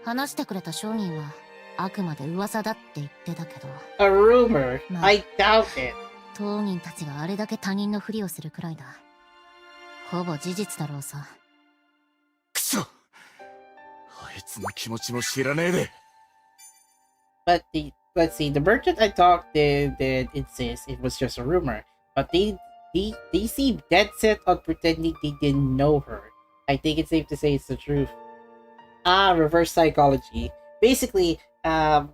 話してくれた商人はあくまで噂だって言ってたけど、 A rumor. No. I doubt it. 当人たちがあれだけ他人のふりをするくらいだ。ほぼ事実だろうさ。くそ！あいつの気持ちも知らねえで。 But let's see, the merchant I talked to did insist it was just a rumor, but they seem dead set on pretending they didn't know her. I think it's safe to say it's the truth. Reverse psychology. Basically, that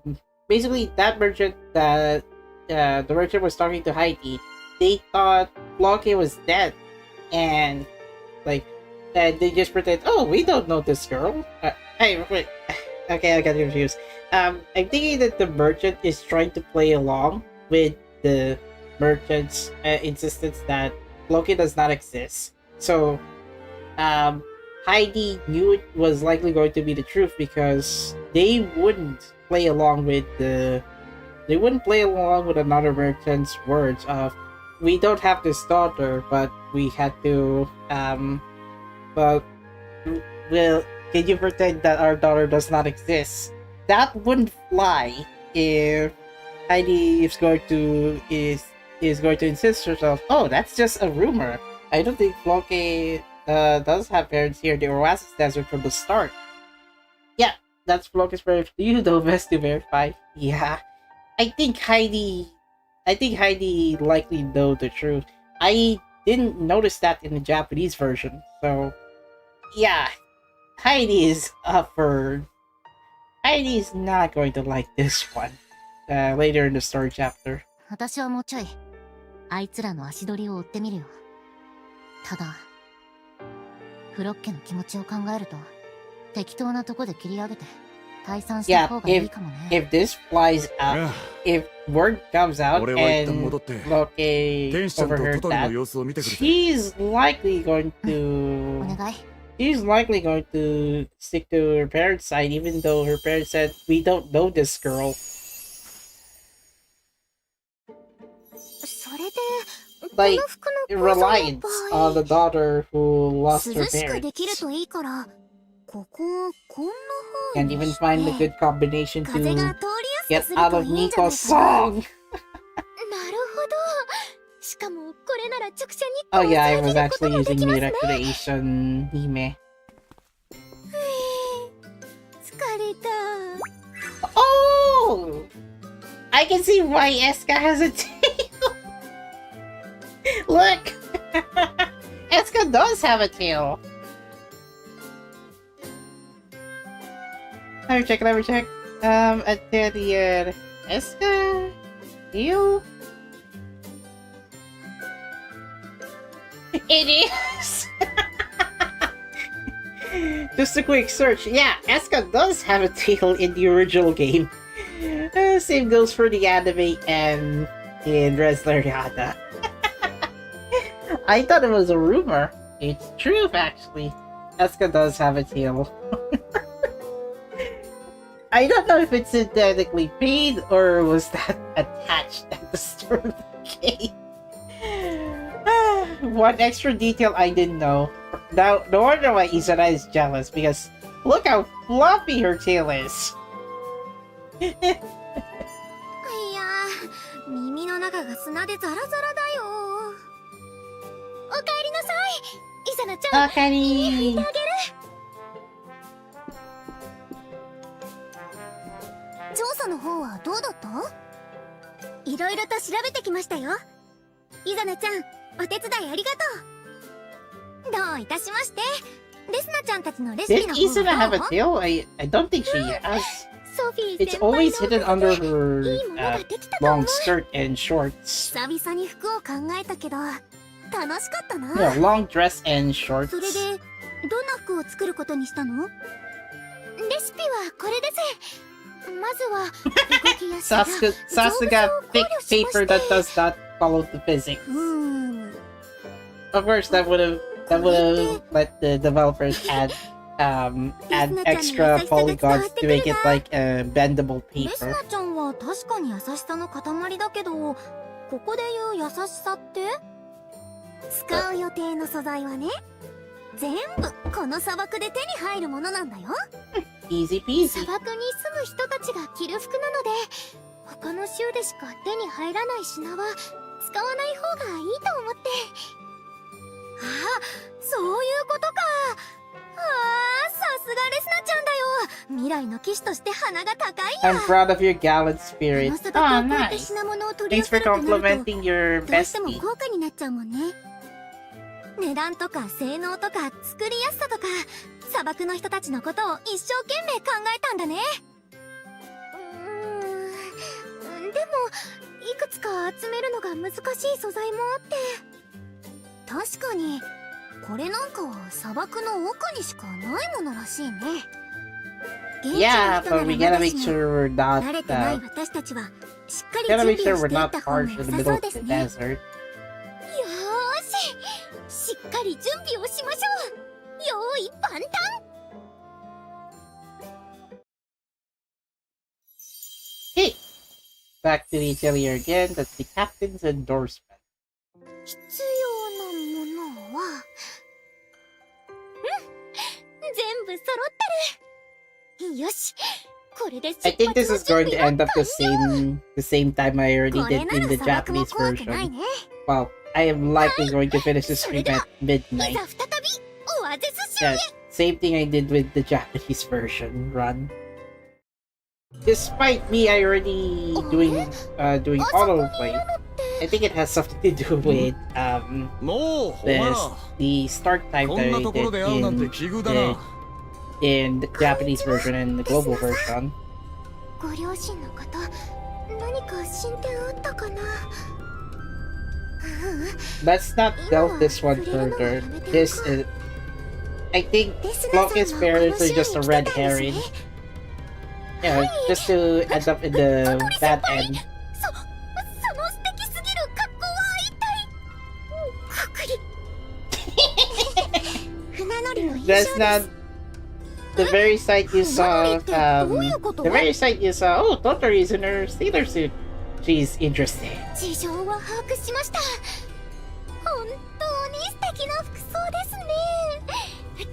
merchant that the merchant was talking to Heidi, they thought Floke was dead, and they just pretend, oh, we don't know this girl. Hey, wait. Okay, I got confused. I'm thinking that the merchant is trying to play along with the merchant's insistence that Loki does not exist. So, Heidi knew it was likely going to be the truth because they wouldn't play along with another merchant's words of, we don't have this daughter, but we had to, well, can you pretend that our daughter does not exist? That wouldn't fly if Heidi is going to insist herself. Oh, that's just a rumor. I don't think Floke does have parents here. The Oasis Desert from the start. Yeah, that's Floke's parents. Do you know best to verify? Yeah, I think Heidi likely know the truth. I didn't notice that in the Japanese version, so yeah. Heidi's not going to like this one. Later in the story chapter. 私はもうちょいあいつらの足取りを追ってみるよ。ただフロッケの気持ちを考えると適当なとこで切り上げて退散した方がいいかもね。If this flies out, if word comes out 俺は一旦 and 戻って Floke 天使ちゃんと overheard トトロの that, 様子を見てくるぜ。 she's likely going お to 願い。 she's likely going to stick to her parents' side, even though her parents said we don't know this girl. それで Like この服の構造の reliance 場 on 合 the daughter who lost her 涼しくできる parents. といいからここをこんな風 Can't に even して find the good combination 風が to 通りや get すくする out と of いいんじゃない Nico's かな。 song. なるほど。しかもこれなら直射日 Oh 光を yeah, I 遮 was ること actually もで using きますね。 Miraculation Hime. 疲れた。 Oh! I can see why Eska has a tail! Look! Eska does have a tail! Let me check. Atelier. Eska? Tail? It is! Just a quick search. Yeah, Eska does have a tail in the original game. Same goes for the anime and in Resleriana. I thought it was a rumor. It's true, actually. Eska does have a tail. I don't know if it's synthetically paid or was that attached at the start of the game. One extra detail I didn't know. Now, no wonder why Izana is jealous, because look how fluffy her tail is. いやー、耳の中が砂でザラザラだよ。おかえりなさい、イザナちゃん。Akari! あげる。調査の方はどうだった？いろいろと調べてきましたよ。イザナちゃん、お手伝いありがとう。どういたしまして。レスナちゃんたちのレシ Did ピの Izana 方 have は a tail? I don't think she has. ソフィー It's 先輩 always のお hidden かげ under で her いいものができたと思 long う。 skirt and shorts. 久々に服を考えたけど楽しかったな。 Yeah, long dress and それ shorts. でどんな服を作ることにしたの？レシピはこれです。まずは動きやすさ、 Sasuga 丈夫 thick さを考慮しまして paper that does not follow the physics. Of course, that would have let the developers add extra polygons to make it like a bendable レス paper. ナちゃんは確かに優しさの塊だけど、ここで言う優しさって使う予定の素材はね、全部この砂漠で手に入るものなんだよ。 Easy peasy. 砂漠に住む人たちが着る服なので、他の州でしか手に入らない品は使わない方がいいと思って。ああ、そういうことか。ああ、さすがレスナちゃんだよ。未来の騎士として鼻が高いや。 I'm proud of your gallant こ spirit. の砂漠 Oh, を越えて nice. 品物を取り Thanks 寄 for せるとなると、 complimenting your どうしても bestie. 高価になっちゃうもんね。値段とか性能とか作りやすさとか、砂漠の人たちのことを一生懸命考えたんだね。でもいくつか集めるのが難しい素材もあって。確かにこれなんかは砂漠の奥にしかないものらしいね。現地の Yeah, 人な but ら we ま gotta だ make しも sure we're not 慣れてない私たちはしっかり gotta 準 make 備 sure をし we're ていっ not た方が harsh 良 in the さ middle そう of で the すね。よー desert. しっかり準備をしましょう。用意万端。 Hey! Back to the atelier again. That's the captain's endorsement. 必要なものは、全部揃ってる。よし、これで出 I 発の think this is going to 準備は end up the same time I already これ did な in ら the 砂漠も Japanese 怖くない version. ね。 Well, I am likely going to finish the stream at い midnight. ざ再びオアゼス州へ。 Yeah, same thing I did with the Japanese version run. Despite me already doing autoplay, I think it has something to do with もうほら the start time こ that んな I ところで会うなんて did 奇遇だな in the Japanese version and the global version. ご両親の方、何か進展あったかな。Let's not delve this one further. This is, I think, Locke's parents are just a red herring. Yeah, just to end up in the bad end. その素敵すぎる格好は一体。くくり。船乗りの印象 That's です。 not the very sight you saw. The very sight you saw. Oh, Tottori is in her sailor suit. She's interesting. 事情は把握しました。本当に素敵な服装ですね。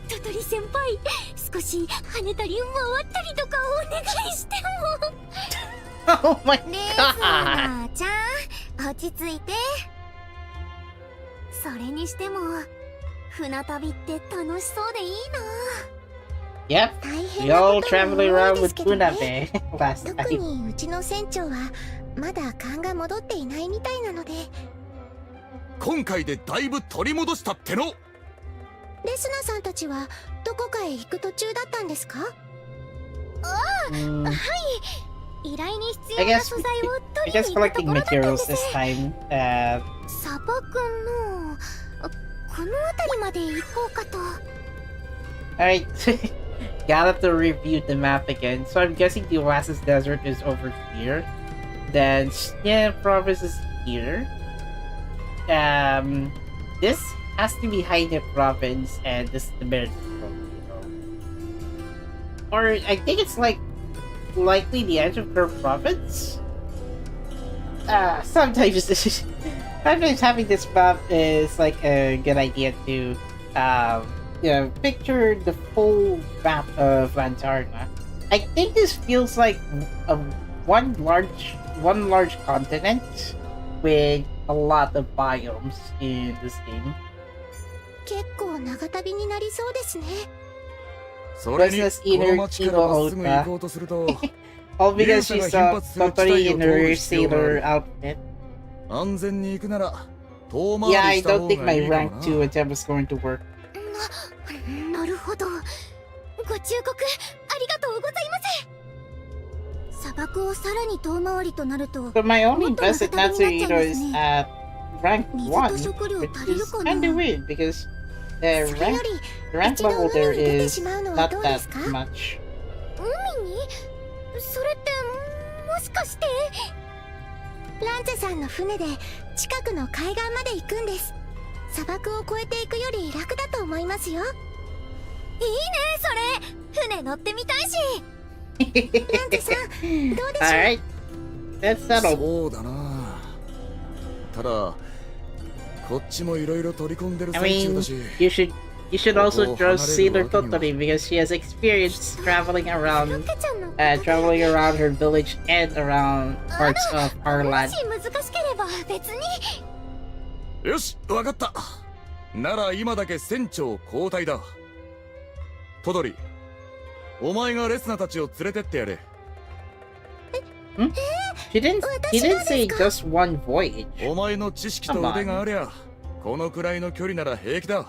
トトリ先輩、少し跳ねたり回ったりとかお願いしても。 Oh my レー god! ナーちゃん、落ち着いて。それにしても船旅って楽しそうでいいな。 Yep, 大変 we な all ことも traveled 多い around で with すけどね。 Funabe last 特 time. にうちの船長はまだ勘が戻っていないみたいなので。今回でだいぶ取り戻したっての。レスナさんたちはどこかへ行く途中だったんですか？ Mm, 依頼に必 I 要な guess 素材を I 取り guess に行ったと collecting ころだったんで materials す。 this time. 砂漠のこの辺りまで行こうかと。 Alright, gotta to review the map again. So I'm guessing the Oasis Desert is over here. Then yeah, province is here. This has to be Haine province and this is the American province. Or I think it's like likely the edge of her province. Sometimes sometimes having this map is like a good idea to picture the full map of Lantarna. I think this feels like one large continent with a lot of biomes in this game. 結構長旅になりそうですね。それに Resna's この町からまっすぐ行こうとすると All because she saw Totori in her sailor outfit. 安全に行くなら遠 Yeah, 回 I りした don't 方 think が my いいか rank も 2 な。 attempt is going to work. なるほど。ご忠告ありがとうございます。砂漠をさらに遠回りとなると、 But my only もっと best at 長旅になっちゃ Natsuhiro いま is すね。 at rank 水 1, と食料 which 足りる is かな。 kinda weird because the それよ rank り level 一度 there 海に出て is しまうのは not どうで that すか？ much. 海に？それってもしかしてランゼさんの船で近くの海岸まで行くんです。砂漠を越えていくより楽だと思いますよ。いいねそれ。船乗ってみたいし。ランゼさんどうでしょう？ Alright, that's settled. そうだな。ただこっちもいろいろ取り込んでる I 最中 mean, だし。 you should also Oh, trust Hanareru Sailor Wakimi wa. Totori because she has experience traveling ロ around ケちゃんの traveling around her village and around parts of our も land. し難しければ別に。よし、わかった。なら今だけ船長交代だ。トドリ、お前がレスナたちを連れてってやれ。He didn't say just one voyage. お前の知識と腕がありゃ、このくらいの距離なら平気だ。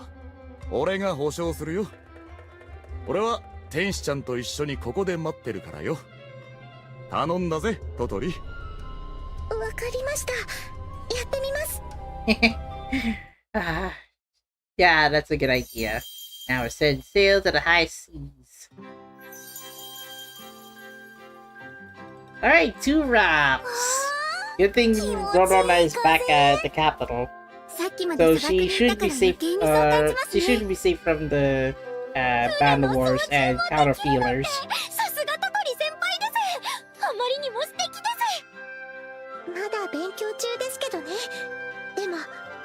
俺が保証するよ。俺は天使ちゃんと一緒にここで待ってるからよ。頼んだぜ、トトリ。わかりました。やってみます。Ah, yeah, that's a good idea. Now send sail to the high seas. Alright, 2 wraps. Good thing Dorona is back at the capital. さっきまで So 砂漠 she にい should たか be ら safe. 余計にそう感じます She ね。 should be safe from the band wars and counter feelers. さすがトトリ先輩です。あまりにも素敵です。まだ勉強中ですけどね。でも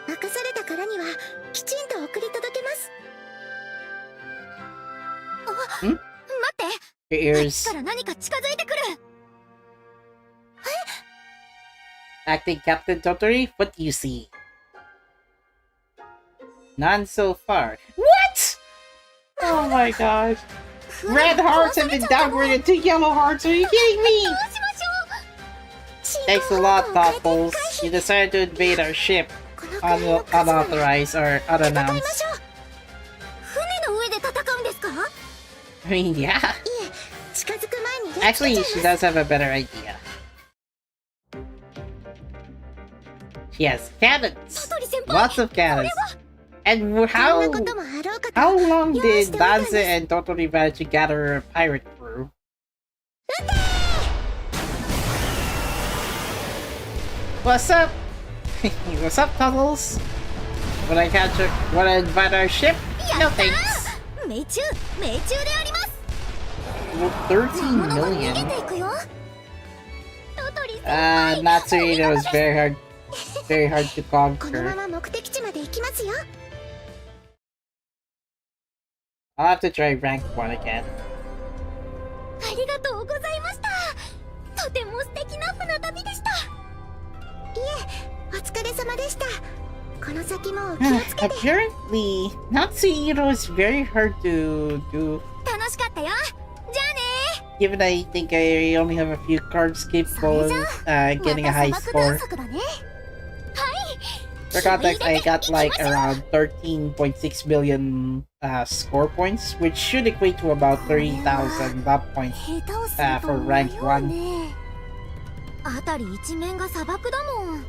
任されたからにはきちんと送り届けます。あ、ん？待って。 Your あっ ears ちから何か近づいてくる。 acting Captain Totori. What do you see? None so far. What? Oh my gosh. Red hearts have been downgraded to yellow hearts. Are you kidding me? どうしましょう。 Thanks a lot, Thoughtfuls. You decided to invade our ship, このくらいの数なら unauthorized or 戦いま unannounced. しょう。船の上で戦うんですか？ I mean, yeah. いえ、近づく前にレッツ Actually, ちゃい she ます。 does have a better idea. She has cannons. トトリ先輩。 Lots of cannons. And こんな how こともあろうかと。 how long 用意し did ておいたん Danze です。 and Totori manage to gather a pirate crew? What's up? What's up, Puzzles? Wanna invite our ship? No thanks. 命中であります。 Well, 13物が逃げ million. ていくよ。トトリ先輩。 Natsuhiro is very hard to このま conquer. ま目的地まで行きますよ。 I'll have to try rank 1 again. ありがとうございました。とても素敵な船旅でした。いえ、お疲れ様でした。この先もお気をつけて。 Apparently, Natsuhiro is very hard to do. 楽しかったよ。じゃあね。 Given I think I only have a few cards capable of getting a high また砂漠 score. 探索だね。はい。 For context, I got like around 13.6 million score points, which should equate to about 30,000 lab points 下手をすると for rank 迷う 1. ね。辺り一面が砂漠だもん。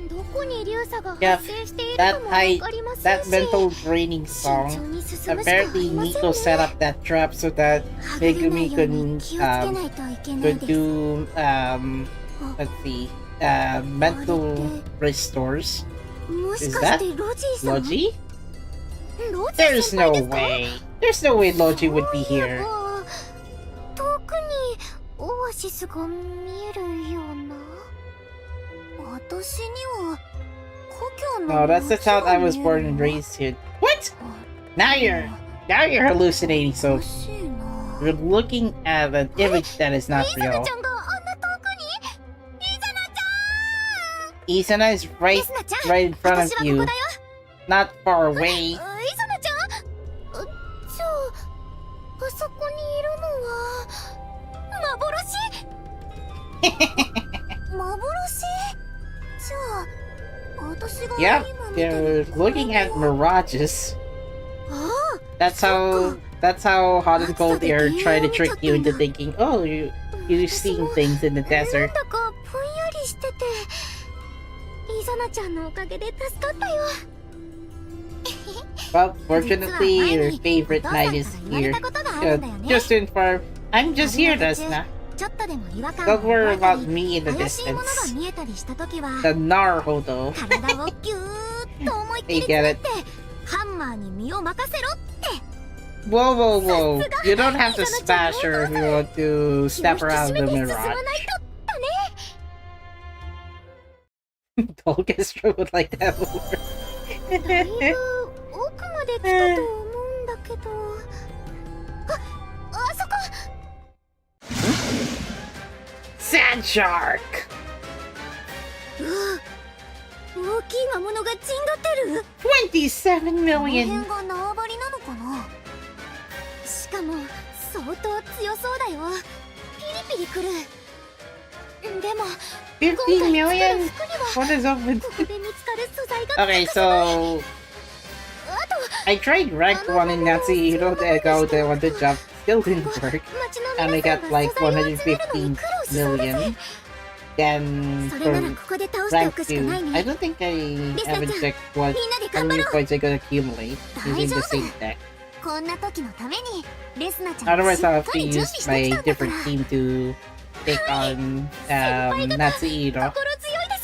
どこに流砂が Yeah, 発生している that かもわ high, かりませ that んし。 mental draining 慎 song. 重に進むしかあ Apparently, りません Nico set ね。 up that trap so that はぐれない Megumi ように couldn't 気をつけないといけない could です。 do let's see mental restores もし Is かし that てロジーさん？ Logi? ロジー There's 先輩 no ですか？ way. There's no way Logi would be そういえ here. ば遠くにオアシスが見えるような。私には故郷の No, that's the 街が town I was 見え born る and わ。 raised in. What? Now you're hallucinating, お so かしいな。 you're looking at an image that is not イザナ real. ちゃんがあんな遠くに？イザナちゃん！ Isana is right レスナちゃん、 right in front 私 of はこ you, こだよ。 not far away. イザナちゃん？じゃあ、あそこにいるのは幻？じゃあ、私が Yeah, 今見て they're るこれ looking に at は mirages. ああ、 That's how hot and cold air try to trick you into thinking, oh, you've seen things in the なん desert. だかぼんやりしてて、イザナちゃんのおかげで助かったよ。 Well, fortunately, your favorite knight is here. Just to inform, I'm just here, Resna. ちょっとでも違和感 Don't を覚 worry えた about り、 me in the 怪しいものが distance. 見えたりしたときは、 The Naruhodo. 体をギューッと思いっきり You つ get ね it? ってハンマーに身を任せろって Whoa, whoa, whoa. You don't have to smash her if you want to 気を step 引き around 締 the めて進まない mirage. とだね。 Dolgestra would like to have a word. だいぶ奥まで来たと思うんだけど、あそこ。 Sand Shark! 大きい魔物が陣取ってる。 27この million! 辺が縄張りなのかな。しかも相当強そうだよ。ピリピリくる。でも50 million? 服には What is up with... ここで見つかる素材が Okay, 欠かせない。 so... あと I tried rank 1 in Natsuhiro to echo the one to jump. Still didn't work. 町の And I 皆さん got が like 素材を集めるのに苦労しそうだぜ。 115 million. Then それなら for ここで倒してお rank くしかない 2, I ね。 don't think I Resna-chan, haven't checked what みんなで how 頑張 many ろう。 points I could accumulate using the 大丈夫。 same deck. こんな時のためにレスナちゃんが Otherwise, し I'll っ have か to り準 use 備してき my たんだから。 different team to take on 先輩方 Natsuhiro. 心強いで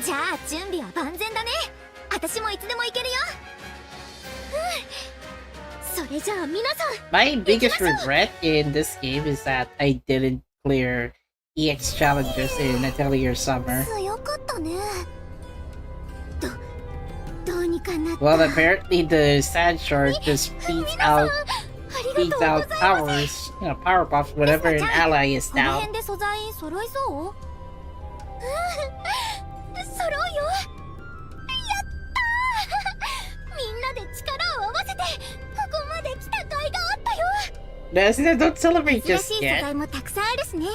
す。じゃあ準備は万全だね。私もいつでも行けるよ。それじゃあ皆さん My biggest regret in this game is that I didn't clear EX challenges in Atelier Summer. 強かったね。どうにかなった。 Well, apparently the Sand Shark just feeds out ありがとうございます。 powers, power buffs whenever an ally is この down. 辺で素材揃いそう？揃うよ。やったー。みんなで力を合わせてここまで来た甲斐があったよ。 Don't celebrate 珍し just い素 yet. 材もたくさんあるしね。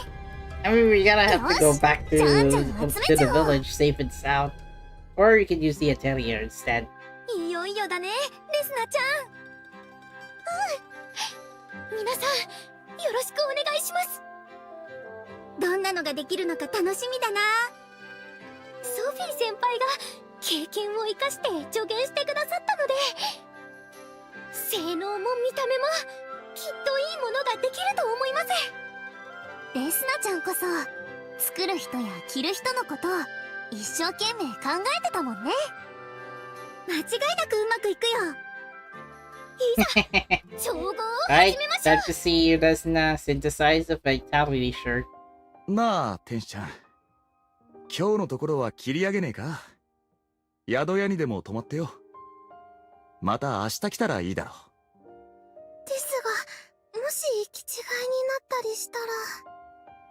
I mean, we gotta have to go back to John, the village safe and sound. Or you can use the Atelier instead. いよいよだね、レスナちゃん。皆さんよろしくお願いします。どんなのができるのか楽しみだな。ソフィー先輩が経験を生かして助言してくださったので、性能も見た目もきっといいものができると思います。レスナちゃんこそ作る人や着る人のことを一生懸命考えてたもんね。間違いなくうまくいくよ。いざ調合を Alright, 始めましょう。 time to see Resna synthesize a vitality shirt. なあ天使ちゃん、今日のところは切り上げねえか。宿屋にでも泊まってよ。また明日来たらいいだろですが、もし行き違いになったりしたら。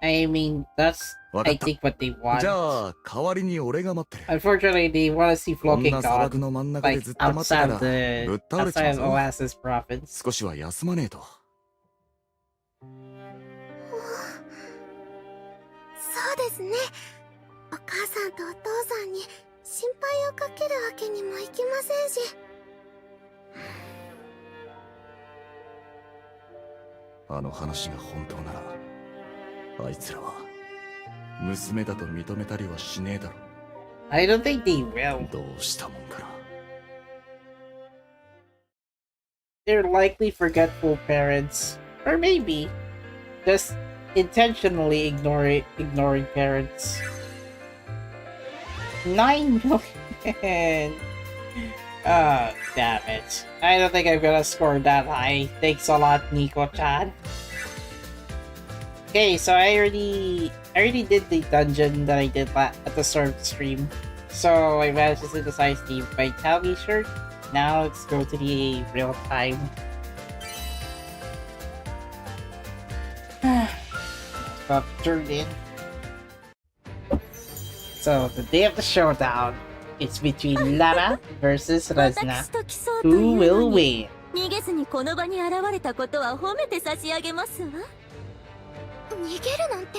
I mean, that's, う。わか I った。 think, what they じ want. ゃあ代わりに俺が待ってる。 Unfortunately, they want to see こん Floking な砂漠 God, の真ん中で like, ずっと待ってた outside ら of the, ぶっ倒れち outside まう of ぞ。 Oasis province. 少しは休まねえと。そうですね。お母さんとお父さんに心配をかけるわけにもいきませんし。あの話が本当なら、あいつらは娘だと認めたりはしねえだろ。 I don't think they will. どうしたもんかな。 They're likely forgetful parents. Or maybe just intentionally ignoring parents. 9 million And oh, damn it. I don't think I'm gonna score that high. Thanks a lot, Nico-chan. Okay, so I already did the dungeon that I did at the start of the stream. So I managed to synthesize the Vitality shirt. Now let's go to the real time. About turned in. So the day of the showdown, it's between Lara versus Resna. 私と競うと Who いう will のに win? 逃げずにこの場に現れたことは褒めて差し上げますわ。逃げるなんて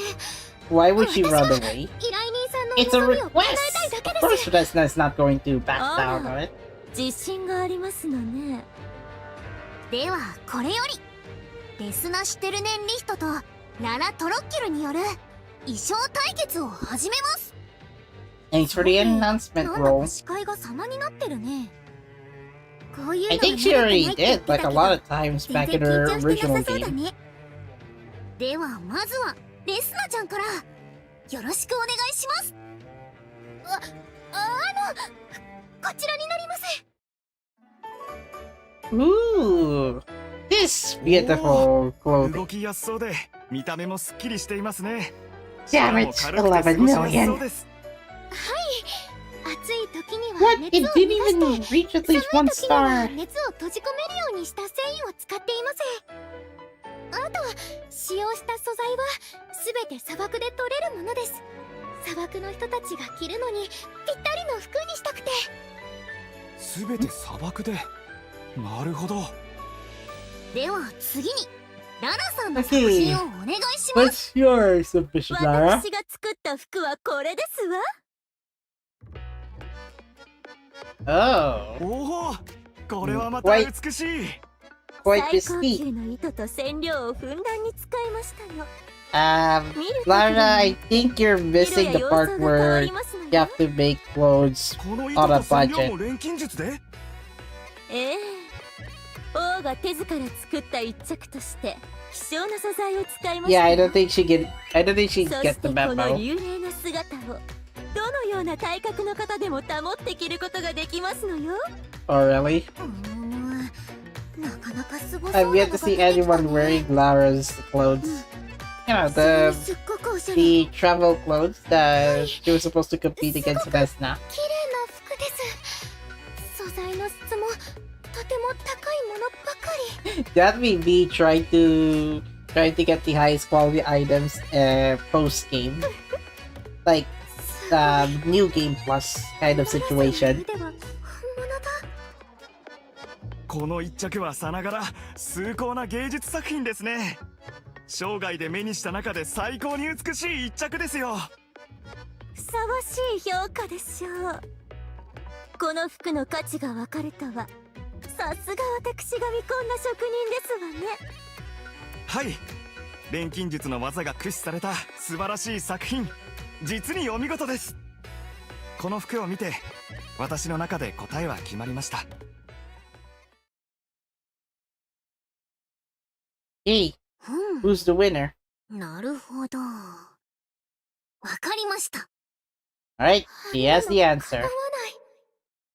Why would she run away? 依頼人さんの It's a 望みを叶え request! たいだけ Of です course Resna is not going to back down on it. 自信がありますのね。ではこれよりレスナ・シュテルネンリヒトとララ・トロッキルによる衣装対決を始めます。 Thanks for the announcement なんだ roll. か視界が様になってるね。こういうの I は think she 慣れて already ないって言っ did, てた like け a ど lot of times 全 back 然 in her 緊張してな original さそうだ game. ね。ではまずはレスナちゃんからよろしくお願いします。こちらになります。 Ooh, this beautiful 動 clothing. きやすそうで見た目もすっきりしていますね。 Damn it, しかも軽くて過11ごしやすそう million. です。暑い時には What? 熱 It を didn't 逃がして even reach at 寒い least one 時には star. 熱を閉じ込めるようにした繊維を使っています。あと使用した素材は全て砂漠で取れるものです。砂漠の人たちが着るのにぴったりの服にしたくて。すべて砂漠で。なるほど。では次にララさんの作品をお願いします。 What's your submission, Lara? 私が作った服はこれですわ。 Oh, おお、これはまた美しい。 quite 最高 mystique. 級の糸と染料をふんだんに使いましたの。 見る Lara, 限 I think you're り missing 色 the や part 様相が変わ where りますの you よ。 have to make clothes この糸 on a と染料 budget. も錬金術で。ええ、王が手ずから作った一着として希少な素材を使いまし Yeah, た I よ。 don't think she そ get し the てこの memo. 流麗な姿をどのような体格の方でも保って着ることができますのよ。 Oh, really? なかなかすごそう I've な yet の to が see 出てきた anyone ね。 wearing Lara's clothes. You know, それ the すっごくおしゃれ。 the travel clothes that she was supposed to compete against Resna. 綺麗な服です。素材の質もとても高いものばかり。 That may be trying to get the highest quality items post game, like new game plus kind of situation. ララさんの腕は本物だ。この一着はさながら崇高な芸術作品ですね。生涯で目にした中で最高に美しい一着ですよ。ふさわしい評価でしょう。この服の価値がわかるとはさすが私が見込んだ職人ですわね。はい、錬金術の技が駆使された素晴らしい作品、実にお見事です。この服を見て私の中で答えは決まりました。 Hey, うん、 who's the winner? なるほど。わかりました。 Alright, she has the 構 answer. わない。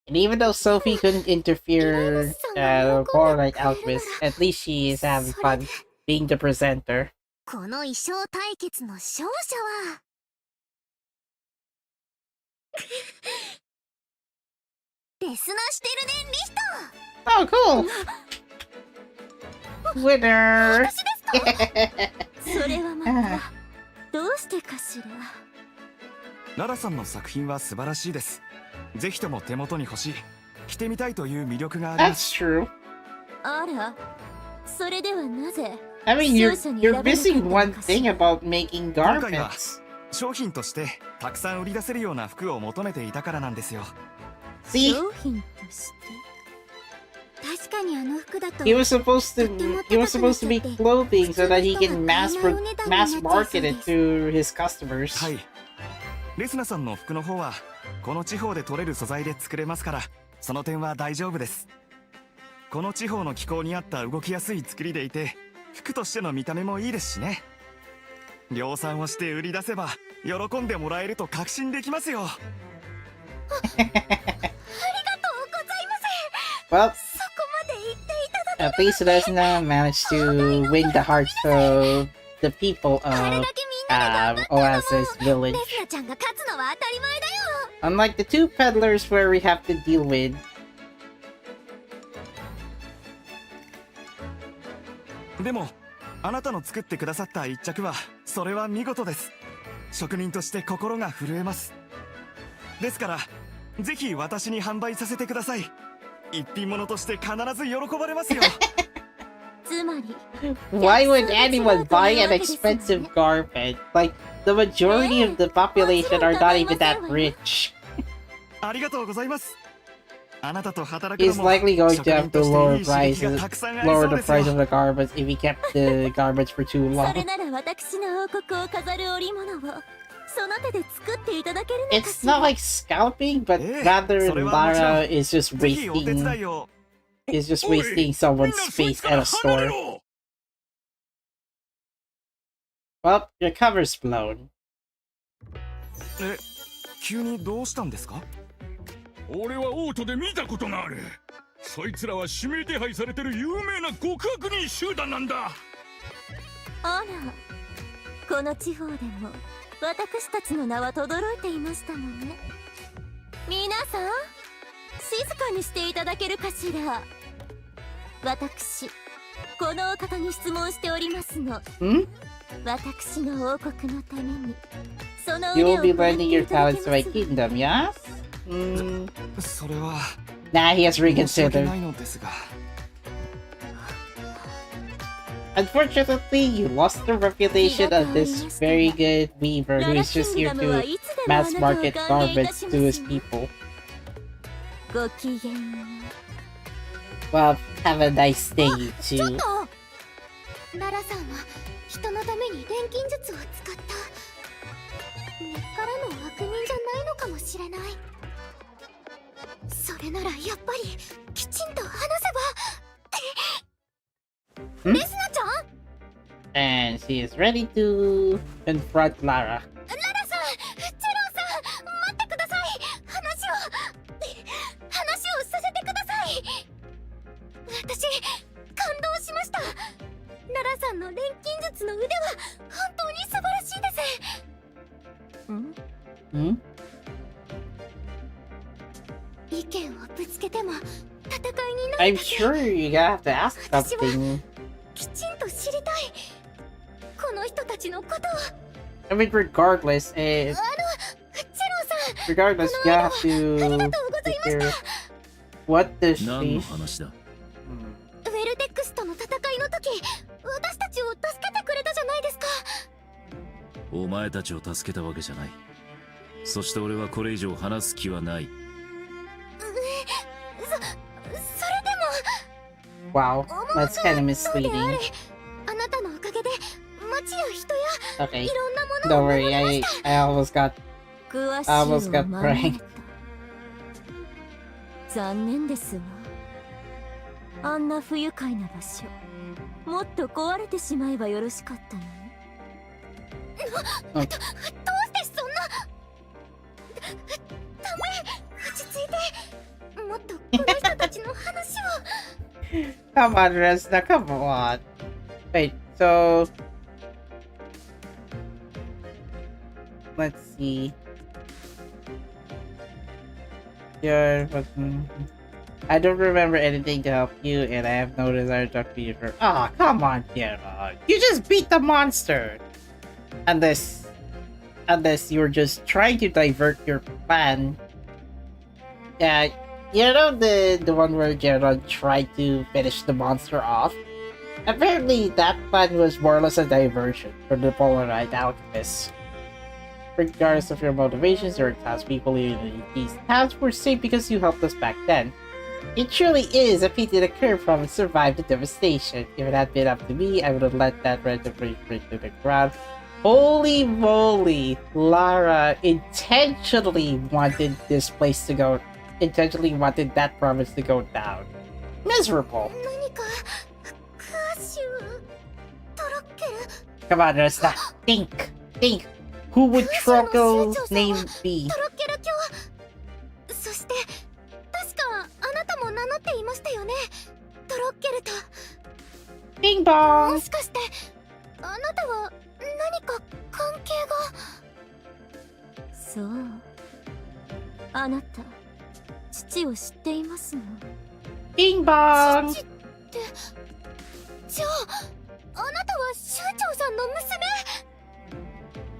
And even though Sophie couldn't interfere Colorite Alchemist, at least she is having fun being the presenter. この衣装対決の勝者はレスナしてるねリヒト。 Oh, cool! Winner! 私ですか？それはまたどうしてかしら。ララさんの作品は素晴らしいです。ぜひとも手元に欲しい、着てみたいという魅力があります。 That's true. あら、それではなぜ I mean, you're missing one thing about making 今回は garments. 商品としてたくさん売り出せるような服を求めていたからなんですよ。 See, 商品として。確かにあの服だと he was supposed to make clothing so that he can mass market it to his customers. はい、レスナさんの服の方はこの地方で取れる素材で作れますから、その点は大丈夫です。この地方の気候に合った動きやすい作りでいて、服としての見た目もいいですしね。量産をして売り出せば喜んでもらえると確信できますよ。Well, そこまで言っていただけ at least Resna managed to win the hearts of the people あれ of だけみんなで頑張ったのも Oasis Village. レスナちゃんが勝つのは当たり前だよ。 Unlike the two peddlers where we have to deal with. でもあなたの作ってくださった一着はそれは見事です。職人として心が震えます。ですからぜひ私に販売させてください。一品物として必ず喜ばれますよ。つまり Why would anyone buy an expensive garment? Like, the majority of the population are not even that rich. ありがとうございます。あなたと働くの He's も likely going 職 to 人 have と to して lower いい刺激が prices, たくさんあり lower そう the ですよ。 price of the garments if he kept the garments for too そ long. れなら私の王国を飾る織物をその手で作っていただけるのか It's しら。 not like scalping, but ええ、 rather それはもちろん。 Lara is just ぜひお手伝 wasting いを。 is just おい、 wasting someone's みんなそい space つか at ら a 離れ store. ろ。 Well, your cover's blown. え、急にどうしたんですか？俺はオートで見たことがある。そいつらは指名手配されてる有名な極悪人集団なんだ。あら、この地方でも私たちの名は轟いていましたのね。皆さん静かにしていただけるかしら。私このお方に質問しておりますの。 Hmm? 私の王国のためにその You 腕 will を be 振るって lending い your ただけ talents ま to my す。 kingdom, yes? Hmm. それは Nah, he has 申し訳 reconsidered. ないのですが。Unfortunately, you lost the reputation of this very good weaver who is just here to mass market garments to his people. ごきげんよう。 Well, have a nice day, you ちょっ two. とララさんは人のために錬金術を使った。根っからの悪人じゃないのかもしれない。それならやっぱりきちんと話せば。レスナちゃん、 And she is ready to confront Lara. ララさん、チェローさん、待ってください。話をさせてください。私感動しました。ララさんの錬金術の腕は本当に素晴らしいです。 Hmm? 意見をぶつけても戦いになる I'm sure you're gonna have to ask something. きちんと知りたい。この人たちのことを。 I mean, regardless, チェローさん、 regardless, you have あり to がとうございま figure した。 what does 何 she? の話だ。 Hmm. ウェルテックスとの戦いの時、私たちを助けてくれたじゃないですか。お前たちを助けたわけじゃない。そして俺はこれ以上話す気はない。それでも Wow, that's kind of misleading. あなたのおかげで街や人や Okay, いろんなもの don't を守 worry, りました。 I almost got 詳しい I を almost got 守れ pranked. た。残念ですわ。あんな不愉快な場所もっと壊れてしまえばよろしかったのに。どうしてそんな。ダメ、落ち着いて。もっとこの人たちの話を。 Come on, Resna, come on. Wait, so let's see. I don't remember anything to help you, and I have no desire to talk to you for. Ah, come on, Gerard. You just beat the monster. Unless you're just trying to divert your plan. Yeah, you know the one where Gerard tried to finish the monster off? Apparently, that plan was more or less a diversion from the polarized alchemists. Regardless of your motivations or tasks, people in these tasks were safe because you helped us back then. It truly is a pity the curve from survived the devastation. If it had been up to me, I would have let that random break to the ground. Holy moly! Lara intentionally wanted this place to go. Intentionally wanted that province to go down. Miserable. 何か歌手とろける。 Come on, Resna. Think. Who would Troco's name be? とろける教。そして確かあなたも名乗っていました bong! もしかしてあなたは何か関係が。そう。あなた、父を知っていますの？ Bing bong! 父って、じゃああなたは州長さんの娘。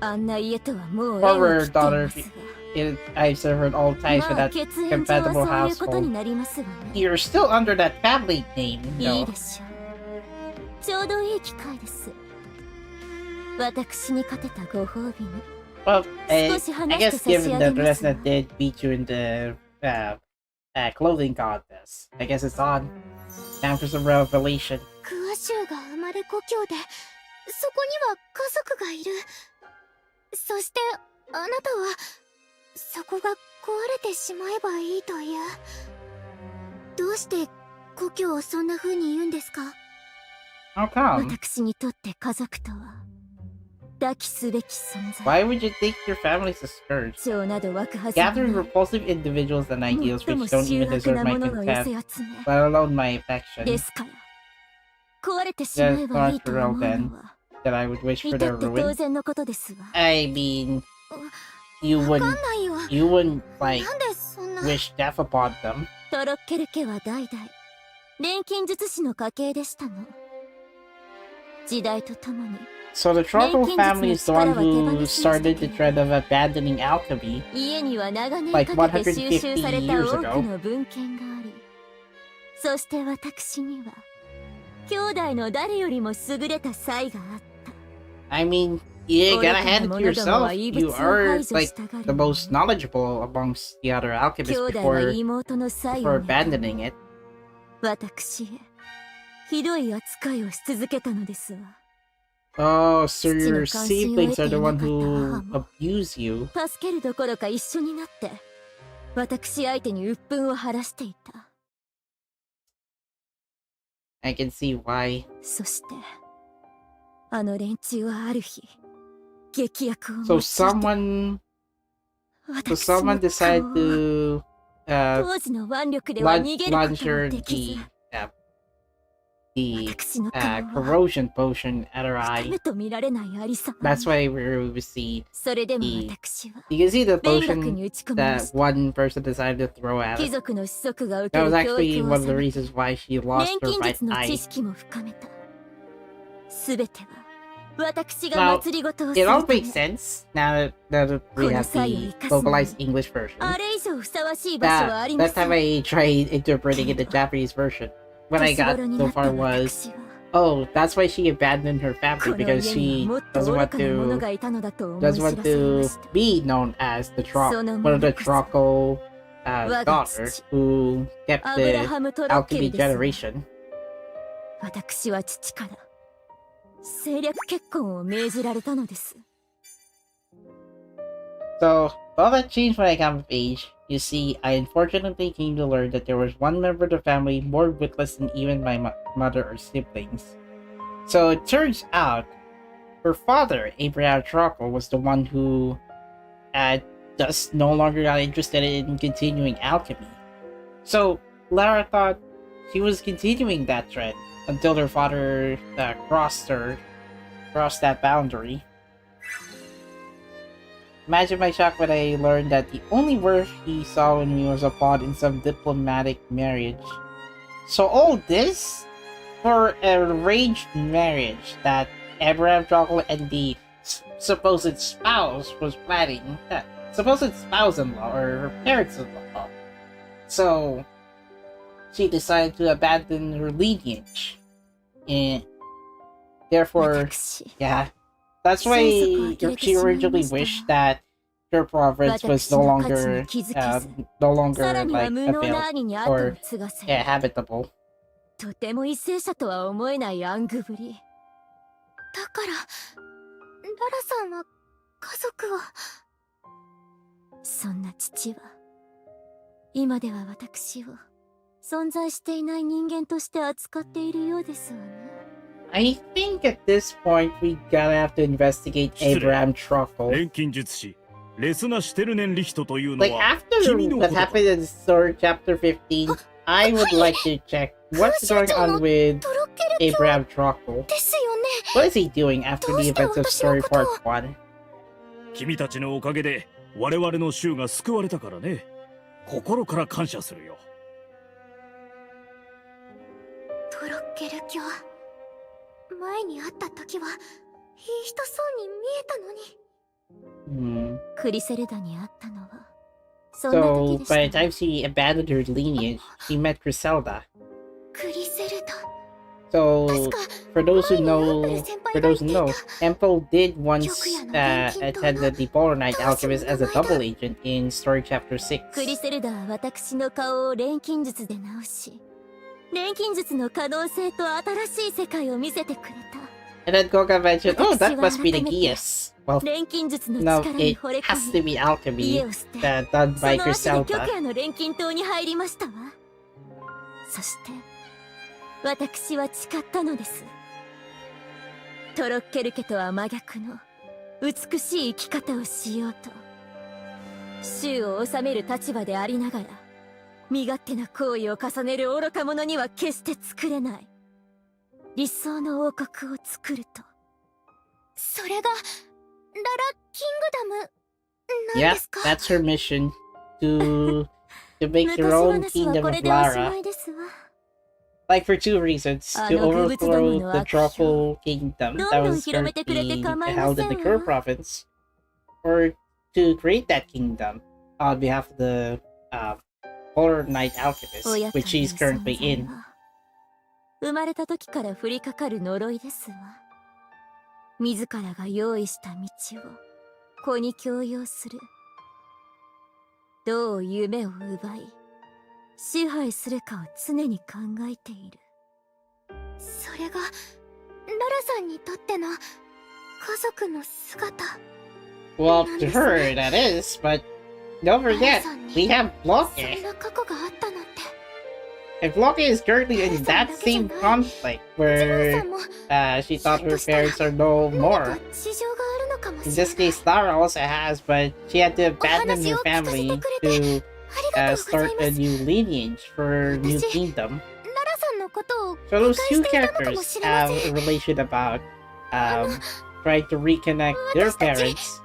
あんな家とはもう縁を Former 切ってい daughter, ますが。 I've severed all ties ま with あ that 血縁上は compatible そういうことに household. なりますがね。 You're still under that family name, いい no? でしょう。ちょうどいい機会です。私に勝てたご褒美に。Well, I 少し guess 話して差し given 上げ that ます Resna わ。 did beat you in the clothing contest, I guess it's on. Time for some revelation. クワ州が生まれ故郷で、そこには家族がいる。そしてあなたはそこが壊れてしまえばいいという。どうして故郷をそんな風に言うんですか？ How come? 私にとって家族とは抱きすべき存在。 Why would you think your family's a scourge? 情など湧くはずがない。 Gathering repulsive individuals and ideals 最も which don't 醜 even 悪 deserve な my ものの寄せ contempt, 集め。 let alone my affection, ですから壊れてしまえばいいと思うのは that I would wish for 至 their って当 ruin? 然のことですわ。 I mean, you わか wouldn't, んないよ。 you wouldn't, like, なんでそんな。 wish death upon them. トロッケル家は代々錬金術師の家系でしたの。時代とともに So the Tropical family is the one who started the trend of abandoning alchemy. 家には長年 Like かけて収集150された years 多 ago. くの文献があり、そして私には兄弟の誰よりも優れた才があった。 I mean, you gotta hand it to yourself. You are, like, the most knowledgeable amongst the other 兄 alchemists 弟は before 妹の才 before を妬み abandoning it. 私へひどい扱いをし続けたのですわ。 Oh, so your siblings are the one who abuse you. 助けるどころか一緒になって私相手に鬱憤を晴らしていた。 I can see why. そしてあの連中はある日劇薬を用い So て someone 私の decided 顔を to 当時の腕力では逃げることも launcher できず the 私の顔は corrosion potion at her ダ eye. メと見られないありさま That's why we see それでも the 私は you can see the 勉学 potion に打ち込みま that した。 one person decided to throw at 貴 it. 族の子息が受け That る was 教 actually 育を one of the 収め reasons why she lost 錬 her 金 right 術の知 eye. 識も深めた。すべては私が Now, 祭りごとをす it る all ため makes sense now that we have the localized English version. あれ以上ふさわしい場所はありま That せ time ん。 I tried interpreting it in the Japanese version. What I 年 got 頃に so なった far was, 私は oh, that's why she abandoned her こ family の because 家に she はもっと doesn't 愚 want かな者 to がいたのだと思い知 doesn't ら want されま to した。 be known as the one of the Troco daughter who kept アブラ the ハム・トロッケ alchemy ルですわ。 generation. 私は父から政略結婚を命じられたのです。 So, all that changed when I came of age. You see, I unfortunately came to learn that there was one member of the family more witless than even my mother or siblings. So it turns out, her father, Abraham Troco, was the one who just no longer got interested in continuing alchemy. So Lara thought she was continuing that trend until her father crossed that boundary. Imagine my shock when I learned that the only worth he saw in me was a pawn in some diplomatic marriage. So all this for a arranged marriage that Abraham Troco and the supposed spouse was planning. Supposed spouse-in-law or her parents-in-law. So she decided to abandon her lineage. And therefore, yeah. That's why she originally wished that her province was no longer like available or habitable. とても為政者とは思えない暗愚ぶり。だからララさんは家族を。そんな父は今では私を存在していない人間として扱っているようですわね。I think at this point we gotta have to investigate Abraham Troco. 錬金術師レスナ・シュテルネンリヒトというの Like は after 君のこ what とか happened in story chapter 15, I would like to check what's going on with Abraham Trockle. ですよね。 What is he doing after the events of Story Part 1? 君たちのおかげで我々の州が救われたからね。心から感謝するよ。トロッケル卿、前に会った時はいい人そうに見えたのに。クリセルダに会ったのはそんな時 So, でした by the time she abandoned her lineage, she met Griselda. クリセルダ。 So, for those who know, Temple did once attended the Polar Knight Alchemist as a double agent in Story Chapter 6. クリセルダは私の顔を錬金術で直し、錬金術の可能性と新しい世界を見せてくれた。 And then Goga mentioned, oh, that must be the Gias. Well, 錬金術の no, 力に it 惚れ has 込 to み、 be alchemy 家を捨て、 done そ by の足で極 Griselda. 夜の錬金塔に入りましたわ。そして私は誓ったのです。トロッケル家とは真逆の美しい生き方をしようと。州を治める立場でありながら身勝手な行為を重ねる愚か者には決して作れない理想の王国を作ると。それがララキングダムなん Yeah, ですか？ that's her mission to make 昔 her own 話は kingdom こ of れでおし Lara. まいですわ。 Like for two reasons: to overthrow the Trockle kingdom that was currently held in the Kur province, or to create that kingdom on behalf of the Polar Knight Alchemist, 親という which she's currently 存在 in. は生まれた時から降りかかる呪いですわ。自らが用意した道を子に強要する。どう夢を奪い支配するかを常に考えている。それがララさんにとっての家族の姿。 Well, to her that is, but don't forget, we have そ Bloke. んな過去があったなんて。 And Bloke is currently in that same conflict ジムさ where んも she thought her parents are no 何 more. か事情があるのかも In しれ this ない。 case, Lara also has, but she had to abandon her お話を聞かせて family くれて to ありがとうござ start いま a す。 new lineage for new 私 kingdom. ララさんのことを So 誤 those 解 two していたのかも characters しれま have せ a ん。 relation about trying to reconnect their parents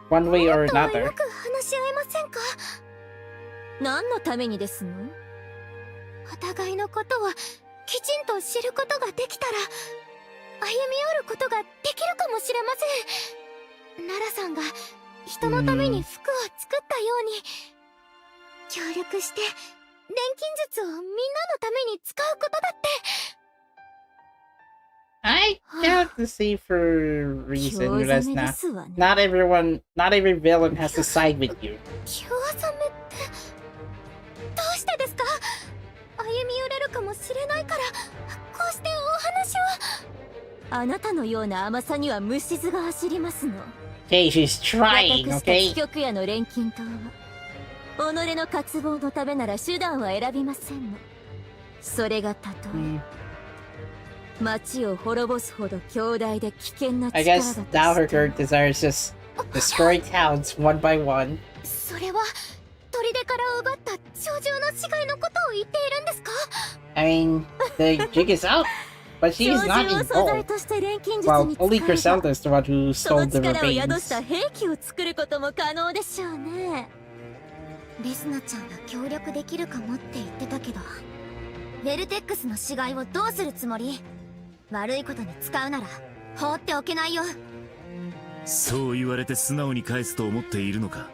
one way or もっとよ another. く話し合えませんか？何のためにですの？お互いのことをきちんと知ることができたら歩み寄ることができるかもしれません。奈良さんが人のために服を作ったように協力して錬金術をみんなのために使うことだって。 I have to say for reason, 興ざめで Resna. すわね。 Not every villain has to side with you. 興ざめってどうしてですか？歩み寄れるかもしれないからこうしてお話を。あなたのような甘さには虫唾が走りますの。 Okay, she's trying, 私たち okay? 極夜の錬金塔は己の渇望のためなら手段は選びませんの。それがたとえ町を滅ぼすほど強大で危険な I 力 guess だ now と her して current desire is just destroy towns one by one. それは砦から奪った鳥獣の死骸のことを言っているんですか？ I mean, the jig is out, but she's 鳥 not 獣を素材 involved. として錬金術 Well, に only 使えば Griselda is the one who その stole the 力を宿 remains. した兵器を作ることも可能でしょうね。レスナちゃんが協力できるかもって言ってたけど、ベルテックスの死骸をどうするつもり？悪いことに使うなら放っておけないよ。そう言われて素直に返すと思っているのか。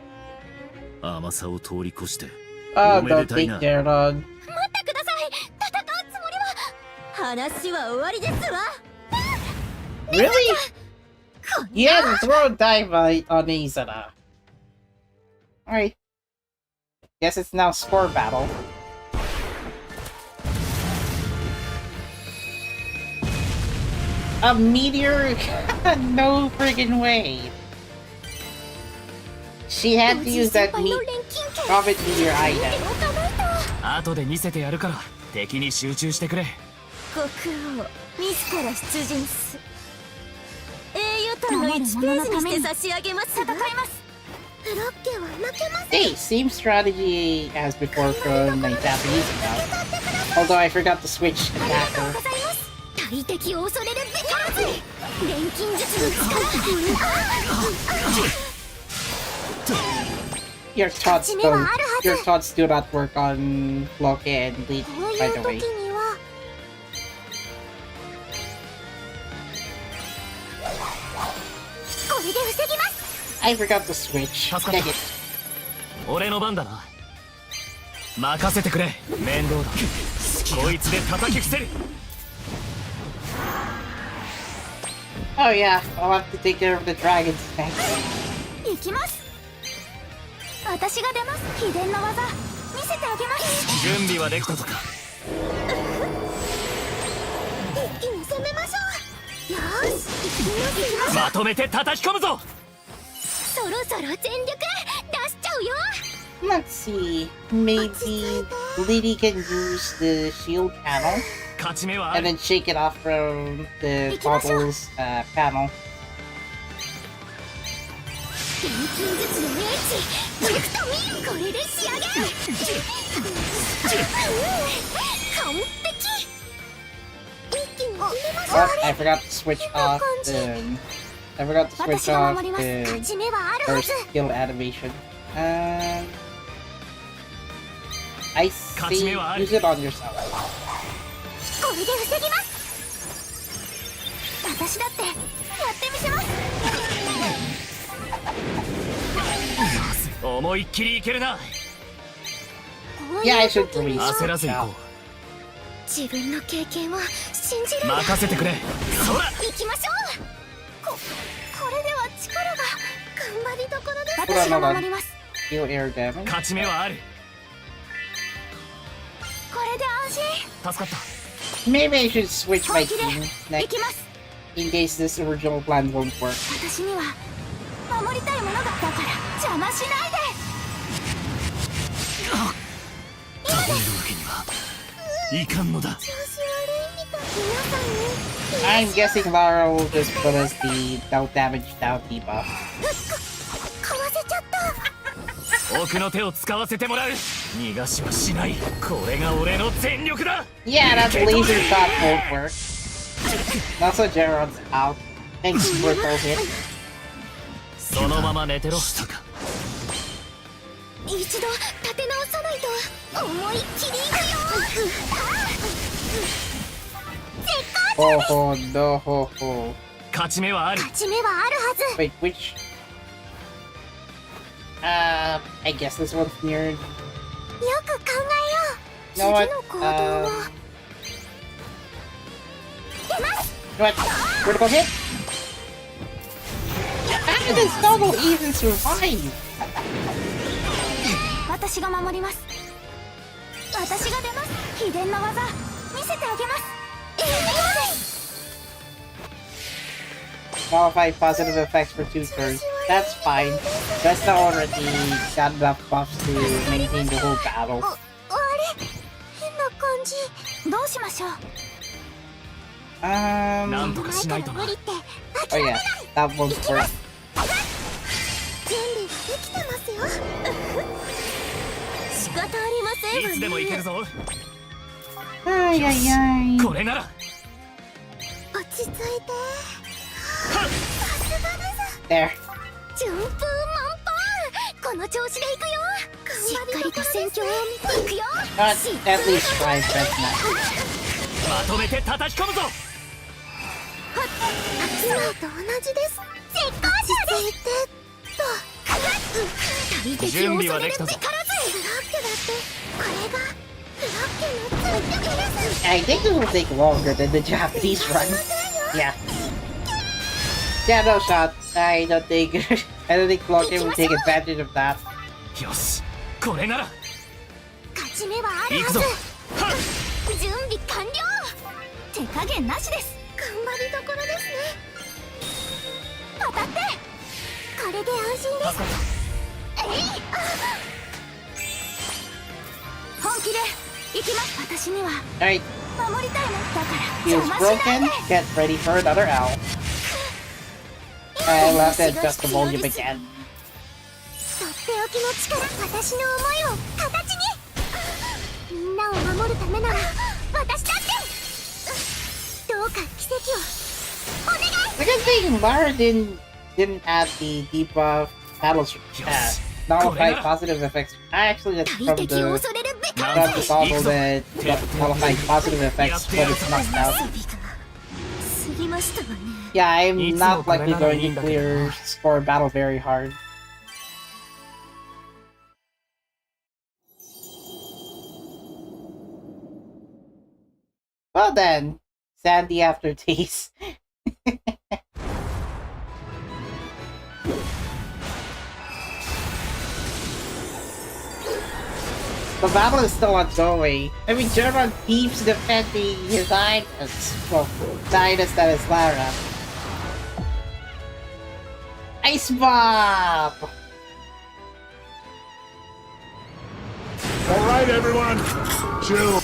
甘さを通り越して Oh, おめで don't たい take な。 that on. 待ってください。戦うつもりは。話は終わりですわ。 Really? You had to throw a dynamite on Izana. Alright. Guess it's now spore battle. A meteor? No friggin' way. She had to use that comet meteor item. 後で見せてやるから敵に集中してくれ。国王自ら出陣す。英雄譚の1ページにして差し上げます。戦います。ロッケは負けません。 Hey, same strategy as before from the Japanese account. Although I forgot to switch ありがとう attacker. ございます。大敵を恐れるべからず錬金術の力 Your thoughts do not work on Loki and Bleed, こうい by う the 時 way. にはこれで防ぎます I forgot to switch. Dang it. 俺の番だな。任せてくれ。面倒だ。こいつで叩き伏せる。 Oh yeah, I'll have to take care of the dragons next. 行きます私が出ます秘伝の技見せてあげます準備はできたとか。一気に攻めましょう。よーし、行きますよ。まとめて叩き込むぞ。そろそろ全力出しちゃうよ Let's see. Maybe Lady can use the shield panel 勝ち目はあ and る。 then shake it off from the bottle's panel. 錬金術の英知塾と見これで仕上げ完璧一気に決めましょ But I forgot to switch off I forgot to switch 私が off 守ります the 勝ち目はあるは first ず skill animation. I see. Use it on yourself. これで防ぎます私だってやってみせます思いっきりいけるな。こう Yeah, I いう should 時に release は焦らず行こ自分の経験を信じるう。んだ任せてくれ。そら。行きましょうこれでは力が頑張りどころです。私が守ります Heal air damage. 勝ち目はある。これで安心助かった。 Maybe I should switch my 本気で team 行 next きます in case this original plan won't work. 私には守りたいものがだから邪魔しないで倒れるわけにはいかんのだ。調子悪いみたい。皆さんに I'm guessing Lara will just put us the doubt damage down debuff. かわせちゃった。奥の手を使わせてもらう。逃がしはしない。これが俺の全力だ。 Yeah, that laser shot won't work. Also, Gerard's out. Thanks for full hit. そのまま寝てろ。したか。一度立て直さないと思いっきりいくよ絶好 Ho ho, no ho ho. 勝ち目はある。勝ち目はあるはず Wait, which? I guess this one's near. よく考え You know よ what? う次の行動は出ます You know what? Critical hit? How did this double even survive? 私が守ります私が出ます秘伝の技見せてあげます Modify positive effects for 2 turns. That's fine. Resna already got enough buffs to maintain the whole battle. あれ変な感じどうしましょう なんとかしないとな。無理って Oh yeah, that won't work. 準備できてますよ。仕方ありませんわねいつでもいけるぞ。 Ay, ay, ay. これなら。落ち着いて。 There. 順風満帆この調子でいくよしっかりと戦況を見ていくよ Not at least try Resna. まとめて叩き込むぞ。今と同じです。絶好調です大敵を準備は恐れるできたぞ。ブラッケだってこれがブラッケの全力です。 I think this will take longer than the Japanese run. Yeah. Yeah, no shot. I don't think Flocky will take advantage of that. よし、これなら。勝ち目はある行くぞ。はず準備完了手加減なしです頑張りどころですね。当たってこれで安心です。本気で行きます私には Alright, 守りたいもんだから feels 邪魔しない broken. で Get ready for another owl. I'll have to adjust the volume again. とっておきの力、私の思いを形に。みんなを守るためなら私だって。どう The good thing Lara didn't add the debuff battles nullify positive effects. Actually, that's from the toggle that nullify positive effects when it's knocked out. 過ぎましたわね。 Yeah, I'm not likely going to clear score battle very hard. Well then, sandy aftertaste. The battle is still ongoing. I mean, German keeps defending his items. Well, the items that is Lara. Ice Bomb! Alright, everyone! Chill!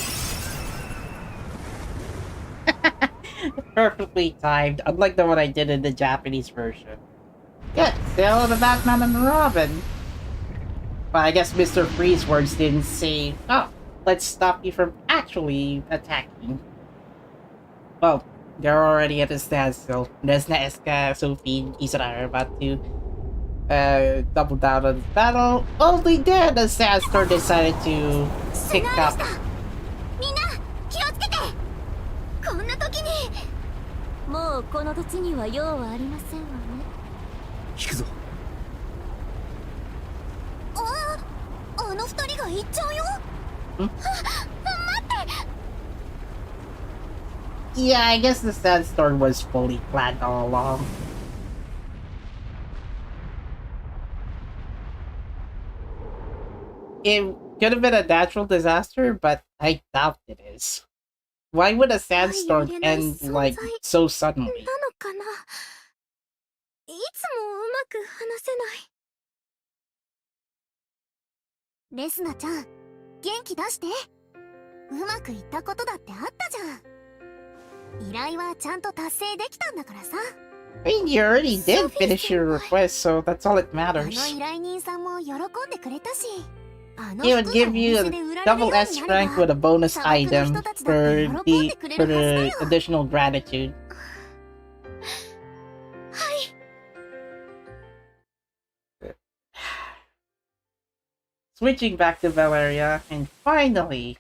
Perfectly timed, unlike the one I did in the Japanese version. Yeah, still the Batman and the Robin. But I guess Mr. Freeze words didn't say, oh, let's stop you from actually attacking. Well, they're already at a standstill. Resna, Eska, Sophie, and Isara are about to double down on the battle. Only then the Sandstorm decided to pick up. みんな気をつけて。こんな時に。もうこの土地には用はありませんわね。引くぞ。あの二人が行っちゃうよ。待って。 Yeah, I guess the Sandstorm was fully planned all along. It could have been a natural disaster, but I doubt it is. Why would a sandstorm end, like, so suddenly? なのかな。いつもうまく話せない。レスナちゃん、元気出して。うまくいったことだってあったじゃん。依頼はちゃんと達成できたんだからさ。I mean, you already did finish your request, so that's all that あの matters. 依頼人さんも喜んでくれたし。 He would give you a double S rank with a bonus item for the additional gratitude. Switching back to Valeria, and finally,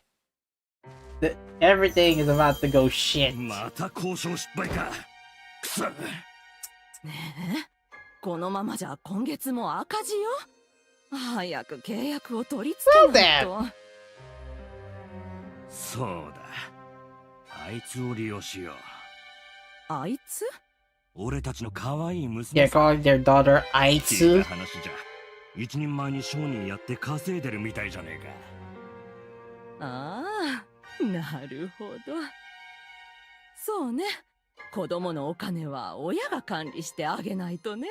everything is about to go shit. また交渉失敗か。くそ。ねえ、このままじゃ今月も赤字よ。早く契約を取り付けないと。そうだ。あいつを利用しよう。あいつ？俺たちの可愛い娘 They're calling their daughter あいつ。聞いた話じゃ。一人前に商人やって稼いでるみたいじゃねえか。ああ、なるほど。そうね。子供のお金は親が管理してあげないとね。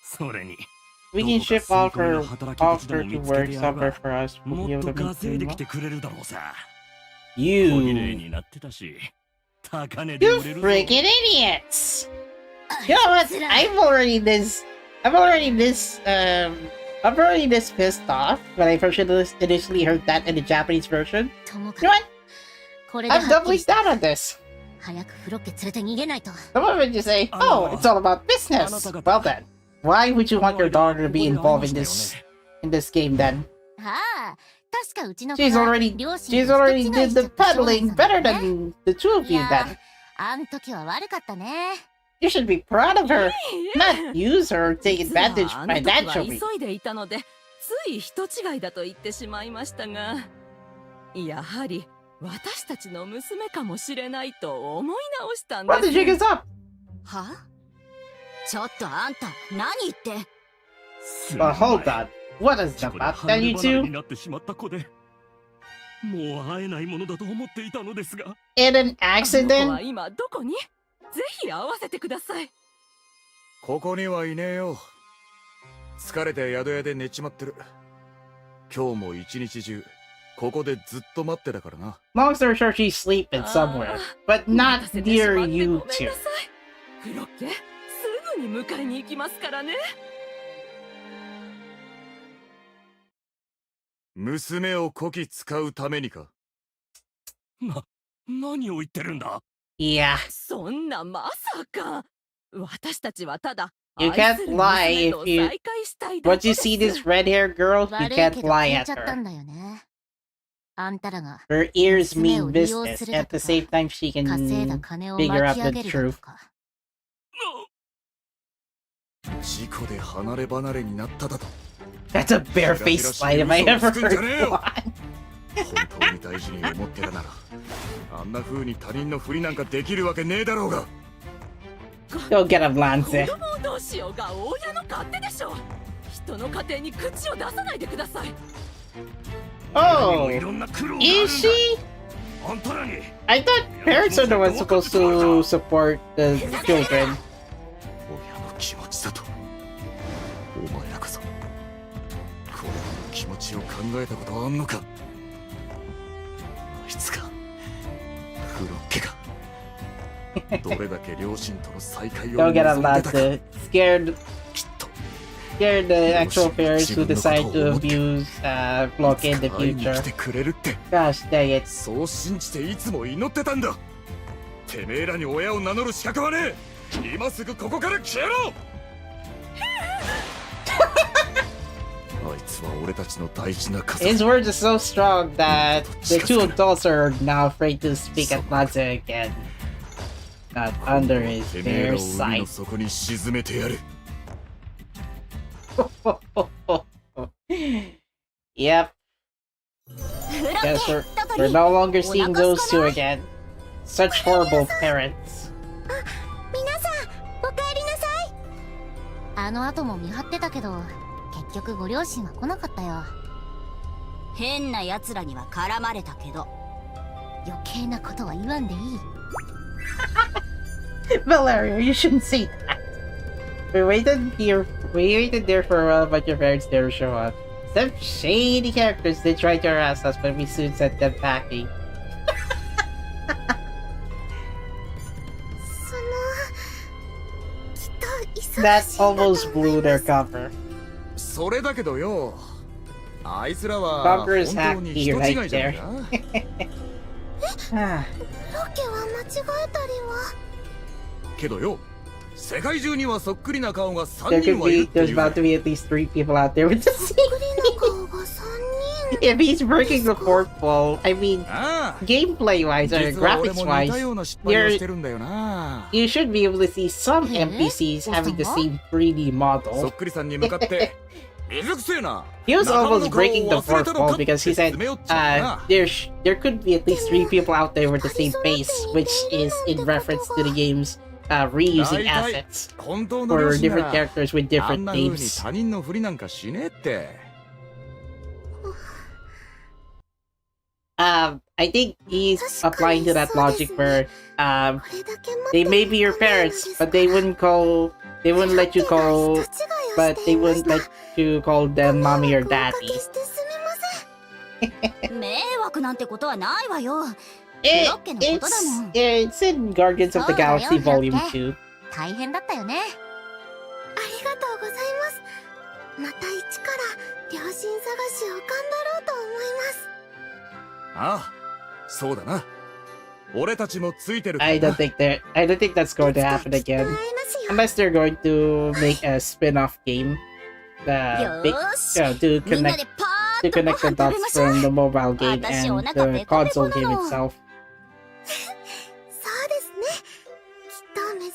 それに。We can ship off her to work somewhere for us. We'll be も able っと to 稼いで meet きてくれるだろうさ。 You 小綺麗になってたし、高値で売れるぞ。 freaking idiots! You know what? I'm already this pissed off when I first initially heard that in the Japanese version. You know what? I'm doubling down on this. 早くフロッケ連れて逃げないと。 The moment you say, oh, it's all about business. Well then, why would you want your daughter to be involved in this game then? ああ、確かうちの She's already did the peddling better than the two of you then. あん時は悪かったね。 You should be proud of her, not use her or take advantage 実はあの時は financially. 急いでいたので、つい人違いだと言ってしまいましたが、やはり私たちの娘かもしれないと思い直したんです。 What the jig is up? は？ちょっとあんた、何言って。 Well, hold on. What is that about that you に two? なってしまった子で、もう会えないものだと思っていたのですが。 In an あの子は accident? 今どこに？ぜひ会わせてください。ここにはいねえよ。疲れて宿屋で寝ちまってる。今日も一日中ここでずっと待ってたからな。 Long story short, she's sleeping somewhere, but not near you ごめん two. なさい。フロッケ、すぐに迎えに行きますからね。娘をこき使うためにか。何を言ってるんだ。Yeah. そんなまさか。私たちはただ You 愛 can't する lie 娘と if you... 再会したいだ Once け you です。 see this red-haired girl, you 悪い can't けど lie 聞い at ちゃったん her. だよね。あんたらが Her ears 娘 mean を利用 business. するだ At と the か、 same time, she 稼いだ can 金を figure 巻 out き上 the げるだ truth. とか。事故で離れ離れになっただと。 That's a barefaced lie if I ever heard one. 本当に大事に思ってたなら、あんな風に他人のふりなんかできるわけねえだろうが。Go get a 子 Lance. 供をどうしようが親の勝手でしょ。人の家庭に口を出さないでください。Oh, いろんな苦労があるんだ。 is she? あんたらに I thought parents are the ones supposed to support the children. 親の気持ちだと。お前らこそ、子供の気持ちを考えたことはあんのか。あいつが、フロッケが、どれだけ両親との再会を Go get a 望んでたか。 Lance. Scared きっと。 Scared the actual parents who decide to abuse Flock in the 会いに来 future. てくれるって。 Gosh dang it. そう信じていつも祈ってたんだ。てめえらに親を名乗る資格はねえ。今すぐここから消えろ。あいつは俺たちの大事な家族。 His words are so strong that the two adults are now afraid to speak at Lance again. Not under his てめえら bare を海の sight. 底に沈めてやる。 Yep. フロッ Guess ケ we're, トト we're リ no longer seeing お腹 those 空か two ない again. Such horrible parents. 皆さんおかえりなさい。あの後も見張ってたけど、結局ご両親は来なかったよ。変な奴らには絡まれたけど。余計なことは言わんでいい。Valeria, you shouldn't say that. We waited there for a while, but your parents never show up. Some shady characters did try to harass us, but we soon sent them packing. そのきっと忙しいん That だと almost 思い blew ま their す。 cover. それだけどよ。あいつらは Bunker is 本当に人 happy 違いじゃないか。 Ah, ロケは間違えたりは。けどよ、世界中にはそっくりな顔が there 3人 could はいる be, ってい there's う about to ぜ。 be at least 3 people out there with the そ same. っくりな顔が3人。If he's breaking the fourth wall, I mean, ああ、 gameplay-wise or 実は俺も似た graphics-wise, ような失敗をしてるんだよな。 you should be able to see some Eh? NPCs having the What? same 3D そ model. っくりさんに向かって、水くせえな。 He was 仲間 almost の顔を breaking the 忘れ fourth たの wall かって because he 説 said 明をっちゃうな。 there could be at least 3 people out there with the same face, which is in reference to the game's reusing 大体 assets 本当の for 両親な different ら characters with あ different んな風に names. 他人のふりなんかしねえって。I think he's applying to that logic where これだけ待 they って may be your たのなんで parents, すか。 but they wouldn't let you call, 人違いを but してい they まし wouldn't た。 let you call them mommy or ご迷惑をおか daddy. けしてすみません。迷惑なんてことはないわよ。 It, ロッケのことだもん。 it's in Guardians of the そうだよ、 Galaxy ロッケ。 Volume 2. 大変だったよね。ありがとうございます。また一から両親探しを頑張ろうと思います。ああ、そうだな。俺たちもついてるから I な。 don't think that's going to happen いつかきっと again. 会えますよ。 Unless they're going to make a spin-off game. よ Big, ーし。 to みんな connect でパー to ッとご connect the 飯食べ dots ましょう。 from the mobile game 私お and 腹 the ペコペコ console な game の。 itself. そうですね。きっと珍しい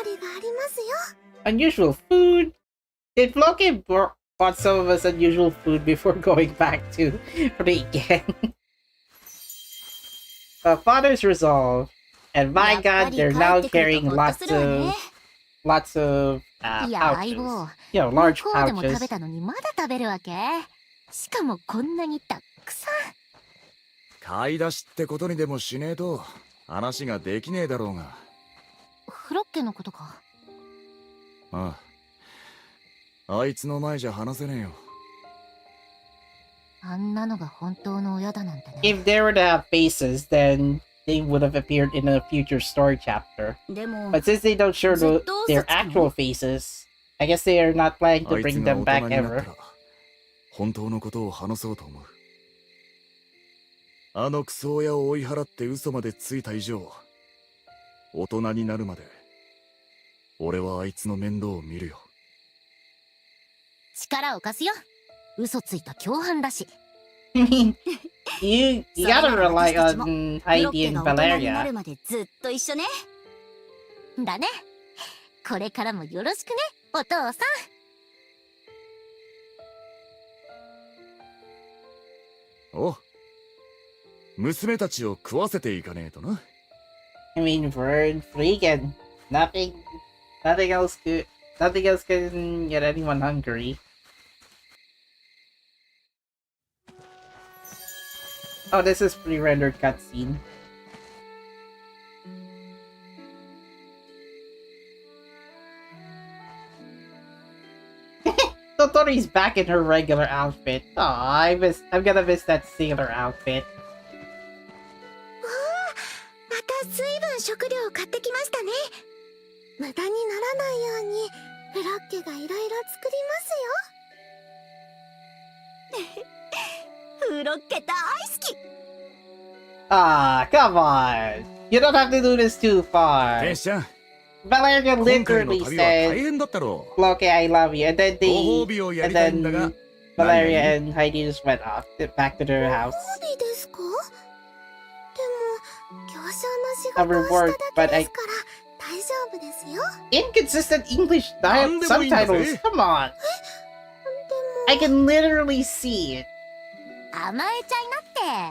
料理がありますよ。 Unusual food. Did Floki bought some of us unusual food before going back to play again? Father's resolve. And my やっぱ god, り they're 帰 now ってくる carrying とほっとするわね。 lots of いや、相 pouches. 棒。 You know, 向 large こうでも食べ pouches. たのにまだ食べるわけ？しかもこんなにたくさん。買い出しってことにでもしねえと話ができねえだろうが。フロッケのことか。ああ。あいつの前じゃ話せねえよ。あんなのが本当の親だなんてね。 If they were to have faces, then they would have appeared in a future story chapter. でも But since they don't show their actual faces, I guess they are not planning to あいつ bring が them 大 back 人になった ever. ら本当のことを話そうと思う。あのクソ親を追い払って嘘までついた以上、大人になるまで俺はあいつの面倒を見るよ。力を貸すよ。嘘ついた共犯だし。I mean, you gotta rely それなら私たちも on フロッ Heidi ケ and が大人にな Valeria. るまでずっと一緒ね。だね。これからもよろしくね、お父さん。お、娘たちを食わせていかねえとな。I mean, we're vegan. Nothing else can get anyone hungry. Oh, this is pre-rendered cutscene. Totori's back in her regular outfit. Aw, I'm gonna miss that sailor outfit. また随分食料を買ってきましたね。無駄にならないようにフロッケがいろいろ作りますよ。フロッケ大好き。 Ah, come on. You don't have to do this too 天 far. 使ちゃん、 Valeria 今回の literally 旅は大 said, 変だったろう。 Loki, I love you. And then ご褒美をや and りたいんだ then が、 Valeria and Heidi just went off back to their house. いいですか？でも行商の仕 A 事を reward, した but だけ I ですから大丈夫ですよ。 inconsistent English Nande mo yun subtitles. kasi. Come on. I can literally see it. 甘えちゃいなっ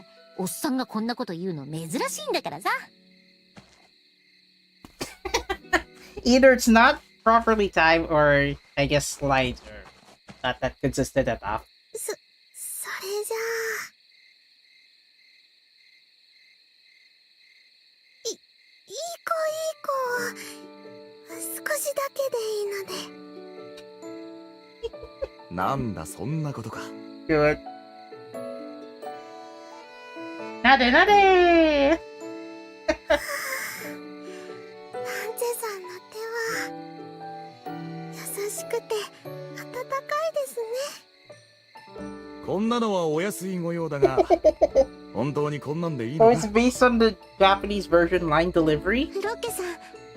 て。おっさんがこんなこと言うの珍しいんだからさ。Either it's not properly timed or I guess slides are not that consistent enough. それじゃあいい子少しだけでいいので。なんだそんなことか。 Good. Nade nade! ランチェさんの手は優しくて温かいですね。こんなのはお安い御用だが、本当にこんなんでいい Oh, の it's か？ based on the Japanese version line delivery? フロッケさん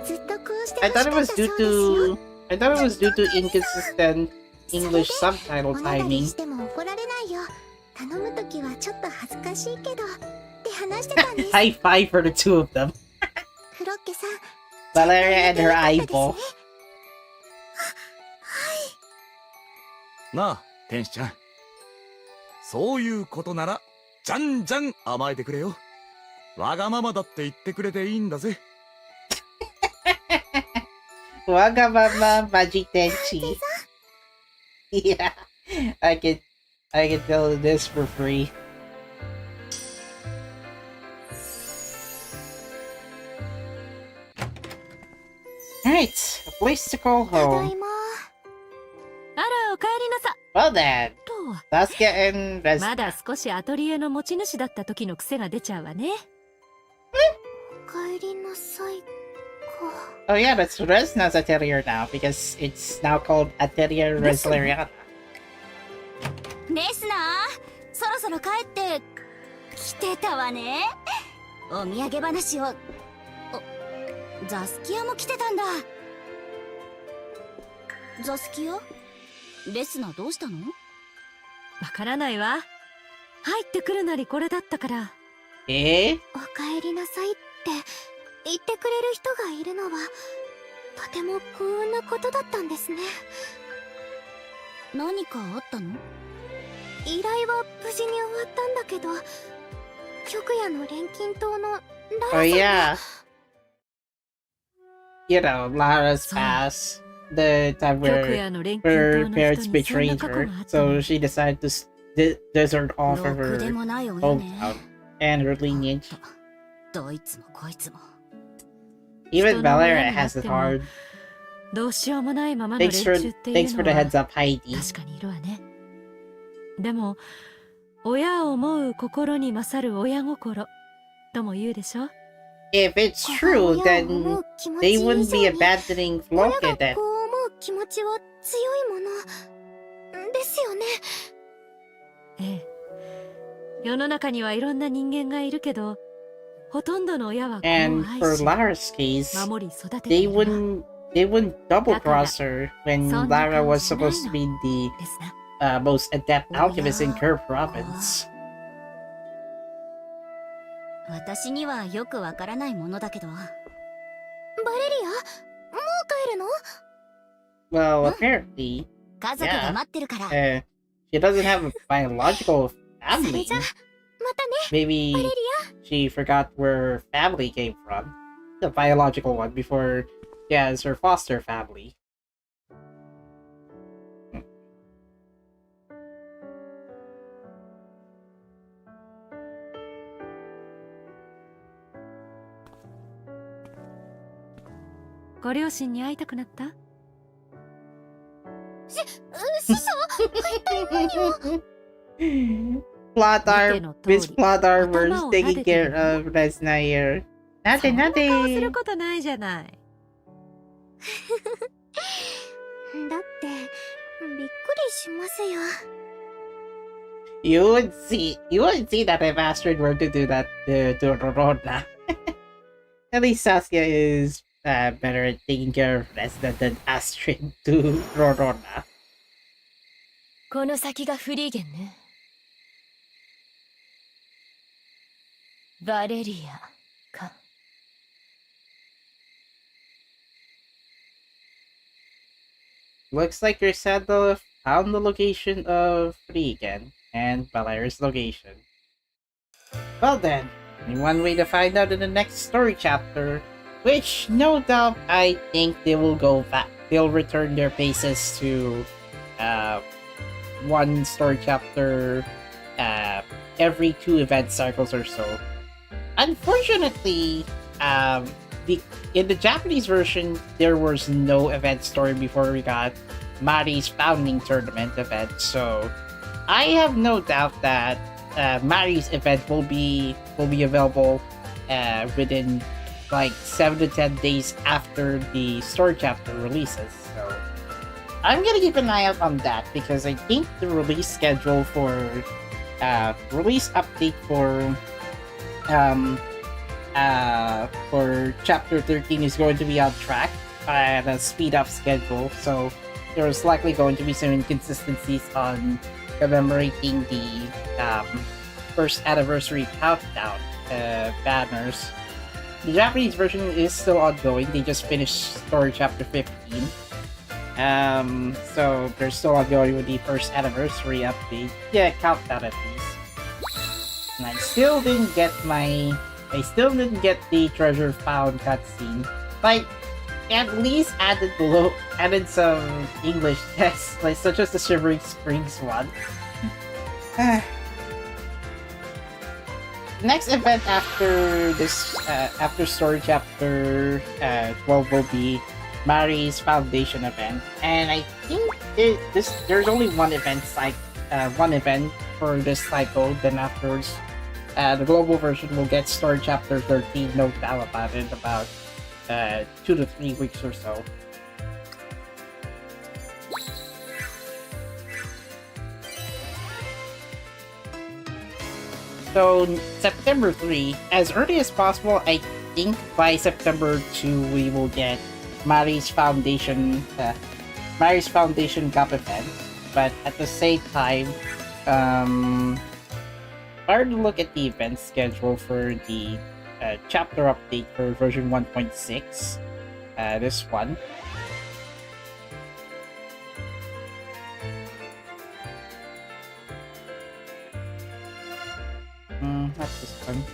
ずっとこうして I 欲し thought か it った was そう due ですよ。 to I thought it was due to inconsistent English subtitle おねだり timing. しても怒られないよ。頼むときはちょっと恥ずかしいけどって話してたんです。 High five for the two of them. フロッケさん Valeria and her ちゃんと言えてよ eyeball. かったですね。なあ、天使ちゃん。そういうことなら、じゃんじゃん甘えてくれよ。わがままだって言ってくれていいんだぜ。Wagamama Majitenchi. Yeah, I can tell this for free. Alright, a place to call ただ home. いま。あら、お帰りなさ。 Well then, と、 Sasuke and ま Resna. だ少しアトリエの持ち主だった時の癖が出ちゃうわね。お帰りなさいか。 Oh yeah, that's Resna's Atelier now because it's now called Atelier Resleriana. レスナー、そろそろ帰って来てたわね。お土産話を。ザスキアも来てたんだ。ザスキア？レスナーどうしたの？わからないわ。入ってくるなりこれだったから。Eh? お帰りなさいって言ってくれる人がいるのはとても幸運なことだったんですね。何かあったの？依頼は無事に終わったんだけど、極夜の錬金塔のラ Oh ラさん yeah. が You know, Lara's So- past. The time 極 where 夜の錬金 her 塔の parents 人にそんな betrayed 過去 her, があったの so she decided to desert off of ろくで her もない親 hometown ね。 and her lineage. どいつもこいつも。 Even 人の親 Valeria になっ has て it も hard. どうしようもないままの連 Thanks for 中ってい thanks う for の the は heads up, Heidi. 確かにいるわね。でも親を思う心に勝る親心とも言うでしょ。 If it's 子が true, 親を then 思う気持ち they 以 wouldn't 上 be に abandoning 親 Floke が then. こう思う気持ちは強いものですよね。ええ。世の中にはいろんな人間がいるけど、ほとんどの親は子を And 愛 for し Lara's case, 守り育てて they いるわ。 wouldn't double cross her when Son Lara was of supposed to be the ですな。 most adept Oh, alchemist in yeah. Kerr province. 私にはよくわからないものだけど。バレリア、もう帰るの？ Well, apparently, 家族が待ってるから。 she doesn't have a biological そ family. れじゃ、またね、 Maybe バレリ she forgot where her family came from. The biological one before she has her foster family. ご両親に会いたくなった？師匠、一体何を？ Plot Mite armor, no Miss tori. Plot armor is Atama o taking nadete care iru. of Resna here. そんな顔す Nate. ることないじゃない。だって、びっくりしますよ。You would see that if Astrid were to do that to Rorona. At least Saskia is better at taking care of Resna than Astrid to Rorona. この先がフリーゲンね。バレリアか。Looks like your saddle found the location of Frigen and Valera's location. Well then, only one way to find out in the next story chapter, which no doubt I think they will go back. They'll return their paces to one story chapter every 2 event cycles or so. Unfortunately, in the Japanese version, there was no event story before we got Mari's founding tournament event. So I have no doubt that Mari's event will be available within like 7 to 10 days after the story chapter releases. So I'm gonna keep an eye out on that because I think the release schedule for release update for chapter 13 is going to be on track and a speed up schedule, so there's likely going to be some inconsistencies on commemorating the first anniversary countdown banners. The Japanese version is still ongoing. They just finished story chapter 15. So they're still ongoing with the first anniversary update. Yeah, countdown at least. And I still didn't get the treasure found cutscene. Like, at least added some English text, like such as the Shivering Springs one. Next event after this, after story chapter 12 will be Mari's Foundation event, and I think there's only one event for this cycle. Then afterwards, the global version will get story chapter 13, no doubt about it, about 2 to 3 weeks or so. So September 3, as early as possible, I think by September 2 we will get Mari's Foundation Cup event. But at the same time, hard to look at the event schedule for the chapter update for version 1.6. This one. Not this one.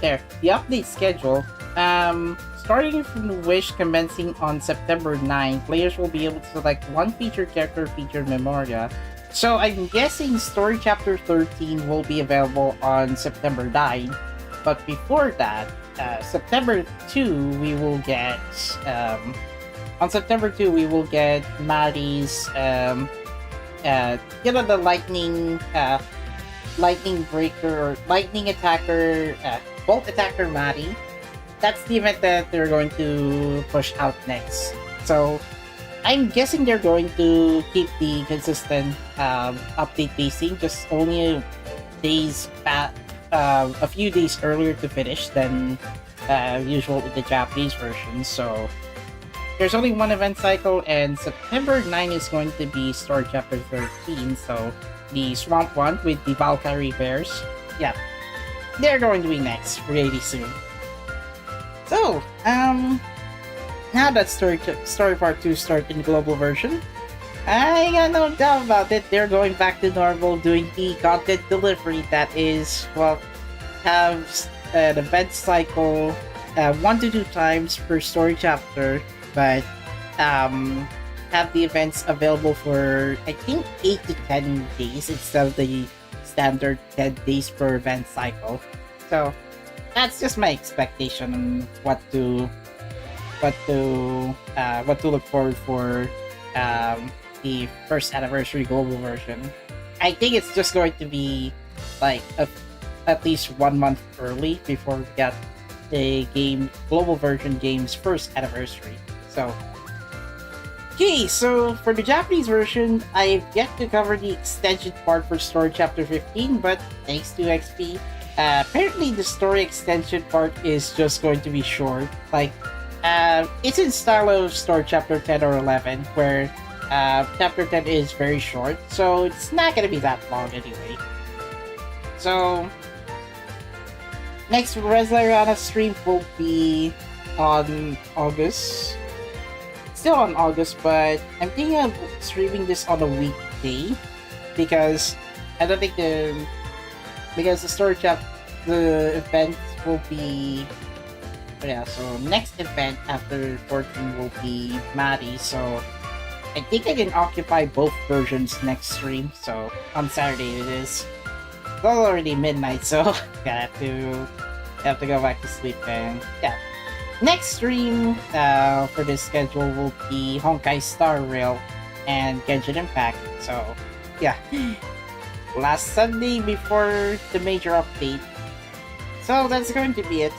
There, the update schedule. Starting from the Wish commencing on September 9, players will be able to select one featured character featured Memoria. So I'm guessing Story Chapter 13 will be available on September 9. But before that, September 2, we will get... on September 2, we will get Mari's... the lightning breaker or lightning attacker, bolt attacker Mari. That's the event that they're going to push out next. So I'm guessing they're going to keep the consistent update pacing, just only a few days earlier to finish than usual with the Japanese version. So there's only one event cycle, and September 9 is going to be Story Chapter 13. So the Swamp one with the Valkyrie Bears, yeah, they're going to be next really soon. So now that story part 2 start in the global version, I got no doubt about it. They're going back to normal, doing the content delivery that is, well, have an event cycle 1 to 2 times per story chapter, but have the events available for, I think, 8 to 10 days instead of the standard 10 days per event cycle. So that's just my expectation on what to look forward for the first anniversary global version. I think it's just going to be like at least 1 month early before we get the global version game's first anniversary. So okay, so for the Japanese version, I've yet to cover the extension part for Story Chapter 15, but thanks to XP, apparently the story extension part is just going to be short. Like, it's in style of Story Chapter 10 or 11, where Chapter 10 is very short, so it's not going to be that long anyway. So, next Resleriana stream will be on August. Still on August, but I'm thinking of streaming this on a weekday because I don't think the event will be, yeah, so next event after 14 will be Maddie, so I think I can occupy both versions next stream. So on Saturday it is. It's already midnight, so I have to go back to sleep. And yeah, next stream for this schedule will be Honkai Star Rail and Genshin Impact. So yeah, last Sunday before the major update. So that's going to be it.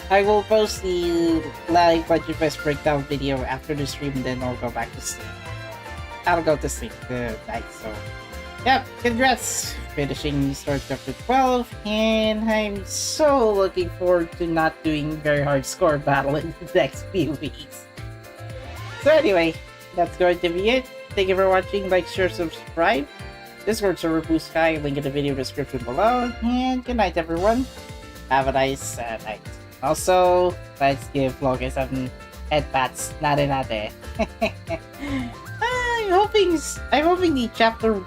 I will post the live Budget Fest breakdown video after the stream, then I'll go back to sleep. I'll go to sleep tonight, so yeah, congrats finishing Story Chapter 12, and I'm so looking forward to not doing very hard score battle in the next few weeks. So anyway, that's going to be it. Thank you for watching, like, share, subscribe. Discord server Blue Sky, link in the video description below, and good night everyone. Have a nice night. Also, let's give Logan some headpats. Nade. I'm hoping the chapter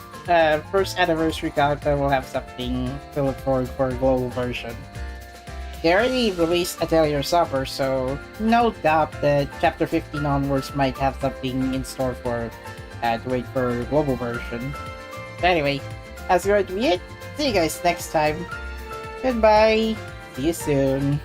first anniversary character will have something to look forward for a global version. They already released Atelier Supper, so no doubt that chapter 15 onwards might have something in store for to wait for a global version. But anyway, that's going to be it. See you guys next time. Goodbye. See you soon.